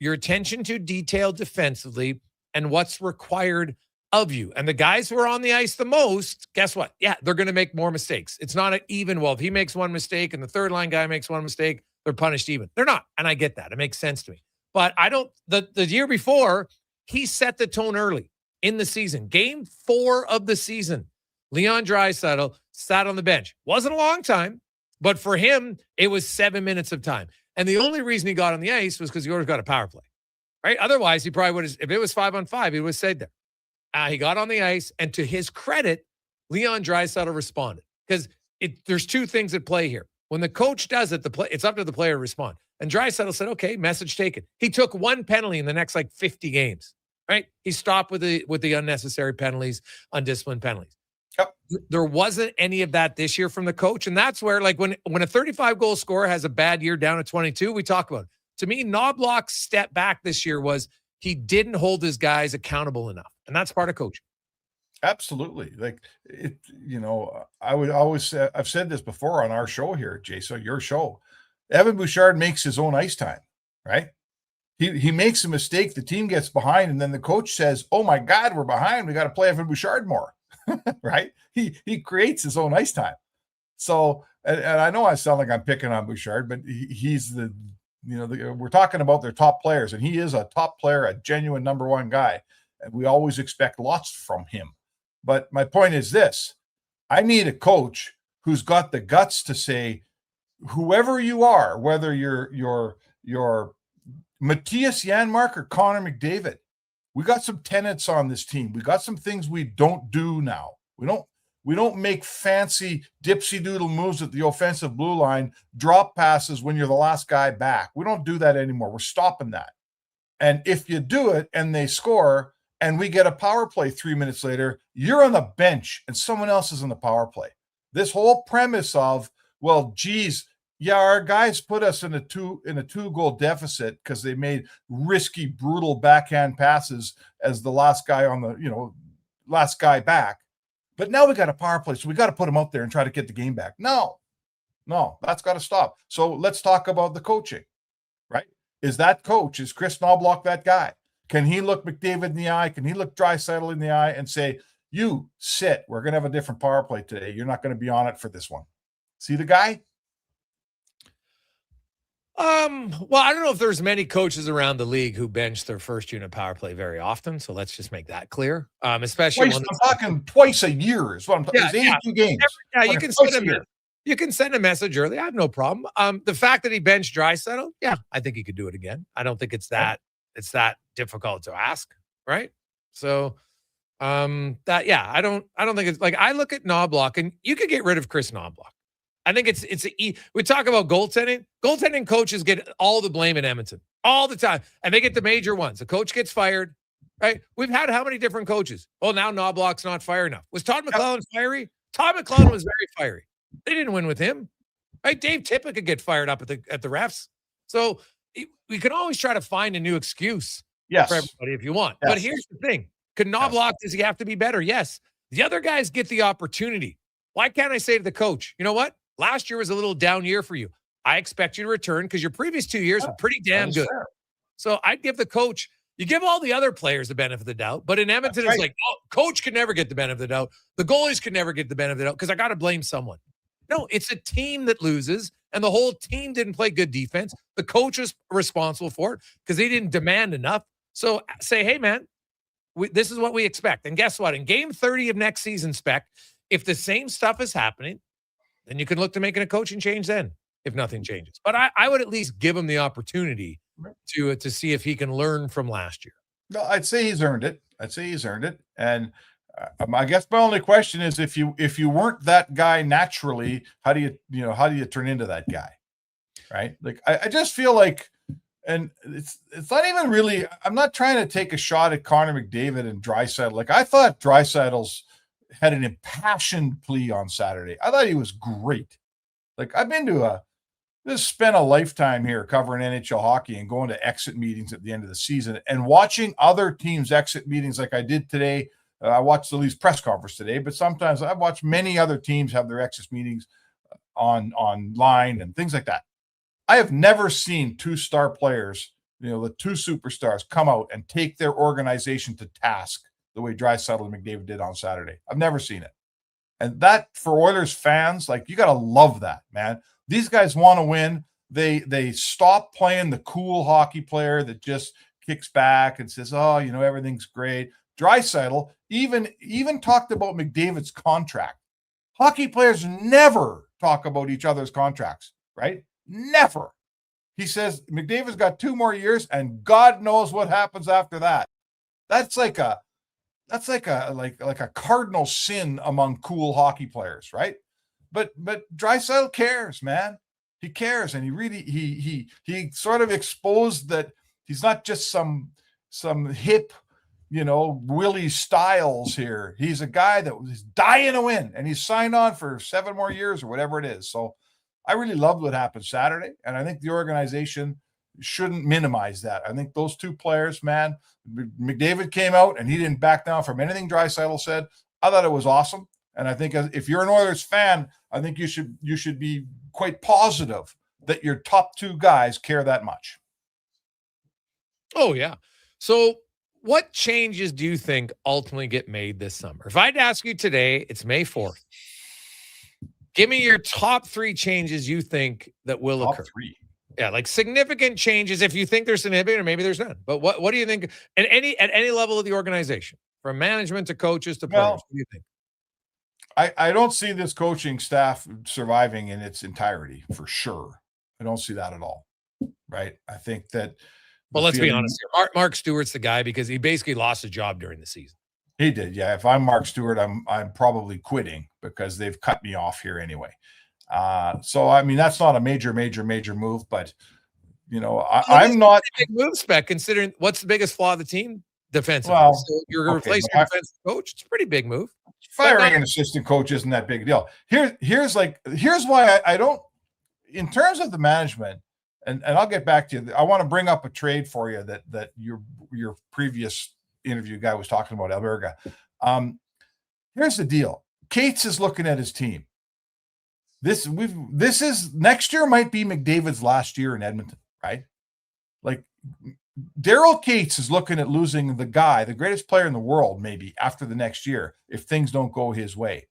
your attention to detail defensively and what's required of you. And the guys who are on the ice the most, guess what? Yeah, they're going to make more mistakes. It's not an even, well, if he makes one mistake and the third line guy makes one mistake, they're punished even. They're not. And I get that. It makes sense to me. But I don't, the year before, he set the tone early in the season. Game 4 of the season, Leon Draisaitl sat on the bench. Wasn't a long time, but for him, it was 7 minutes of time. And the only reason he got on the ice was because he already got a power play, right? Otherwise, he probably would have, if it was 5-on-5, he would have stayed there. He got on the ice, and to his credit, Leon Draisaitl responded. Because there's two things at play here. When the coach does it, it's up to the player to respond. And Draisaitl said, okay, message taken. He took one penalty in the next 50 games, right? He stopped with the unnecessary penalties, undisciplined penalties. Yep. There wasn't any of that this year from the coach. And that's where, when a 35-goal scorer has a bad year down at 22, we talk about it. To me, Knobloch's step back this year was he didn't hold his guys accountable enough. And that's part of coaching. Absolutely. I would always say, I've said this before on our show here, Jason, your show. Evan Bouchard makes his own ice time, right? He makes a mistake, the team gets behind, and then the coach says, oh my God, we're behind. We got to play Evan Bouchard more, right? He creates his own ice time. So, and I know I sound like I'm picking on Bouchard, but he's we're talking about their top players, and he is a top player, a genuine number one guy. And we always expect lots from him. But my point is this: I need a coach who's got the guts to say, whoever you are, whether you're Matthias Janmark or Connor McDvaid, we got some tenets on this team. We got some things we don't do now. We don't make fancy dipsy doodle moves at the offensive blue line, drop passes when you're the last guy back. We don't do that anymore. We're stopping that. And if you do it and they score, and we get a power play 3 minutes later, you're on the bench and someone else is in the power play. This whole premise of, well, geez, yeah, our guys put us in a two-goal deficit because they made risky, brutal backhand passes as the last guy on the, last guy back. But now we got a power play, so we got to put them out there and try to get the game back. No, that's got to stop. So let's talk about the coaching, right? Is Chris Knobloch that guy? Can he look McDavid in the eye? Can he look Draisaitl in the eye and say, you sit, we're going to have a different power play today. You're not going to be on it for this one. See the guy? Well, I don't know if there's many coaches around the league who bench their first unit power play very often. So let's just make that clear. Especially I'm talking twice a year is what I'm talking. Yeah, 82 games. You can send a message early. I have no problem. The fact that he benched Draisaitl, yeah, I think he could do it again. I don't think it's that difficult to ask, right? So I don't think it's I look at Knobloch, and you could get rid of Chris Knobloch. I think we talk about goaltending. Goaltending coaches get all the blame in Edmonton all the time, and they get the major ones. The coach gets fired, right? We've had how many different coaches? Well, now Knobloch's not fire enough. Was Todd McClellan fiery? Todd McClellan was very fiery. They didn't win with him, right? Dave Tippett could get fired up at the refs. So we can always try to find a new excuse for everybody if you want. Yes. But here's the thing. Could Knobloch, does he have to be better? Yes. The other guys get the opportunity. Why can't I say to the coach, you know what? Last year was a little down year for you. I expect you to return because your previous 2 years were pretty damn good. Fair. So I'd give the coach, you give all the other players the benefit of the doubt. But in Edmonton, it's coach can never get the benefit of the doubt. The goalies can never get the benefit of the doubt because I got to blame someone. No, it's a team that loses, and the whole team didn't play good defense. The coach was responsible for it because they didn't demand enough. So say, hey, man, this is what we expect. And guess what? In game 30 of next season, Spec, if the same stuff is happening, then you can look to making a coaching change then if nothing changes. But I would at least give him the opportunity to see if he can learn from last year. No, I'd say he's earned it. And I guess my only question is, if you weren't that guy naturally, how do you turn into that guy, right? Like I just feel like, and it's not even really. I'm not trying to take a shot at Connor McDavid and Draisaitl. Like I thought Draisaitl's had an impassioned plea on Saturday. I thought he was great. Like I've been to just spent a lifetime here covering NHL hockey and going to exit meetings at the end of the season and watching other teams' exit meetings like I did today. I watched the Leafs press conference today, but sometimes I've watched many other teams have their exit meetings online and things like that. I have never seen two star players, the two superstars, come out and take their organization to task the way Draisaitl and McDavid did on Saturday. I've never seen it. And that, for Oilers fans, like, you got to love that, man. These guys want to win. They stop playing the cool hockey player that just kicks back and says, "Oh, everything's great." Draisaitl even talked about McDavid's contract. Hockey players never talk about each other's contracts, right? Never. He says McDavid's got 2 more years, and God knows what happens after that. That's like a cardinal sin among cool hockey players, right? But Draisaitl cares, man. He cares, and he really he sort of exposed that he's not just some hip, Willie Styles here. He's a guy that was dying to win, and he's signed on for 7 more years or whatever it is. So I really loved what happened Saturday, and I think the organization shouldn't minimize that. I think those two players, man, McDavid came out and he didn't back down from anything Draisaitl said. I thought it was awesome. And I think if you're an Oilers fan, I think you should be quite positive that your top 2 guys care that much. Oh, yeah. So what changes do you think ultimately get made this summer? If I'd ask you today, it's May 4th. Give me your top 3 changes you think that will occur. Top 3. Yeah, like significant changes, if you think there's significant, or maybe there's none. But what do you think at any level of the organization, from management to coaches to players? What do you think? I don't see this coaching staff surviving in its entirety, for sure. I don't see that at all. Right? I think that. Well, let's be honest here. Mark Stewart's the guy, because he basically lost his job during the season. He did, yeah. If I'm Mark Stewart, I'm probably quitting, because they've cut me off here anyway. So I mean, that's not a major move, but I'm not a big move spec, considering what's the biggest flaw of the team defensively. Well, so you're replacing your defensive coach. It's a pretty big move. Firing an assistant coach isn't that big a deal. Here's why I don't, in terms of the management, and I'll get back to you. I want to bring up a trade for you that your previous interview guy was talking about, Alberga. Here's the deal. Cates is looking at his team. This is next year might be McDavid's last year in Edmonton, right? Like, Daryl Cates is looking at losing the greatest player in the world, maybe after the next year, if things don't go his way.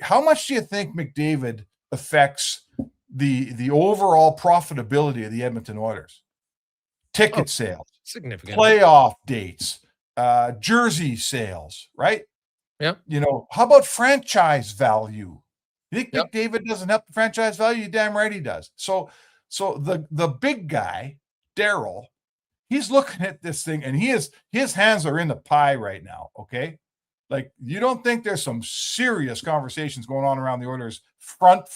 How much do you think McDavid affects the overall profitability of the Edmonton Oilers? Ticket sales, significant playoff dates, jersey sales, right? Yeah. How about franchise value? You think McDavid doesn't help the franchise value? You're damn right he does. So the big guy, Daryl, he's looking at this thing, and his hands are in the pie right now. Okay, like, you don't think there's some serious conversations going on around the Oilers front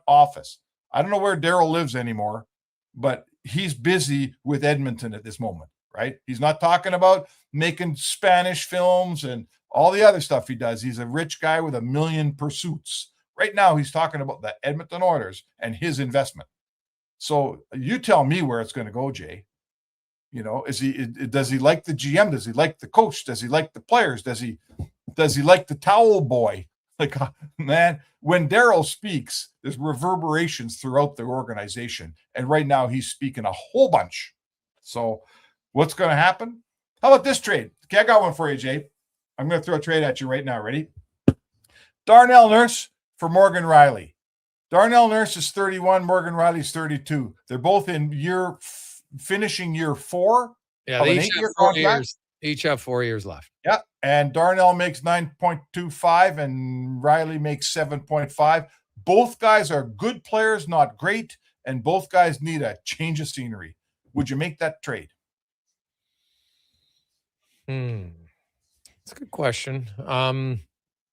office? I don't know where Daryl lives anymore, but he's busy with Edmonton at this moment, right? He's not talking about making Spanish films and all the other stuff he does. He's a rich guy with a million pursuits. Right now, he's talking about the Edmonton Oilers and his investment. So you tell me where it's going to go, Jay. Does he like the GM? Does he like the coach? Does he like the players? Does he like the towel boy? Like, man, when Daryl speaks, there's reverberations throughout the organization. And right now he's speaking a whole bunch. So what's going to happen? How about this trade? Okay, I got one for you, Jay. I'm going to throw a trade at you right now. Ready? Darnell Nurse for Morgan Riley. Darnell Nurse is 31. Morgan Riley's 32. They're both in finishing year 4. Yeah, they each have 4 years. Each have 4 years left. Yeah, and Darnell makes 9.25 and Riley makes 7.5. Both guys are good players, not great, and both guys need a change of scenery. Would you make that trade? That's a good question.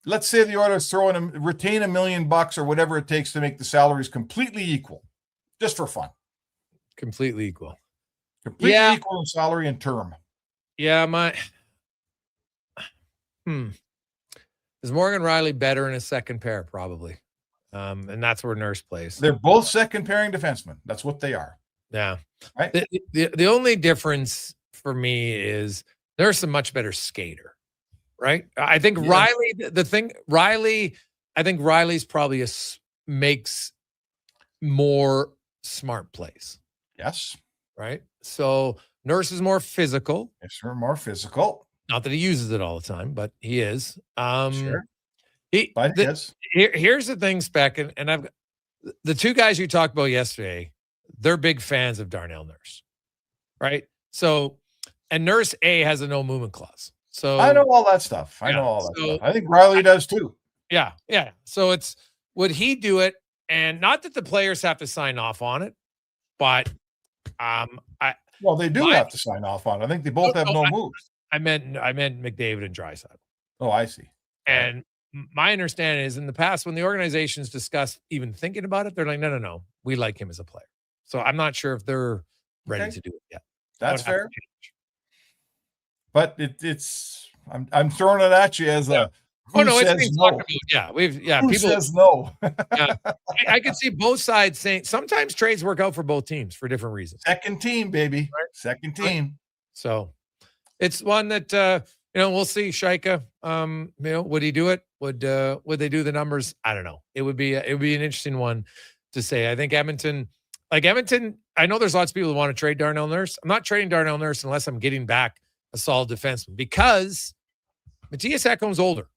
Let's say the Oilers retain $1 million or whatever it takes to make the salaries completely equal, just for fun. Completely equal. Completely equal in salary and term. Yeah, Is Morgan Riley better in a second pair? Probably. And that's where Nurse plays. They're both second pairing defensemen. That's what they are. Yeah. Right. The only difference for me is Nurse a much better skater. Right. I think I think Riley's probably makes more smart plays. Yes. Right. So Nurse is more physical. Yes, sir. More physical. Not that he uses it all the time, but he is. Sure. Here's the thing, Spec, and I've the two guys you talked about yesterday, they're big fans of Darnell Nurse. Right. So, and Nurse A has a no movement clause. So I know all that stuff. I know all that stuff. I think Riley does too. Yeah. Yeah. So would he do it? And not that the players have to sign off on it, but they do have to sign off on it. I think they both have no moves. I meant McDavid and Draisaitl. Oh, I see. And my understanding is in the past, when the organizations discussed even thinking about it, they're like, no, we like him as a player. So I'm not sure if they're ready to do it yet. That's fair. But I'm throwing it at you as a it's being talked about. Yeah, who people says no. I can see both sides saying sometimes trades work out for both teams for different reasons. Second team, baby. Right. Second team. Right. So it's one that we'll see. Shaika, would he do it? Would they do the numbers? I don't know. It would be an interesting one to say. I think Edmonton. I know there's lots of people who want to trade Darnell Nurse. I'm not trading Darnell Nurse unless I'm getting back a solid defenseman because Matthias Ekholm's older,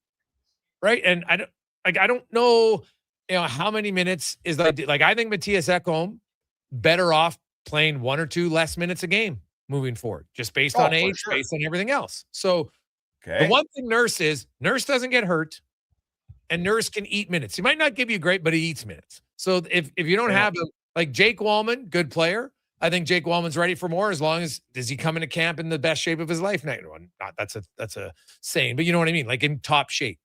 right? And I don't know, how many minutes is that? Like, I think Matthias Ekholm better off playing 1 or 2 less minutes a game moving forward, just based on age, based on everything else. So the one thing Nurse doesn't get hurt, and Nurse can eat minutes. He might not give you great, but he eats minutes. So if you don't have him, like Jake Wallman, good player. I think Jake Wallman's ready for more as long as does he come into camp in the best shape of his life? That's a saying, but you know what I mean? Like in top shape.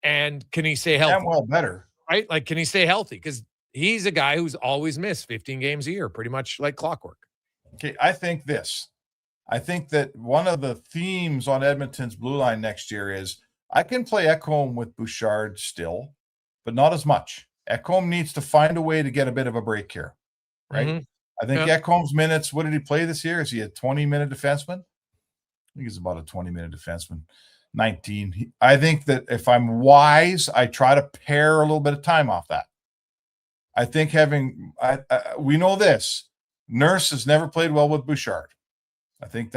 And can he stay healthy? Well, better. Right? Like, can he stay healthy? Because he's a guy who's always missed 15 games a year, pretty much like clockwork. Okay, I think that one of the themes on Edmonton's blue line next year is I can play Ekholm with Bouchard still, but not as much. Ekholm needs to find a way to get a bit of a break here, right? Mm-hmm. I think Ekholm's minutes, what did he play this year? Is he a 20-minute defenseman? I think he's about a 20-minute defenseman, 19. I think that if I'm wise, I try to pare a little bit of time off that. I think we know this. Nurse has never played well with Bouchard. I think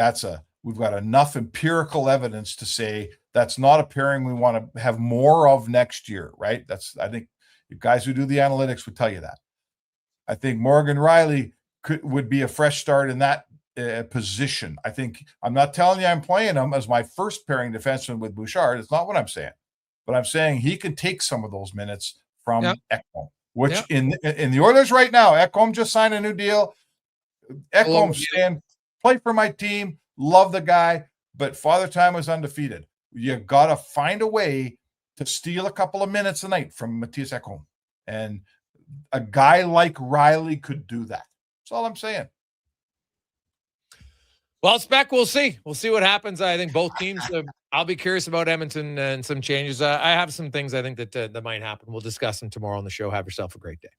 we've got enough empirical evidence to say that's not a pairing we want to have more of next year, right? I think you guys who do the analytics would tell you that. I think Morgan Riley would be a fresh start in that position. I think I'm not telling you I'm playing him as my first pairing defenseman with Bouchard. It's not what I'm saying, but I'm saying he can take some of those minutes from Ekholm, which in the Oilers right now, Ekholm just signed a new deal. Ekholm saying, play for my team, love the guy, but Father Time was undefeated. You got to find a way to steal a couple of minutes a night from Matthias Ekholm. And a guy like Riley could do that. That's all I'm saying. Well, Spec, we'll see. We'll see what happens. I think both teams, I'll be curious about Edmonton and some changes. I have some things I think that might happen. We'll discuss them tomorrow on the show. Have yourself a great day.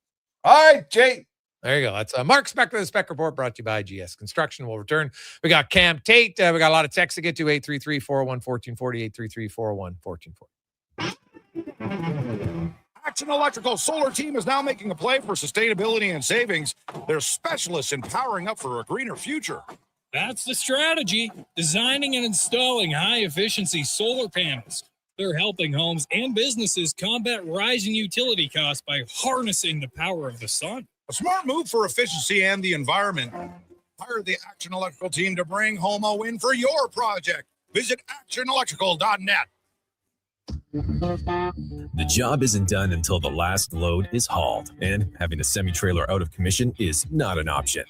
All right, Jay. There you go. That's Mark Spector, the Spec Report, brought to you by GS Construction. We'll return. We got Cam Tate. We got a lot of texts to get to. 833-401-1440, 833-401-1440. Action Electrical Solar Team is now making a play for sustainability and savings. They're specialists in powering up for a greener future. That's the strategy. Designing and installing high-efficiency solar panels. They're helping homes and businesses combat rising utility costs by harnessing the power of the sun. A smart move for efficiency and the environment. Hire the Action Electrical Team to bring home a win for your project. Visit actionelectrical.net. The job isn't done until the last load is hauled, and having a semi-trailer out of commission is not an option.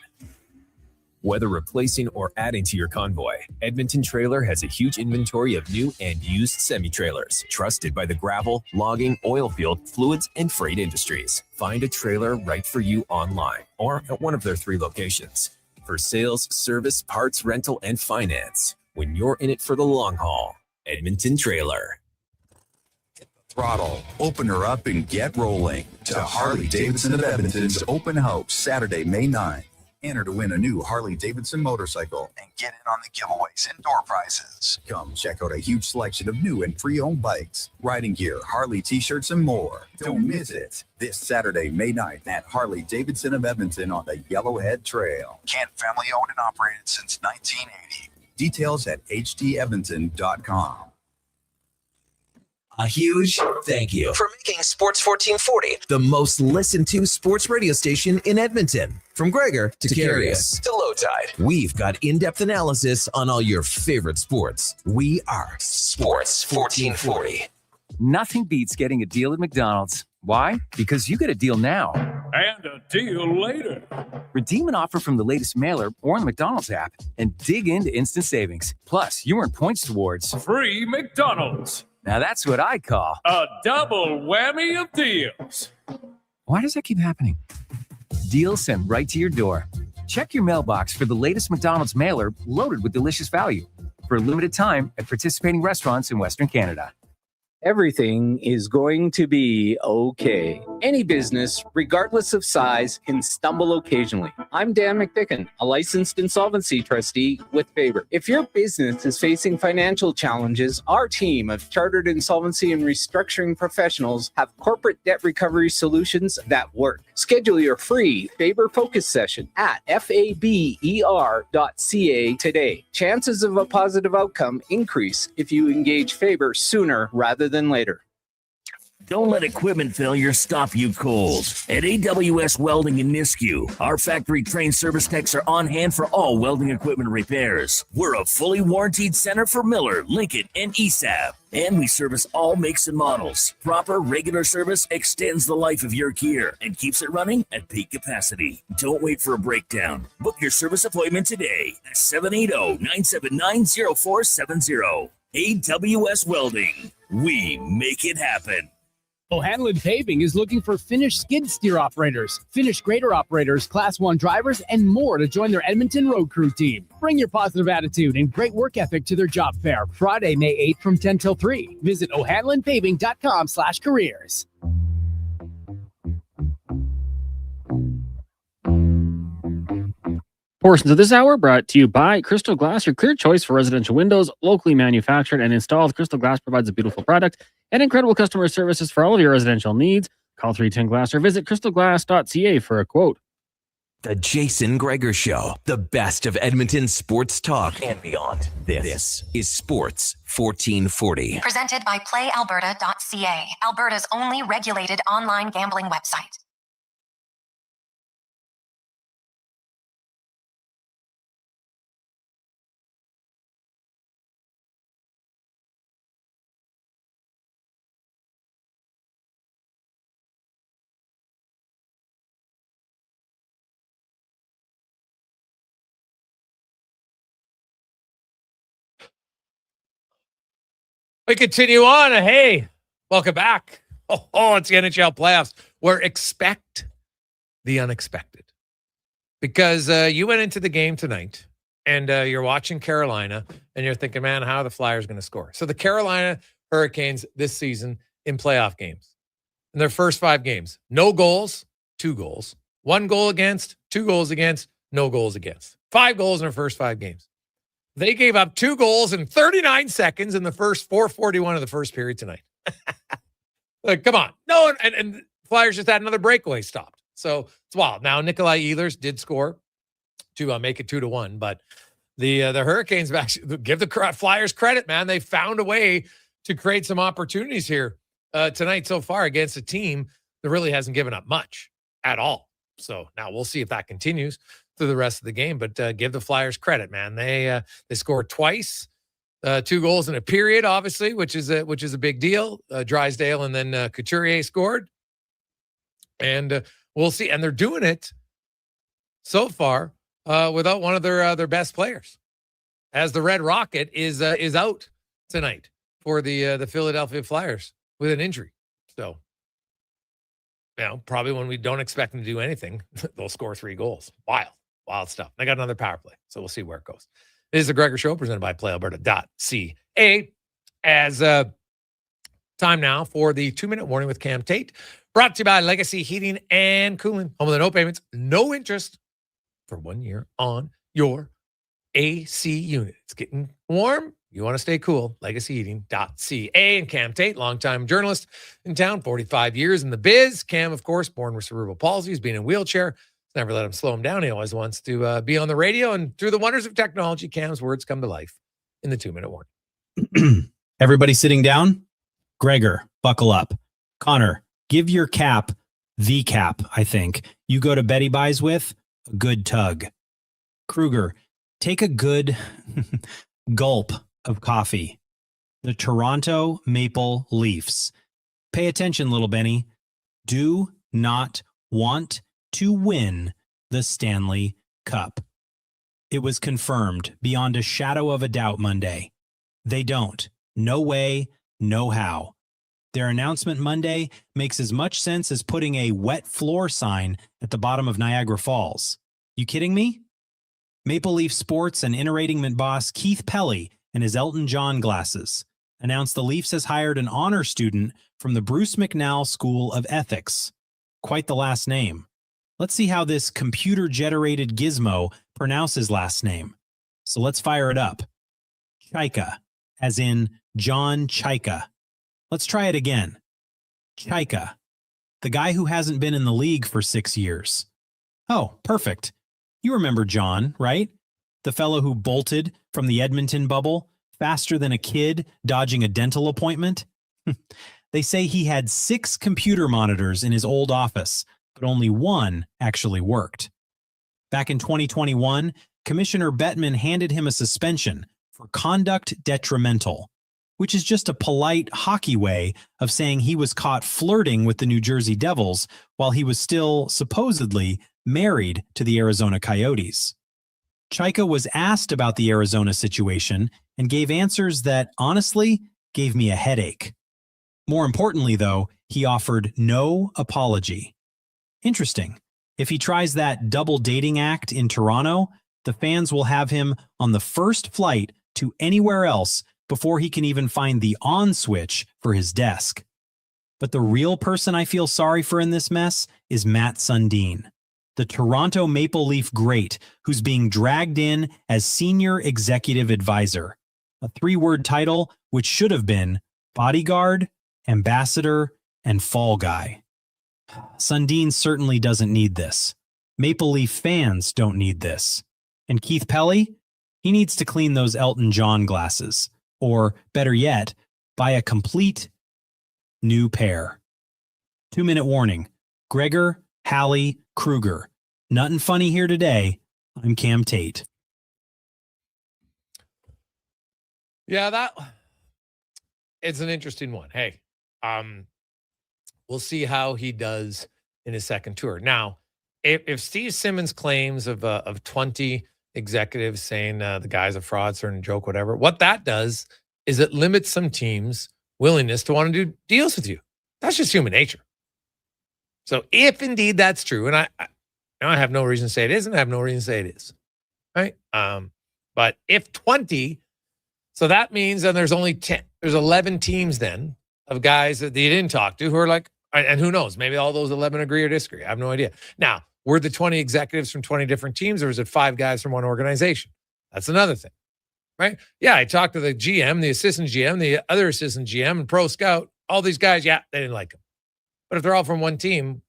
Whether replacing or adding to your convoy, Edmonton Trailer has a huge inventory of new and used semi-trailers, trusted by the gravel, logging, oil field, fluids, and freight industries. Find a trailer right for you online or at one of their 3 locations. For sales, service, parts, rental, and finance, when you're in it for the long haul, Edmonton Trailer. Throttle, open her up and get rolling to Harley Davidson of Edmonton's open house Saturday, May 9th. Enter to win a new Harley Davidson motorcycle and get in on the giveaways and door prizes. Come check out a huge selection of new and pre-owned bikes, riding gear, Harley t-shirts, and more. Don't miss it. This Saturday, May 9th at Harley Davidson of Edmonton on the Yellowhead Trail. Kent family owned and operated since 1980. Details at hdedmonton.com. A huge thank you for making Sports 1440 the most listened to sports radio station in Edmonton. From Gregor to Curious to Low Tide. We've got in-depth analysis on all your favorite sports. We are Sports 1440. Nothing beats getting a deal at McDonald's. Why? Because you get a deal now. And a deal later. Redeem an offer from the latest mailer or the McDonald's app and dig into instant savings. Plus, you earn points towards Free McDonald's. Now that's what I call a double whammy of deals. Why does that keep happening? Deals sent right to your door. Check your mailbox for the latest McDonald's mailer loaded with delicious value for a limited time at participating restaurants in Western Canada. Everything is going to be okay. Any business, regardless of size, can stumble occasionally. I'm Dan McDicken, a licensed insolvency trustee with Faber. If your business is facing financial challenges, our team of chartered insolvency and restructuring professionals have corporate debt recovery solutions that work. Schedule your free Faber focus session at faber.ca today. Chances of a positive outcome increase if you engage Faber sooner rather than later. Don't let equipment failure stop you cold. At AWS Welding in Nisku, our factory-trained service techs are on hand for all welding equipment repairs. We're a fully warranted center for Miller, Lincoln, and ESAB. And we service all makes and models. Proper, regular service extends the life of your gear and keeps it running at peak capacity. Don't wait for a breakdown. Book your service appointment today at 780-979-0470. AWS Welding. We make it happen. O'Hanlon Paving is looking for finished skid steer operators, finished grader operators, Class 1 drivers, and more to join their Edmonton road crew team. Bring your positive attitude and great work ethic to their job fair, Friday, May 8th from 10 till 3. Visit o'hanlonpaving.com/careers. Portions of this hour brought to you by Crystal Glass, your clear choice for residential windows, locally manufactured and installed. Crystal Glass provides a beautiful product and incredible customer services for all of your residential needs. Call 310 Glass or visit crystalglass.ca for a quote. The Jason Gregor Show, the best of Edmonton sports talk and beyond. This is Sports 1440. Presented by PlayAlberta.ca, Alberta's only regulated online gambling website. We continue on. Hey, welcome back. Oh, it's the NHL playoffs. Where expect the unexpected. Because you went into the game tonight and you're watching Carolina and you're thinking, man, how are the Flyers going to score? So the Carolina Hurricanes this season in playoff games, in their first 5 games, no goals, 2 goals, 1 goal against, 2 goals against, no goals against. 5 goals in their first 5 games. They gave up 2 goals in 39 seconds in the first 4:41 of the first period tonight. Like, come on. No, and Flyers just had another breakaway stopped. So it's wild. Now, Nikolai Ehlers did score to make it 2-1, but the Hurricanes actually give the Flyers credit, man. They found a way to create some opportunities here tonight so far against a team that really hasn't given up much at all. So now we'll see if that continues through the rest of the game, but give the Flyers credit, man. They scored twice, 2 goals in a period, obviously, which is a big deal. Draisaitl and then Couturier scored, and we'll see. And they're doing it so far without one of their best players, as the Red Rocket is out tonight for the Philadelphia Flyers with an injury. So, probably when we don't expect them to do anything, they'll score 3 goals. Wild stuff. They got another power play, so we'll see where it goes. This is the Gregor Show presented by PlayAlberta.ca. As time now for the 2-minute warning with Cam Tate, brought to you by Legacy Heating and Cooling. Home with no payments, no interest for 1 year on your AC unit. It's getting warm. You want to stay cool. LegacyHeating.ca. And Cam Tate, longtime journalist in town, 45 years in the biz. Cam, of course, born with cerebral palsy. He's been in a wheelchair. Never let him slow him down. He always wants to be on the radio. And through the wonders of technology, Cam's words come to life in the 2-minute warning. Everybody sitting down? Gregor, buckle up. Connor, give your cap the cap, I think. You go to Betty Buys with a good tug. Kruger, take a good gulp of coffee. The Toronto Maple Leafs. Pay attention, little Benny. Do not want to win the Stanley Cup. It was confirmed beyond a shadow of a doubt Monday. They don't. No way, no how. Their announcement Monday makes as much sense as putting a wet floor sign at the bottom of Niagara Falls. You kidding me? Maple Leaf Sports and entertainment boss Keith Pelly and his Elton John glasses announced the Leafs has hired an honor student from the Bruce McNall School of Ethics. Quite the last name. Let's see how this computer-generated gizmo pronounces his last name. So let's fire it up. Chaika, as in John Chaika. Let's try it again. Chaika, the guy who hasn't been in the league for 6 years. Oh, perfect. You remember John, right? The fellow who bolted from the Edmonton bubble faster than a kid dodging a dental appointment? They say he had 6 computer monitors in his old office, but only one actually worked. Back in 2021, Commissioner Bettman handed him a suspension for conduct detrimental, which is just a polite hockey way of saying he was caught flirting with the New Jersey Devils while he was still supposedly married to the Arizona Coyotes. Chaika was asked about the Arizona situation and gave answers that honestly gave me a headache. More importantly, though, he offered no apology. Interesting. If he tries that double dating act in Toronto, the fans will have him on the first flight to anywhere else before he can even find the on switch for his desk. But the real person I feel sorry for in this mess is Matt Sundin, the Toronto Maple Leaf great who's being dragged in as senior executive advisor, a 3-word title which should have been bodyguard, ambassador, and fall guy. Sundin certainly doesn't need this. Maple Leaf fans don't need this. And Keith Pelly, he needs to clean those Elton John glasses. Or, better yet, buy a complete new pair. 2-minute warning. Gregor, Halley, Kruger. Nothing funny here today. I'm Cam Tate. Yeah, it's an interesting one. Hey, we'll see how he does in his second tour. Now, if Steve Simmons claims of 20 executives saying the guy's a fraudster and a joke, whatever, what that does is it limits some teams' willingness to want to do deals with you. That's just human nature. So if indeed that's true, and I have no reason to say it isn't, I have no reason to say it is, right? But if 20, so that means then there's only 10, there's 11 teams then of guys that you didn't talk to who are like, and who knows, maybe all those 11 agree or disagree. I have no idea. Now, were the 20 executives from 20 different teams, or is it 5 guys from one organization? That's another thing, right? Yeah, I talked to the GM, the assistant GM, the other assistant GM, and pro scout, all these guys, yeah, they didn't like him. But if they're all from one team,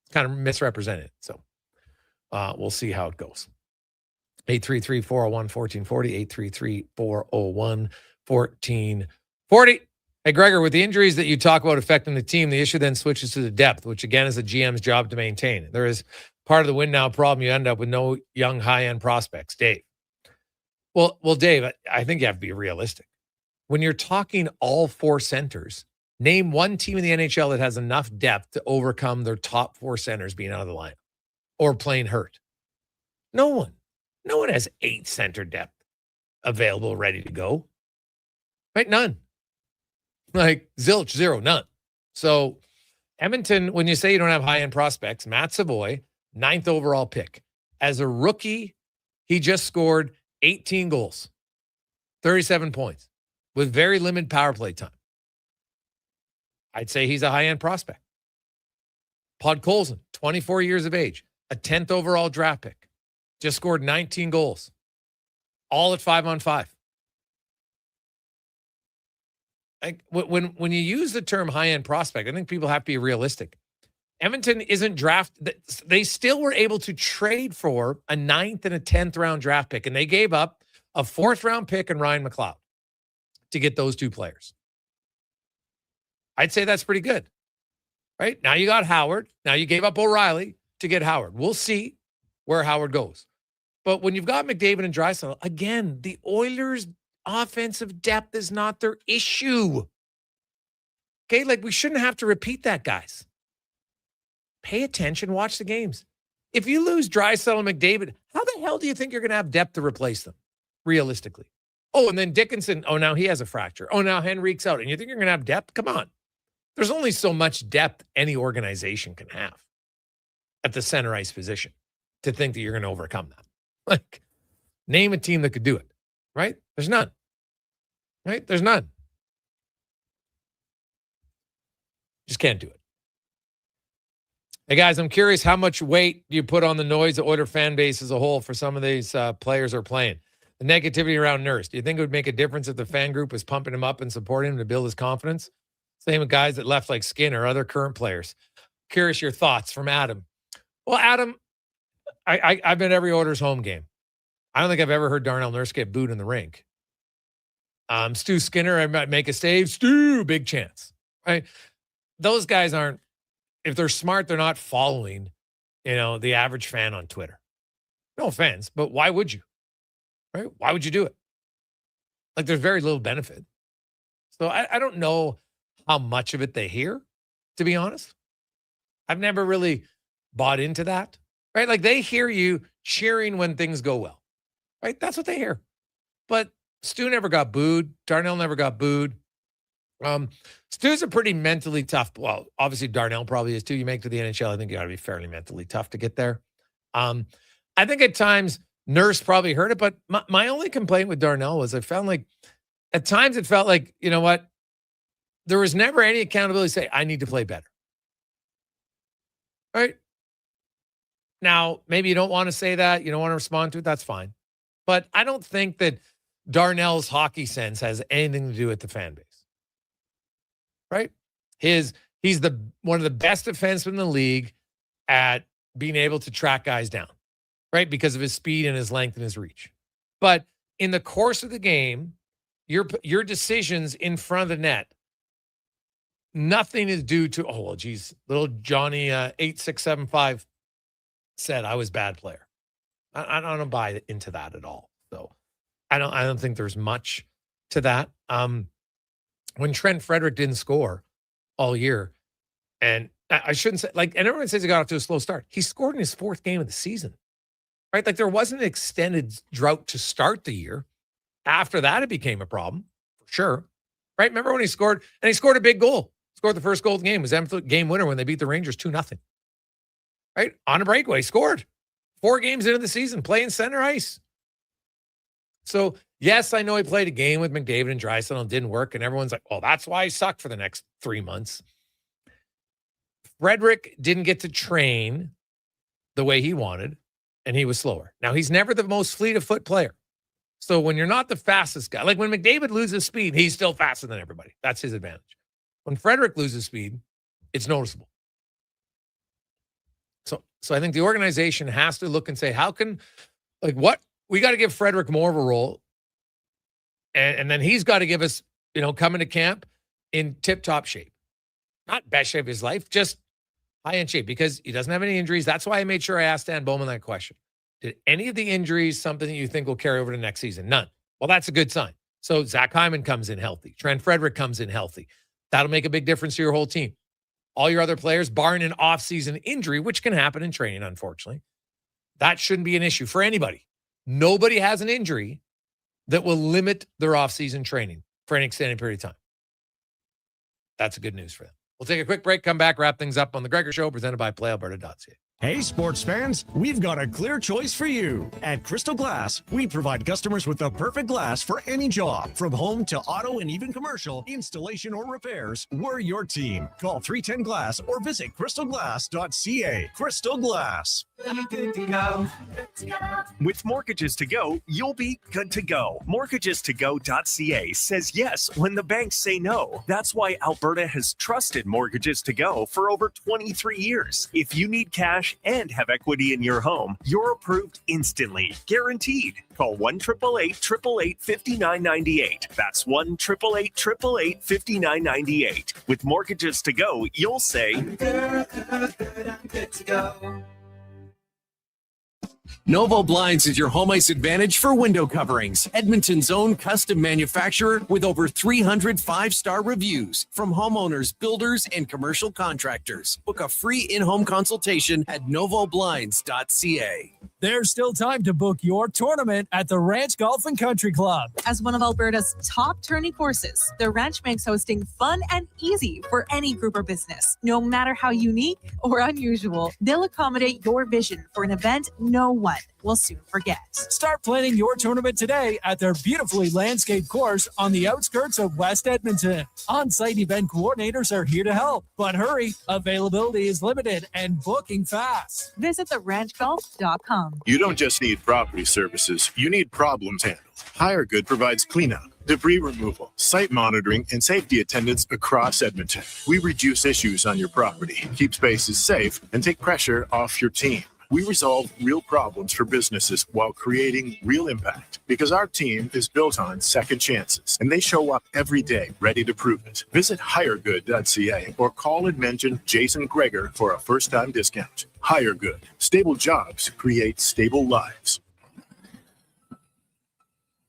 it's kind of misrepresented. So we'll see how it goes. 833-401-1440, 833-401-1440. Hey, Gregor, with the injuries that you talk about affecting the team, the issue then switches to the depth, which again is the GM's job to maintain. There is part of the win now problem. You end up with no young high-end prospects. Dave. Well, Dave, I think you have to be realistic. When you're talking all 4 centers, name one team in the NHL that has enough depth to overcome their top 4 centers being out of the lineup or playing hurt. No one. No one has 8 center depth available, ready to go. Right? None. Like zilch, zero, none. So Edmonton, when you say you don't have high-end prospects, Matt Savoy, 9th overall pick. As a rookie, he just scored 18 goals, 37 points, with very limited power play time. I'd say he's a high-end prospect. Podkolzin, 24 years of age, a 10th overall draft pick, just scored 19 goals, all at 5-on-5. Like when you use the term high-end prospect, I think people have to be realistic. Edmonton isn't they still were able to trade for a 9th and a 10th round draft pick, and they gave up a 4th round pick and Ryan McLeod to get those 2 players. I'd say that's pretty good. Right? Now you got Howard. Now you gave up O'Reilly to get Howard. We'll see where Howard goes. But when you've got McDavid and Draisaitl, again, the Oilers' offensive depth is not their issue. Okay? Like, we shouldn't have to repeat that, guys. Pay attention. Watch the games. If you lose Draisaitl and McDavid, how the hell do you think you're going to have depth to replace them, realistically? Oh, and then Dickinson, now he has a fracture. Oh, now Henrique's out. And you think you're going to have depth? Come on. There's only so much depth any organization can have at the center ice position to think that you're going to overcome that. Like, name a team that could do it, right? There's none. Right? There's none. Just can't do it. Hey, guys, I'm curious, how much weight do you put on the noise the Oiler fan base as a whole for some of these players are playing? The negativity around Nurse. Do you think it would make a difference if the fan group was pumping him up and supporting him to build his confidence? Same with guys that left like Skinner or other current players. Curious your thoughts from Adam. Well, Adam, I've been at every Oilers home game. I don't think I've ever heard Darnell Nurse get booed in the rink. Stu Skinner, I might make a save. Stu, big chance. Right? Those guys aren't, if they're smart, they're not following, the average fan on Twitter. No offense, but why would you? Right? Why would you do it? Like, there's very little benefit. So I don't know how much of it they hear, to be honest. I've never really bought into that, right? Like, they hear you cheering when things go well, right? That's what they hear. But Stu never got booed. Darnell never got booed. Stu's a pretty mentally tough. Well, obviously Darnell probably is too. You make it to the NHL, I think you got to be fairly mentally tough to get there. I think at times Nurse probably heard it, but my only complaint with Darnell was I found like at times it felt like, you know what? There was never any accountability to say, I need to play better. Right? Now, maybe you don't want to say that. You don't want to respond to it. That's fine. But I don't think that Darnell's hockey sense has anything to do with the fan base. Right? He's one of the best defensemen in the league at being able to track guys down, right? Because of his speed and his length and his reach. But in the course of the game, your decisions in front of the net, nothing is due to, little Johnny 8675 said I was a bad player. I don't buy into that at all. So I don't think there's much to that. When Trent Frederick didn't score all year, and I shouldn't say, and everyone says he got off to a slow start. He scored in his 4th game of the season, right? Like, there wasn't an extended drought to start the year. After that, it became a problem, for sure, right? Remember when he scored, and he scored a big goal. Scored the first goal of the game. It was Edmonton game winner when they beat the Rangers 2-0. Right? On a breakaway, scored. 4 games into the season, playing center ice. So, yes, I know he played a game with McDavid and Draisaitl and didn't work, and everyone's like, well, that's why he sucked for the next 3 months. Frederick didn't get to train the way he wanted, and he was slower. Now, he's never the most fleet-of-foot player. So when you're not the fastest guy, like when McDavid loses speed, he's still faster than everybody. That's his advantage. When Frederick loses speed, it's noticeable. So I think the organization has to look and say, how can, we got to give Frederick more of a role. And then he's got to give us, coming to camp in tip-top shape. Not best shape of his life, just high-end shape, because he doesn't have any injuries. That's why I made sure I asked Dan Bowman that question. Did any of the injuries something that you think will carry over to next season? None. Well, that's a good sign. So Zach Hyman comes in healthy. Trent Frederick comes in healthy. That'll make a big difference to your whole team. All your other players, barring an off-season injury, which can happen in training, unfortunately, That shouldn't be an issue for anybody. Nobody has an injury that will limit their off-season training for an extended period of time. That's good news for them. We'll take a quick break, come back, wrap things up on The Gregor Show, presented by PlayAlberta.ca. Hey, sports fans, we've got a clear choice for you. At Crystal Glass, we provide customers with the perfect glass for any job. From home to auto and even commercial, installation or repairs, we're your team. Call 310 Glass or visit crystalglass.ca. Crystal Glass. Good to go. With Mortgages to Go, you'll be good to go. Mortgagestogo.ca says yes when the banks say no. That's why Alberta has trusted Mortgages to Go for over 23 years. If you need cash and have equity in your home, you're approved instantly, guaranteed. Call 1-888-888-5998. That's 1-888-888-5998. With Mortgages to Go, you'll say, good to go. Novo Blinds is your home ice advantage for window coverings. Edmonton's own custom manufacturer with over 300 five-star reviews from homeowners, builders, and commercial contractors. Book a free in-home consultation at novoblinds.ca. There's still time to book your tournament at the Ranch Golf and Country Club. As one of Alberta's top tourney courses, the Ranch makes hosting fun and easy for any group or business. No matter how unique or unusual, they'll accommodate your vision for an event no one will soon forget. Start planning your tournament today at their beautifully landscaped course on the outskirts of West Edmonton. On-site event coordinators are here to help, but hurry, availability is limited and booking fast. Visit theranchgolf.com. You don't just need property services, you need problems handled. HireGood provides cleanup, debris removal, site monitoring, and safety attendance across Edmonton. We reduce issues on your property, keep spaces safe, and take pressure off your team. We resolve real problems for businesses while creating real impact because our team is built on second chances and they show up every day ready to prove it. Visit hiregood.ca or call and mention Jason Gregor for a first-time discount. HireGood. Stable jobs create stable lives.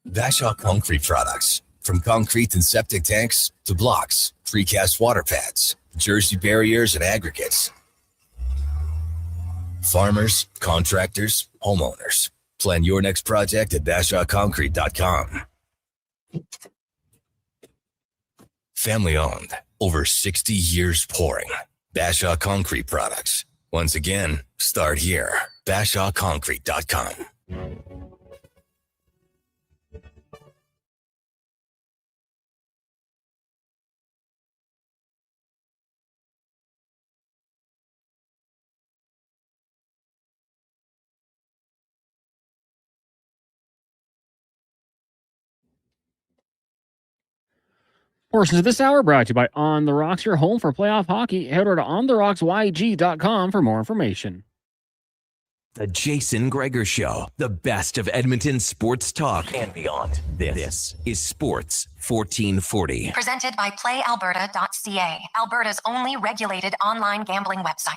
Bashaw Concrete Products. From concrete and septic tanks to blocks, precast water pads, Jersey barriers and aggregates. Farmers, contractors, homeowners. Plan your next project at BashawConcrete.com. Family owned, over 60 years pouring. Bashaw Concrete Products. Once again, start here. BashawConcrete.com. Portions of this hour brought to you by On the Rocks, your home for playoff hockey. Head over to ontherocksyg.com for more information. The Jason Gregor Show, the best of Edmonton sports talk and beyond. This is Sports 1440. Presented by PlayAlberta.ca, Alberta's only regulated online gambling website.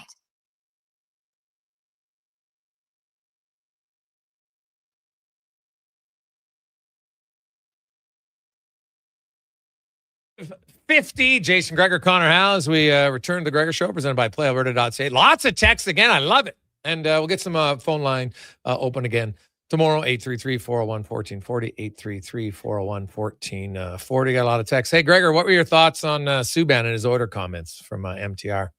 Jason Gregor, Connor Halley, as we return to the Gregor Show, presented by PlayAlberta.ca. Lots of texts again. I love it. And we'll get some phone line open again tomorrow, 833-401-1440, 833-401-1440. Got a lot of texts. Hey, Gregor, what were your thoughts on Subban and his order comments from MTR?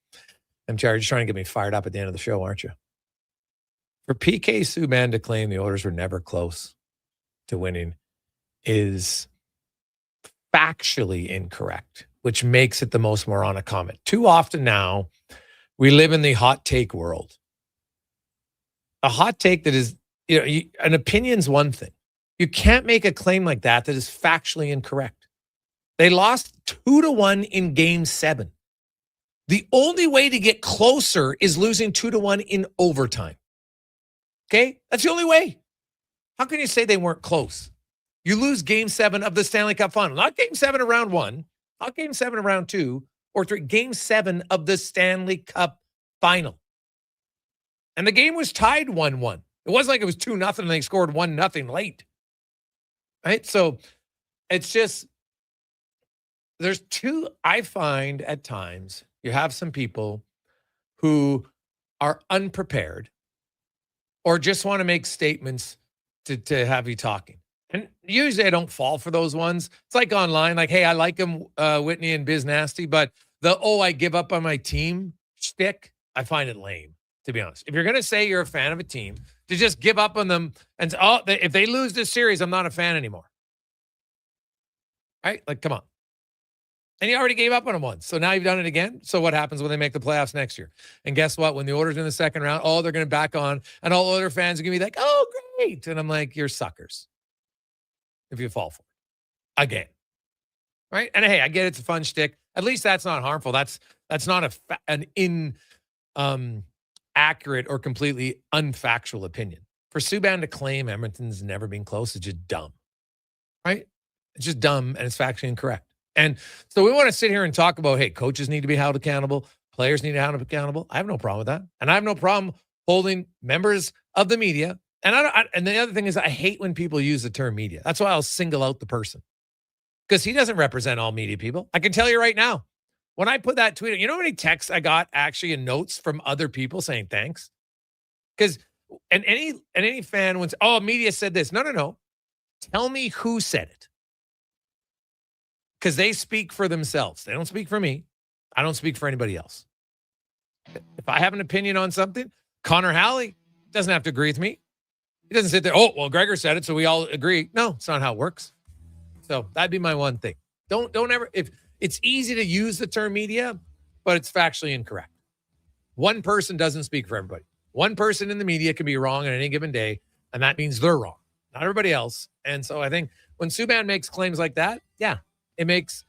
MTR, you're just trying to get me fired up at the end of the show, aren't you? For PK Subban to claim the orders were never close to winning is factually incorrect, which makes it the most moronic comment. Too often now, we live in the hot take world. A hot take that is, an opinion's one thing. You can't make a claim like that is factually incorrect. They lost 2-1 in Game 7. The only way to get closer is losing 2-1 in overtime. Okay? That's the only way. How can you say they weren't close? You lose Game 7 of the Stanley Cup Final. Not Game 7 of Round 1, not Game 7 of Round 2, or 3. Game 7 of the Stanley Cup Final. And the game was tied 1-1. It wasn't like it was 2-0 and they scored 1-0 late. Right? So it's just, I find at times, you have some people who are unprepared or just want to make statements to have you talking. And usually I don't fall for those ones. It's like online, like, hey, I like him, Whitney and Biz Nasty, but I give up on my team shtick, I find it lame, to be honest. If you're going to say you're a fan of a team, to just give up on them and if they lose this series, I'm not a fan anymore. Right? Like, come on. And you already gave up on them once. So now you've done it again. So what happens when they make the playoffs next year? And guess what? When the Oilers are in the second round, they're going to back on, and all other fans are going to be like, oh, great. And I'm like, you're suckers if you fall for it again. Right? And hey, I get it's a fun shtick. At least that's not harmful. That's not an accurate or completely unfactual opinion. For Subban to claim Edmonton's never been close is just dumb. Right? It's just dumb, and it's factually incorrect. And so we want to sit here and talk about, hey, coaches need to be held accountable. Players need to be held accountable. I have no problem with that. And I have no problem holding members of the media. And and the other thing is I hate when people use the term media. That's why I'll single out the person. Because he doesn't represent all media people. I can tell you right now, when I put that tweet, you know how many texts I got actually in notes from other people saying thanks? Because and any fan would say, media said this. No. Tell me who said it. Because they speak for themselves. They don't speak for me. I don't speak for anybody else. If I have an opinion on something, Connor Halley doesn't have to agree with me. He doesn't sit there, Gregor said it, so we all agree. No, it's not how it works. So that'd be my one thing. Don't ever, if it's easy to use the term media, but it's factually incorrect. One person doesn't speak for everybody. One person in the media can be wrong on any given day, and that means they're wrong, not everybody else. And so I think when Subban makes claims like that, it makes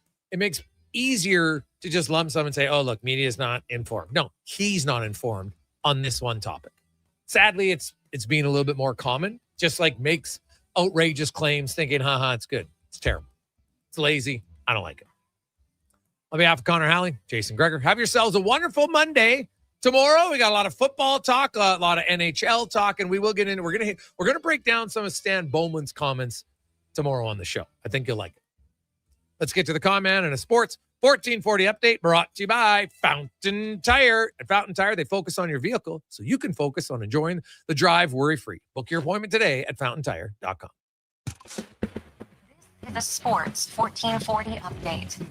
easier to just lump sum and say, look, media is not informed. No, he's not informed on this one topic. Sadly, it's being a little bit more common, just like makes outrageous claims thinking, it's good. It's terrible. It's lazy. I don't like it. On behalf of Connor Halley, Jason Gregor, have yourselves a wonderful Monday. Tomorrow, we got a lot of football talk, a lot of NHL talk, and we will get into, we're going to break down some of Stan Bowman's comments tomorrow on the show. I think you'll like it. Let's get to the comment and a sports 1440 update brought to you by Fountain Tire. At Fountain Tire, they focus on your vehicle so you can focus on enjoying the drive worry-free. Book your appointment today at fountaintire.com. The Sports 1440 update.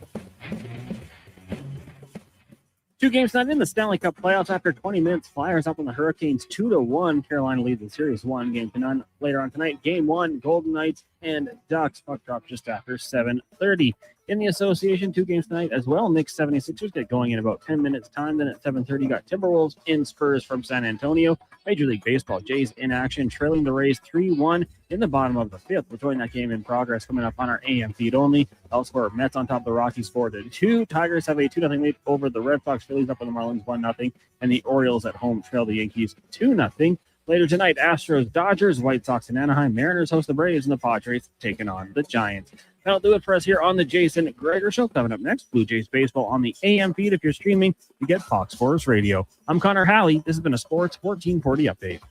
2 games tonight in the Stanley Cup playoffs. After 20 minutes, Flyers up on the Hurricanes 2-1. Carolina leads in Series 1, game to none. Later on tonight, Game 1, Golden Knights and Ducks. Puck drop just after 7:30. In the association, 2 games tonight as well. Knicks 76ers get going in about 10 minutes time. Then at 7:30, got Timberwolves in Spurs from San Antonio. Major League Baseball, Jays in action, trailing the Rays 3-1 in the bottom of the 5th. We're joining that game in progress coming up on our AM feed only. Elsewhere, Mets on top of the Rockies 4-2. Tigers have a 2-0 lead over the Red Sox. Phillies up on the Marlins 1-0. And the Orioles at home trail the Yankees 2-0. Later tonight, Astros, Dodgers, White Sox in Anaheim, Mariners host the Braves, and the Padres taking on the Giants. That'll do it for us here on the Jason Gregor Show. Coming up next, Blue Jays baseball on the AM feed. If you're streaming, you get Fox Sports Radio. I'm Connor Halley. This has been a Sports 1440 update.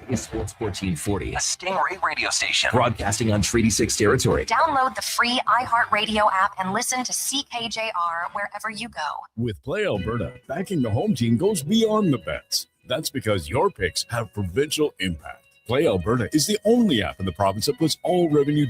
It's Sports 1440, A Stingray radio station. broadcasting on Treaty 6 territory. Download the free iHeartRadio app and listen to CKJR wherever you go. With Play Alberta, backing the home team goes beyond the bets. That's because your picks have provincial impact. Play Alberta is the only app in the province that puts all revenue